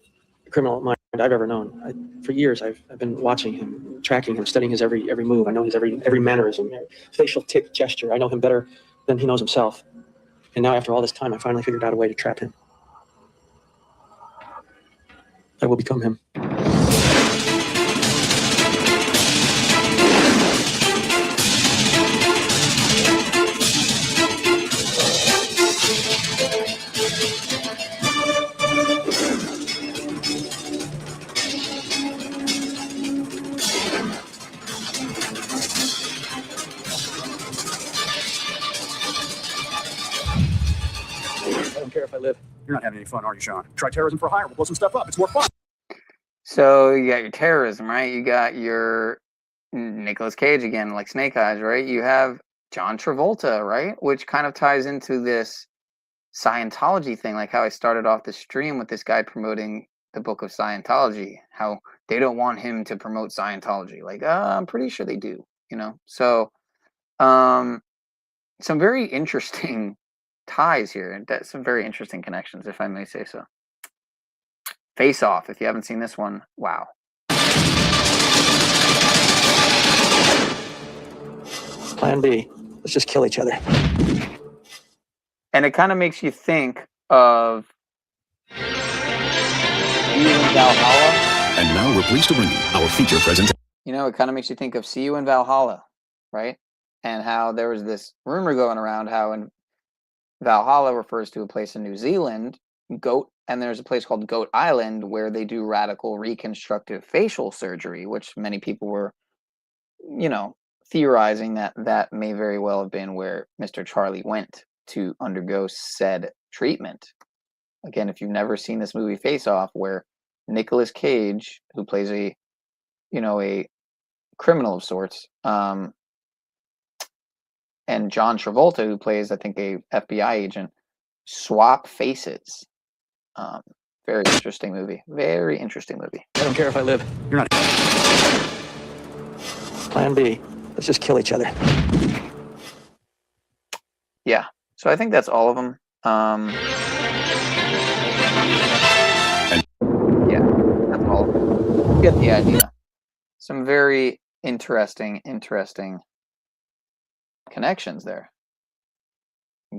criminal mind I've ever known. For years, I've been watching him, tracking him, studying his every move. I know his every mannerism, facial tick, gesture. I know him better than he knows himself. And now, after all this time, I finally figured out a way to trap him. I will become him. I don't care if I live. You're not having any fun, are you, Sean? Try terrorism for hire. We'll blow some stuff up. It's more fun. So you got your terrorism, right? You got your Nicolas Cage again, like Snake Eyes, right? You have John Travolta, right? Which kind of ties into this Scientology thing, like how I started off the stream with this guy promoting the book of Scientology, how they don't want him to promote Scientology. Like, I'm pretty sure they do, you know? So some very interesting ties here. Some very interesting connections, if I may say so. Face Off, if you haven't seen this one, wow. Plan B. Let's just kill each other. And it kind of makes you think of Valhalla. And now we're pleased to bring you our feature presentation. You know, it kind of makes you think of See You in Valhalla, right? And how there was this rumor going around how in Valhalla refers to a place in New Zealand, Goat, and there's a place called Goat Island where they do radical reconstructive facial surgery, which many people were, you know, theorizing that may very well have been where Mr. Charlie went to undergo said treatment. Again, if you've never seen this movie Face Off, where Nicolas Cage, who plays a criminal of sorts, and John Travolta, who plays, I think, a FBI agent, swap faces. Very interesting movie. Very interesting movie. I don't care if I live. You're not. Plan B. Let's just kill each other. Yeah. So I think that's all of them. Yeah, that's all of them. You get the idea. Some very interesting connections there.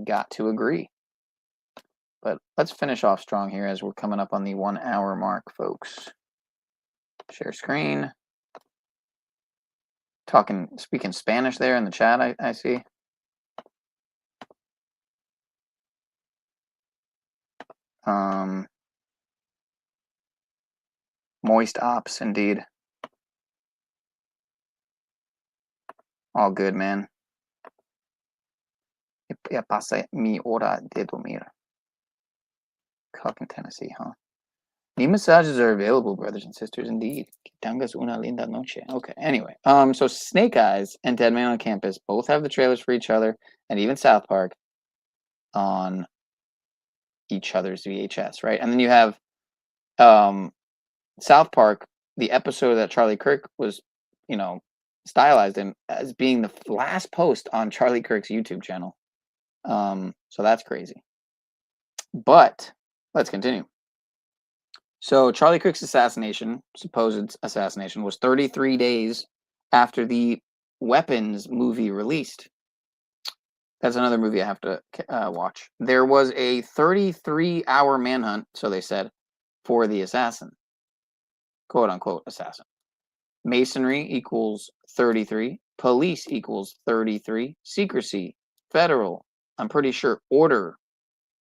Got to agree. But let's finish off strong here as we're coming up on the 1 hour mark, folks. Share screen. Speaking Spanish there in the chat, I see. Moist ops, indeed. All good, man. Ya pasé mi hora de dormir. Cock in Tennessee, huh? Knee massages are available, brothers and sisters, indeed. Que tengas una linda noche. Okay, anyway. So Snake Eyes and Dead Man on Campus both have the trailers for each other, and even South Park on each other's VHS, right? And then you have South Park, the episode that Charlie Kirk was, stylized in as being the last post on Charlie Kirk's YouTube channel. So that's crazy. But let's continue. So Charlie Kirk's assassination, supposed assassination, was 33 days after the Weapons movie released. That's another movie I have to watch. There was a 33-hour manhunt, so they said, for the assassin. Quote unquote assassin. Masonry equals 33. Police equals 33. Secrecy, federal, I'm pretty sure order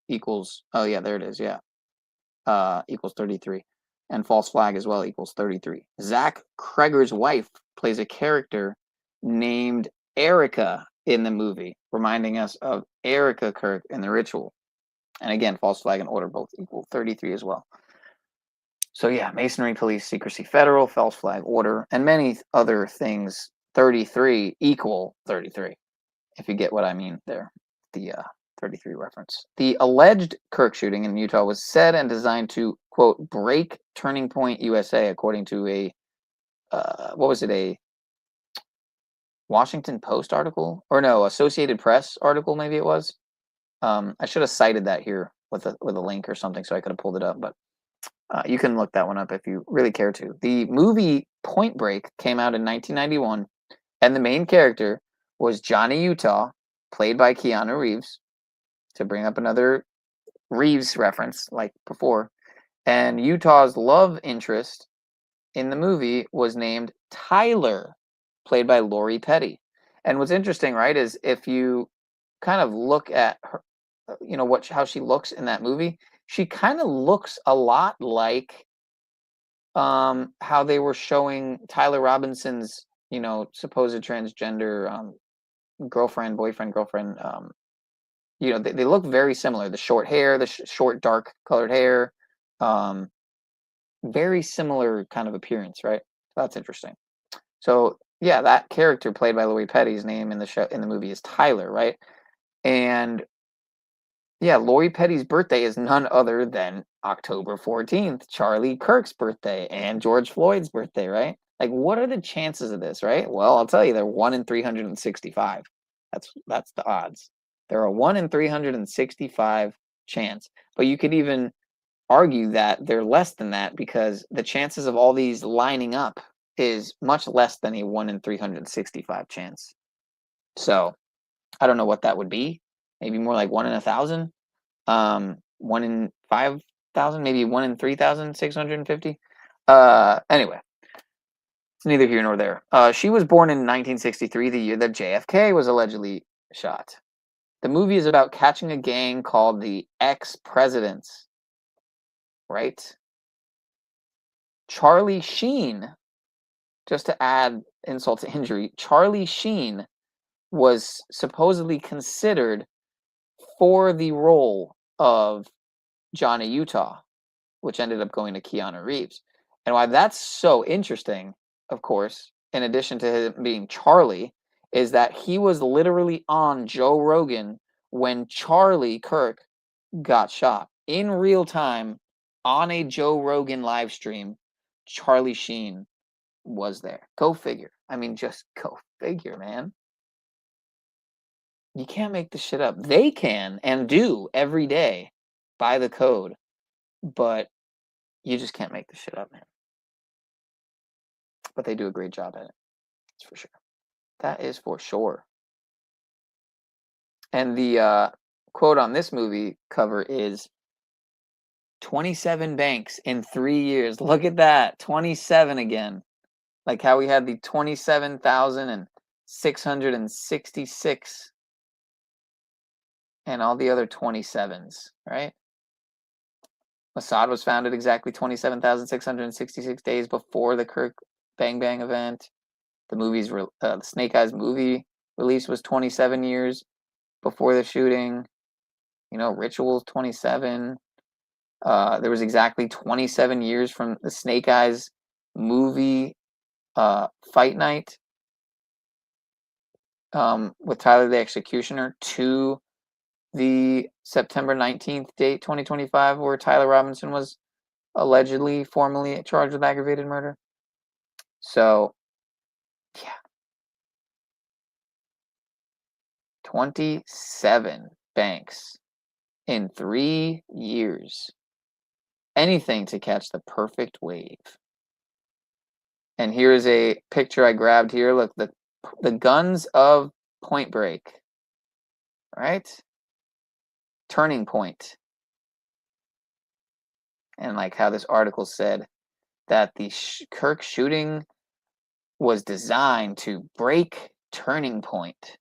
equals, oh yeah, there it is, yeah. Equals 33. And false flag as well equals 33. Zach Kreger's wife plays a character named Erica in the movie, reminding us of Erica Kirk in The Ritual. And again, false flag and order both equal 33 as well. So yeah, Masonry, police, secrecy, federal, false flag, order, and many other things. 33 equal 33, if you get what I mean there. The 33 reference. The alleged Kirk shooting in Utah was said and designed to, quote, break Turning Point USA, according to a, a Washington Post article? Or no, Associated Press article, maybe it was. I should have cited that here with a link or something so I could have pulled it up, but you can look that one up if you really care to. The movie Point Break came out in 1991, and the main character was Johnny Utah, played by Keanu Reeves, to bring up another Reeves reference like before. And Utah's love interest in the movie was named Tyler, played by Lori Petty. And what's interesting, right, is if you kind of look at her, how she looks in that movie, she kind of looks a lot like how they were showing Tyler Robinson's, supposed transgender girlfriend. They look very similar. The short hair, the short dark colored hair, very similar kind of appearance, right? So that's interesting. So yeah, that character played by Lori Petty's name in the movie is Tyler, right? And yeah, Lori Petty's birthday is none other than October 14th, Charlie Kirk's birthday and George Floyd's birthday, right? Like, what are the chances of this, right? Well, I'll tell you, they're 1 in 365. That's the odds. There are 1 in 365 chance. But you could even argue that they're less than that because the chances of all these lining up is much less than a 1 in 365 chance. So I don't know what that would be. Maybe more like 1 in 1,000, 1 in 5,000, maybe 1 in 3,650. Anyway, it's neither here nor there. She was born in 1963, the year that JFK was allegedly shot. The movie is about catching a gang called the Ex-Presidents, right? Charlie Sheen, just to add insult to injury, Charlie Sheen was supposedly considered for the role of Johnny Utah, which ended up going to Keanu Reeves. And why that's so interesting, of course, in addition to him being Charlie, is that he was literally on Joe Rogan when Charlie Kirk got shot. In real time, on a Joe Rogan live stream, Charlie Sheen was there. Go figure. I mean, just go figure, man. You can't make this shit up. They can and do every day by the code, but you just can't make this shit up, man. But they do a great job at it. That's for sure. That is for sure. And the quote on this movie cover is 27 banks in 3 years. Look at that. 27 again. Like how we had the 27,666 and all the other 27s, right? Mossad was founded exactly 27,666 days before the Kirk Bang Bang event. The movie's the Snake Eyes movie release was 27 years before the shooting. Ritual's 27. There was exactly 27 years from the Snake Eyes movie Fight Night with Tyler the Executioner to the September 19th date, 2025, where Tyler Robinson was allegedly formally charged with aggravated murder. So, yeah. 27 banks in 3 years. Anything to catch the perfect wave. And here's a picture I grabbed here. Look, the guns of Point Break. Right? Turning Point. And like how this article said that the Kirk shooting was designed to break Turning Point.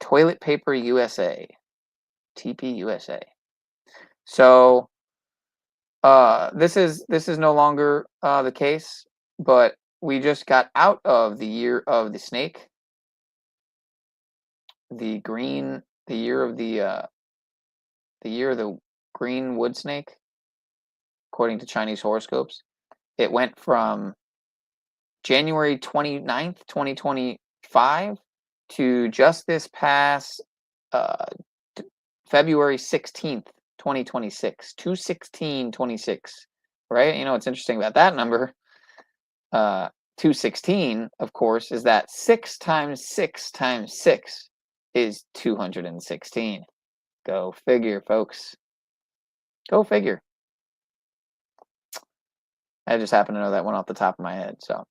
Toilet Paper USA. TP USA. So this is no longer the case, but we just got out of the year of the snake. The year of the green wood snake, according to Chinese horoscopes. It went from January 29th, 2025 to just this past February 16th, 2026. 2/16/26, right? You know what's interesting about that number? 216, of course, is that 6 times 6 times 6 is 216. Go figure, folks. Go figure. I just happen to know that one off the top of my head. So,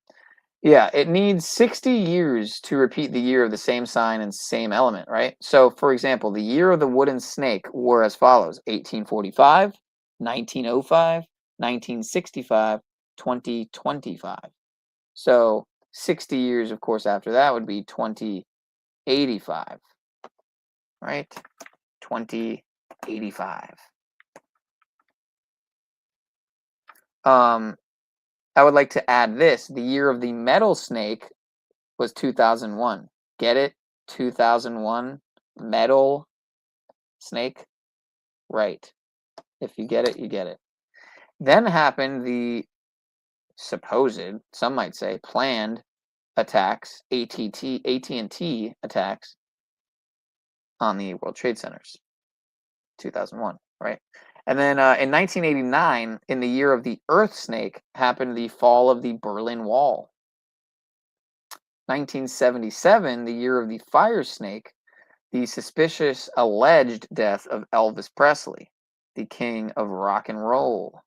yeah, it needs 60 years to repeat the year of the same sign and same element, right? So, for example, the year of the wooden snake were as follows: 1845, 1905, 1965, 2025. So, 60 years, of course, after that would be 2085, right? 2085. I would like to add this. The year of the metal snake was 2001. Get it? 2001 metal snake? Right. If you get it, you get it. Then happened the supposed, some might say, planned attacks, AT&T attacks on the World Trade Centers. 2001, right? And then in 1989, in the year of the Earth Snake, happened the fall of the Berlin Wall. 1977, the year of the Fire Snake, the suspicious alleged death of Elvis Presley, the king of rock and roll.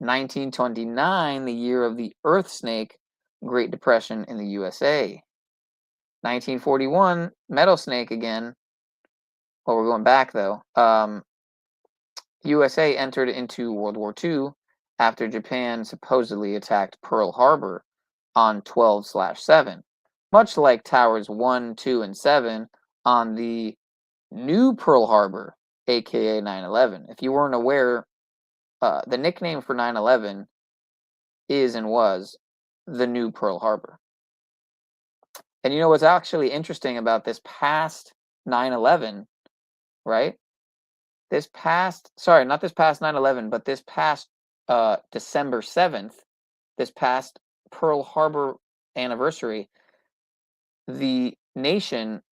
1929, the year of the Earth Snake, Great Depression in the USA. 1941, Metal Snake again. Well, we're going back though. USA entered into World War II after Japan supposedly attacked Pearl Harbor on 12/7, much like Towers 1, 2, and 7 on the new Pearl Harbor, aka 9/11. If you weren't aware, the nickname for 9/11 is and was the new Pearl Harbor. And you know what's actually interesting about this past 9/11, right? This past, sorry, not this past 9/11, but this past December 7th, this past Pearl Harbor anniversary, the nation,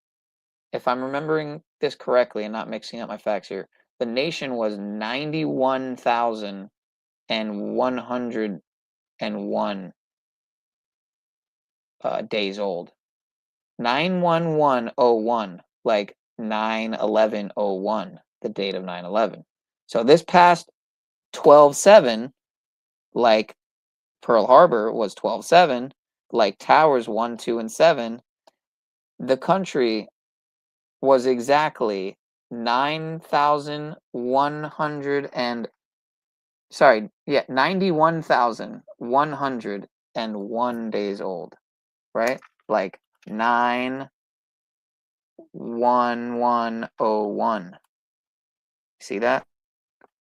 if I'm remembering this correctly and not mixing up my facts here, the nation was 91,101 days old. 91101, like 9/11/01. The date of 9/11. So this past 12/7, like Pearl Harbor was 12/7, like Towers 1, 2, and 7, the country was exactly 91,101 days old, right? Like 9/11/01. See that?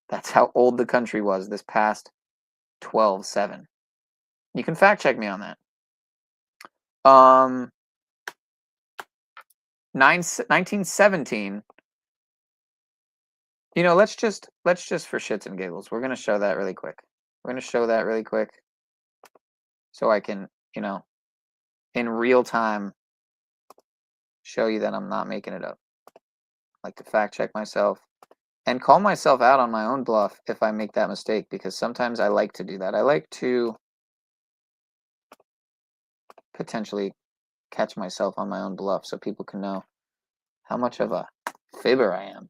That's how old the country was this past 12/7. You can fact check me on that. 1917. You know, let's just for shits and giggles, we're gonna show that really quick. So I can, you know, in real time show you that I'm not making it up. like to fact check myself and call myself out on my own bluff if I make that mistake, because sometimes I like to do that. I like to potentially catch myself on my own bluff so people can know how much of a fibber I am.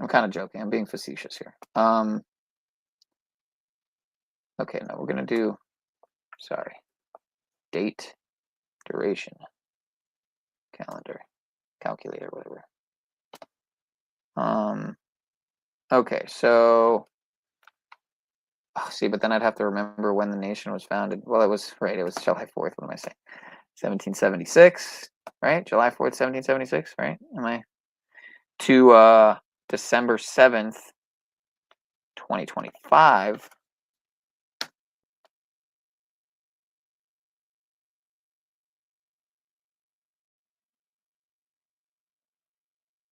I'm kind of joking. I'm being facetious here. Okay, now we're going to do, sorry, date, duration, calendar, calculator, whatever. Okay, so, oh, see, but then I'd have to remember when the nation was founded. Well, it was, right, it was July 4th. What am I saying? 1776, right? July 4th, 1776, right? Am I? To December 7th, 2025.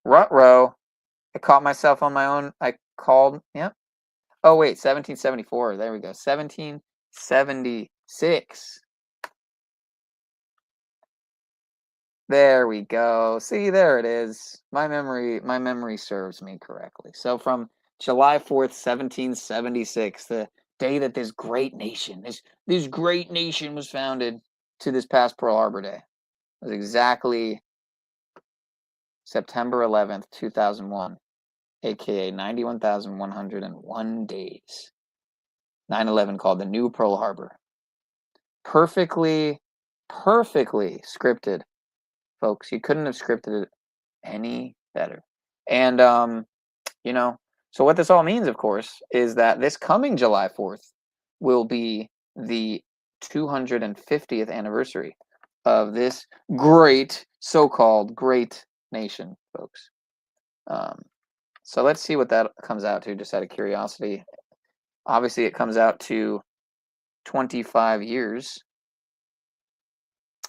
Ruh-roh. I caught myself on my own. I called, yep. Oh, wait, 1774. There we go. 1776. There we go. See, there it is. My memory serves me correctly. So from July 4th, 1776, the day that this great nation, this great nation was founded, to this past Pearl Harbor Day, was exactly September 11th, 2001, aka 91,101 days. 9/11 called the new Pearl Harbor. Perfectly scripted, folks. You couldn't have scripted it any better. And you know, so what this all means, of course, is that this coming July 4th will be the 250th anniversary of this great, so-called great nation, folks. So let's see what that comes out to, just out of curiosity. Obviously, it comes out to 25 years.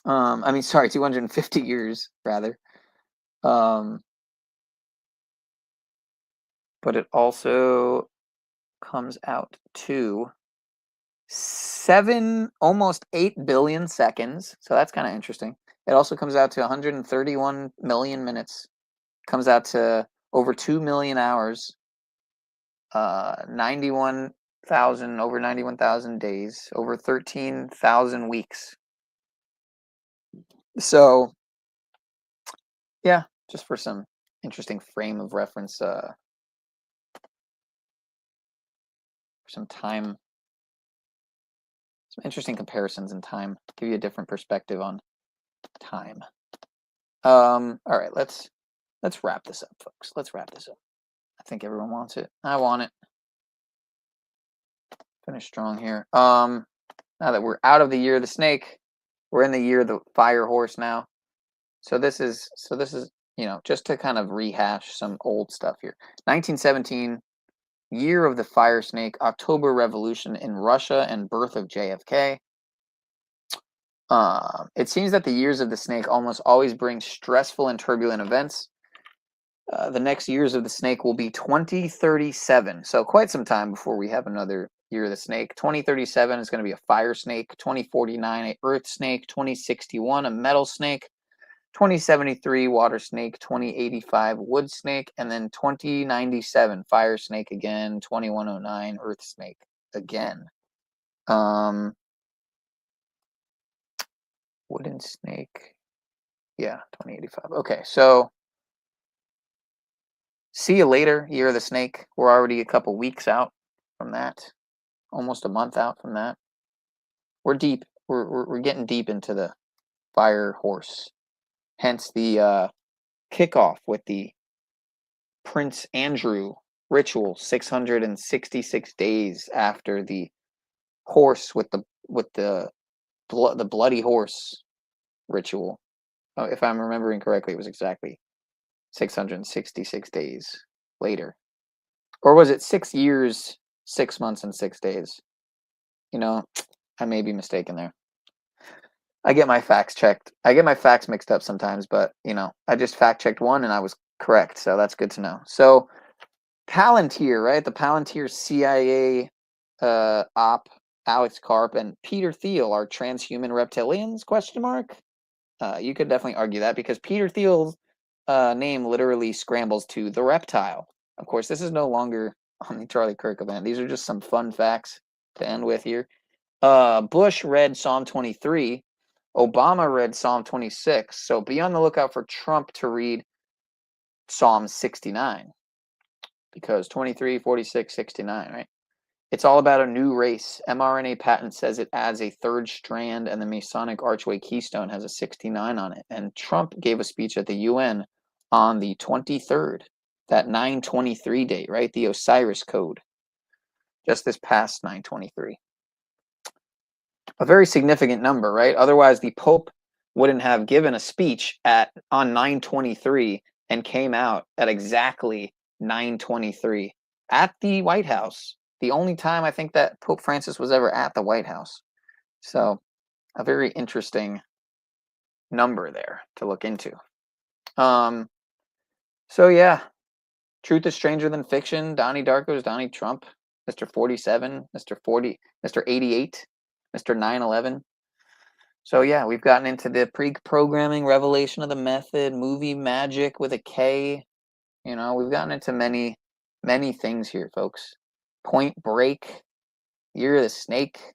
I mean, sorry, 250 years, rather. But it also comes out to almost 8 billion seconds. So that's kind of interesting. It also comes out to 131 million minutes. Comes out to over 2 million hours. 91,000 days. Over 13,000 weeks. So, yeah, just for some interesting frame of reference, some time, some interesting comparisons in time, give you a different perspective on time. All right, let's wrap this up, folks. Let's wrap this up. I think everyone wants it. I want it. Finish strong here. Now that we're out of the year of the snake, we're in the year of the fire horse now. So this is, you know, just to kind of rehash some old stuff here. 1917, year of the fire snake, October Revolution in Russia, and birth of JFK. It seems that the years of the snake almost always bring stressful and turbulent events. The next years of the snake will be 2037. So quite some time before we have another year of the snake. 2037 is going to be a fire snake. 2049, a earth snake. 2061, a metal snake. 2073, water snake. 2085, wood snake. And then 2097, fire snake again. 2109, earth snake again. Wooden snake. Yeah, 2085. Okay, so see you later, year of the snake. We're already a couple weeks out from that. Almost a month out from that. We're deep. We're getting deep into the fire horse. Hence the kickoff with the Prince Andrew ritual, 666 days after the horse with the bloody horse ritual. If I'm remembering correctly, it was exactly 666 days later. Or was it 6 years, 6 months, and 6 days? You know, I may be mistaken there. I get my facts checked. I get my facts mixed up sometimes, but, you know, I just fact-checked one and I was correct, so that's good to know. So, Palantir, right? The Palantir CIA op, Alex Karp, and Peter Thiel are transhuman reptilians, question mark? You could definitely argue that, because Peter Thiel name literally scrambles to the reptile. Of course, this is no longer on the Charlie Kirk event. These are just some fun facts to end with here. Bush read Psalm 23. Obama read Psalm 26. So be on the lookout for Trump to read Psalm 69. Because 23, 46, 69, right? It's all about a new race. mRNA patent says it adds a third strand, and the Masonic Archway Keystone has a 69 on it. And Trump gave a speech at the UN on the 23rd, that 9/23 date, right? The Osiris Code, just this past 9/23. A very significant number, right? Otherwise, the Pope wouldn't have given a speech on 9/23 and came out at exactly 9/23 at the White House. The only time I think that Pope Francis was ever at the White House. So a very interesting number there to look into. So yeah, truth is stranger than fiction. Donnie Darko's Donnie Trump, Mr. 47, Mr. 40, Mr. 88, Mr. 9/11. So yeah, we've gotten into the pre-programming, revelation of the method, movie magic with a K. You know, we've gotten into many, many things here, folks. Point Break, Year of the Snake,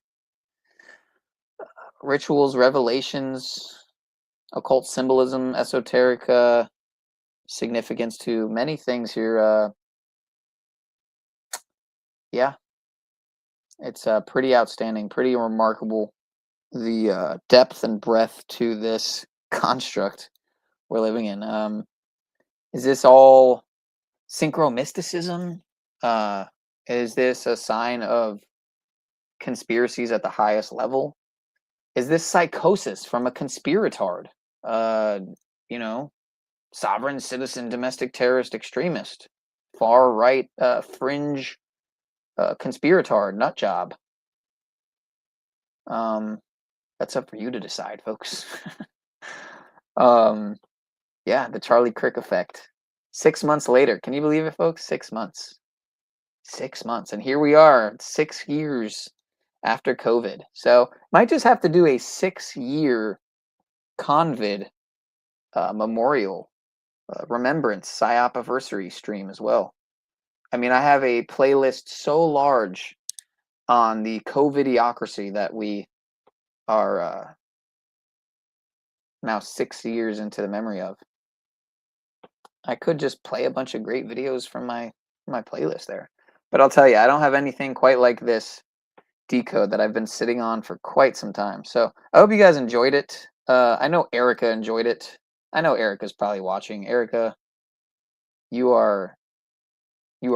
rituals, revelations, occult symbolism, esoteric significance to many things here. Yeah, it's pretty outstanding, pretty remarkable, the depth and breadth to this construct we're living in. Is this all synchromysticism? Is this a sign of conspiracies at the highest level? Is this psychosis from a conspiratard? You know, sovereign citizen, domestic terrorist, extremist, far right, fringe, conspiratard, nut job. That's up for you to decide, folks. Yeah, the Charlie Kirk effect. 6 months later, can you believe it, folks? 6 months. 6 months, and here we are, 6 years after COVID. So might just have to do a 6-year convid memorial remembrance PSYOPiversary stream as well. I mean, I have a playlist so large on the COVIDiocracy that we are now 6 years into the memory of. I could just play a bunch of great videos from my playlist there. But I'll tell you, I don't have anything quite like this Decode that I've been sitting on for quite some time. So I hope you guys enjoyed it. I know Erica enjoyed it. I know Erica's probably watching. Erica, you are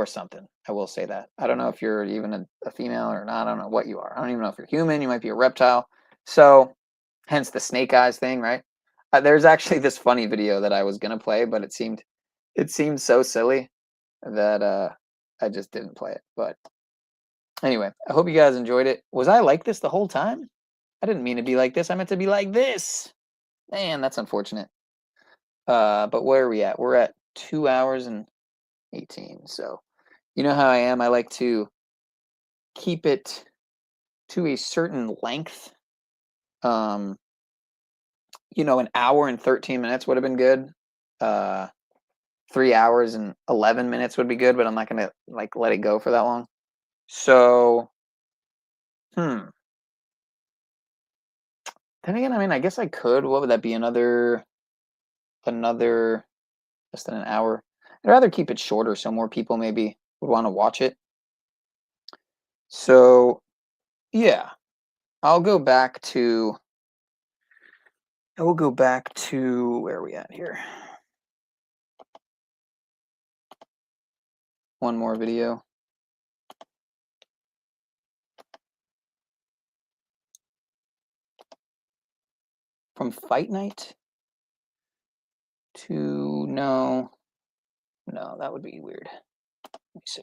something. I will say that. I don't know if you're even a female or not. I don't know what you are. I don't even know if you're human. You might be a reptile. So hence the snake eyes thing, right? There's actually this funny video that I was going to play, but it seemed so silly that I just didn't play it. But anyway, I hope you guys enjoyed it. Was I like this the whole time? I didn't mean to be like this. I meant to be like this. Man, that's unfortunate. But where are we at? We're at 2 hours and 18. So you know how I am. I like to keep it to a certain length. You know, an hour and 13 minutes would have been good. 3 hours and 11 minutes would be good, but I'm not going to like let it go for that long. So, then again, I mean, I guess I could. What would that be? Another less than an hour. I'd rather keep it shorter so more people maybe would want to watch it. So, yeah, I'll go back to where are we at here? One more video. From Fight Night to no, that would be weird. Let me see.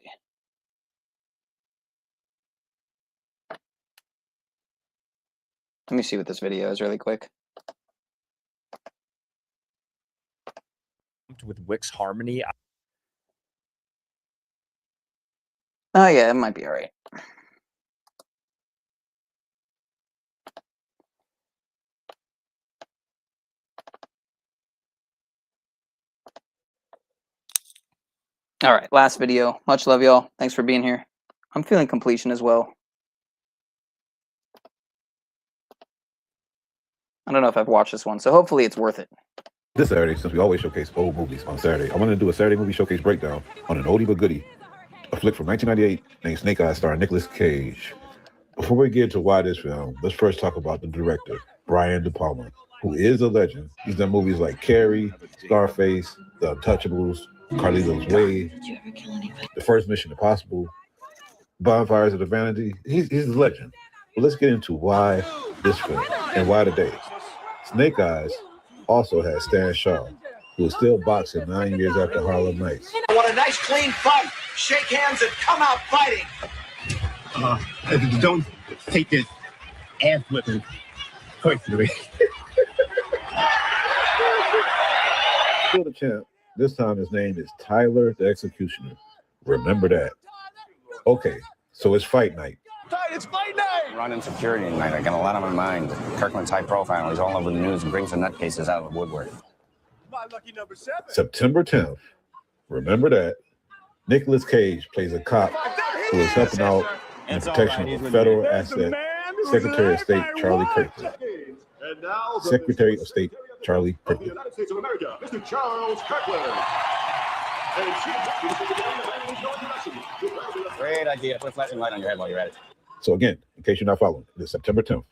Let me see what this video is really quick. With Wix Harmony. Oh yeah, it might be all right. All right, last video. Much love, y'all. Thanks for being here. I'm feeling completion as well. I don't know if I've watched this one, so hopefully it's worth it. This Saturday, since we always showcase old movies on Saturday, I wanted to do a Saturday movie showcase breakdown on an oldie but goodie, a flick from 1998 named Snake Eyes starring Nicolas Cage. Before we get into why this film, let's first talk about the director, Brian De Palma, who is a legend. He's done movies like Carrie, Scarface, The Untouchables, Carlito's Way, The First Mission Impossible, Bonfires of the Vanity. He's a legend. But let's get into why this film and why today. Snake Eyes also has Stan Shaw, who is still boxing 9 years after Harlem Nights. I want a nice clean fight. Shake hands and come out fighting. Don't take this ass whipping personally. Still the champ. This time his name is Tyler the Executioner. Remember that. Okay, so it's fight night. It's fight night! Running security tonight. I got a lot on my mind. Kirkland's high profile. He's all over the news and brings the nutcases out of the woodwork. My lucky number 7. September 10th. Remember that. Nicolas Cage plays a cop who is helping out in the protection of a federal asset, Secretary of State Charlie Kirkland. Secretary of State Charlie Kirkland. United States of America, Mr. Charles Kirkland. Great idea. Put a flashing light on your head while you're at it. So again, in case you're not following, it is September 10th,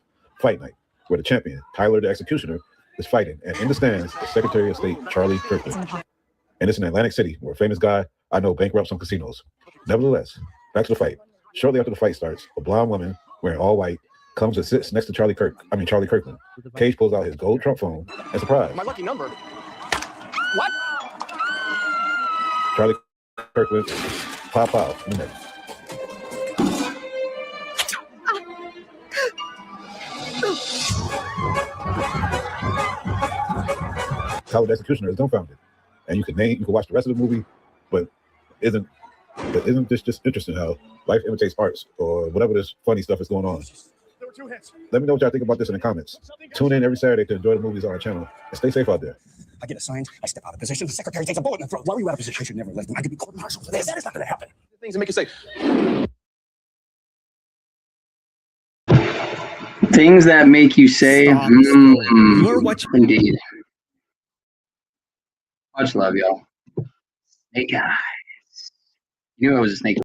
fight night, where the champion, Tyler the Executioner, is fighting. And in the stands, the Secretary of State Charlie Kirkland. And it's in Atlantic City, where a famous guy I know bankrupts some casinos. Nevertheless, back to the fight. Shortly after the fight starts, a blonde woman wearing all white comes and sits next to Charlie Kirkland. Cage pulls out his gold Trump phone and surprise. My lucky number. What? Charlie Kirkland pop out in the middle. Tyler the Executioner is dumbfounded, and you can watch the rest of the movie, but isn't this just interesting how life imitates arts or whatever this funny stuff is going on? There were 2 hits. Let me know what y'all think about this in the comments. Tune in every Saturday to enjoy the movies on our channel, and stay safe out there. I get assigned, I step out of position, the secretary takes a bullet in the throat. Why were you out of position? I should never have left him. I could be court-martialed for this. That is not going to happen. Things that make you say. Things that make you say, You're watching. Indeed. Much love, y'all. Snake Eyes. You knew I was a snake.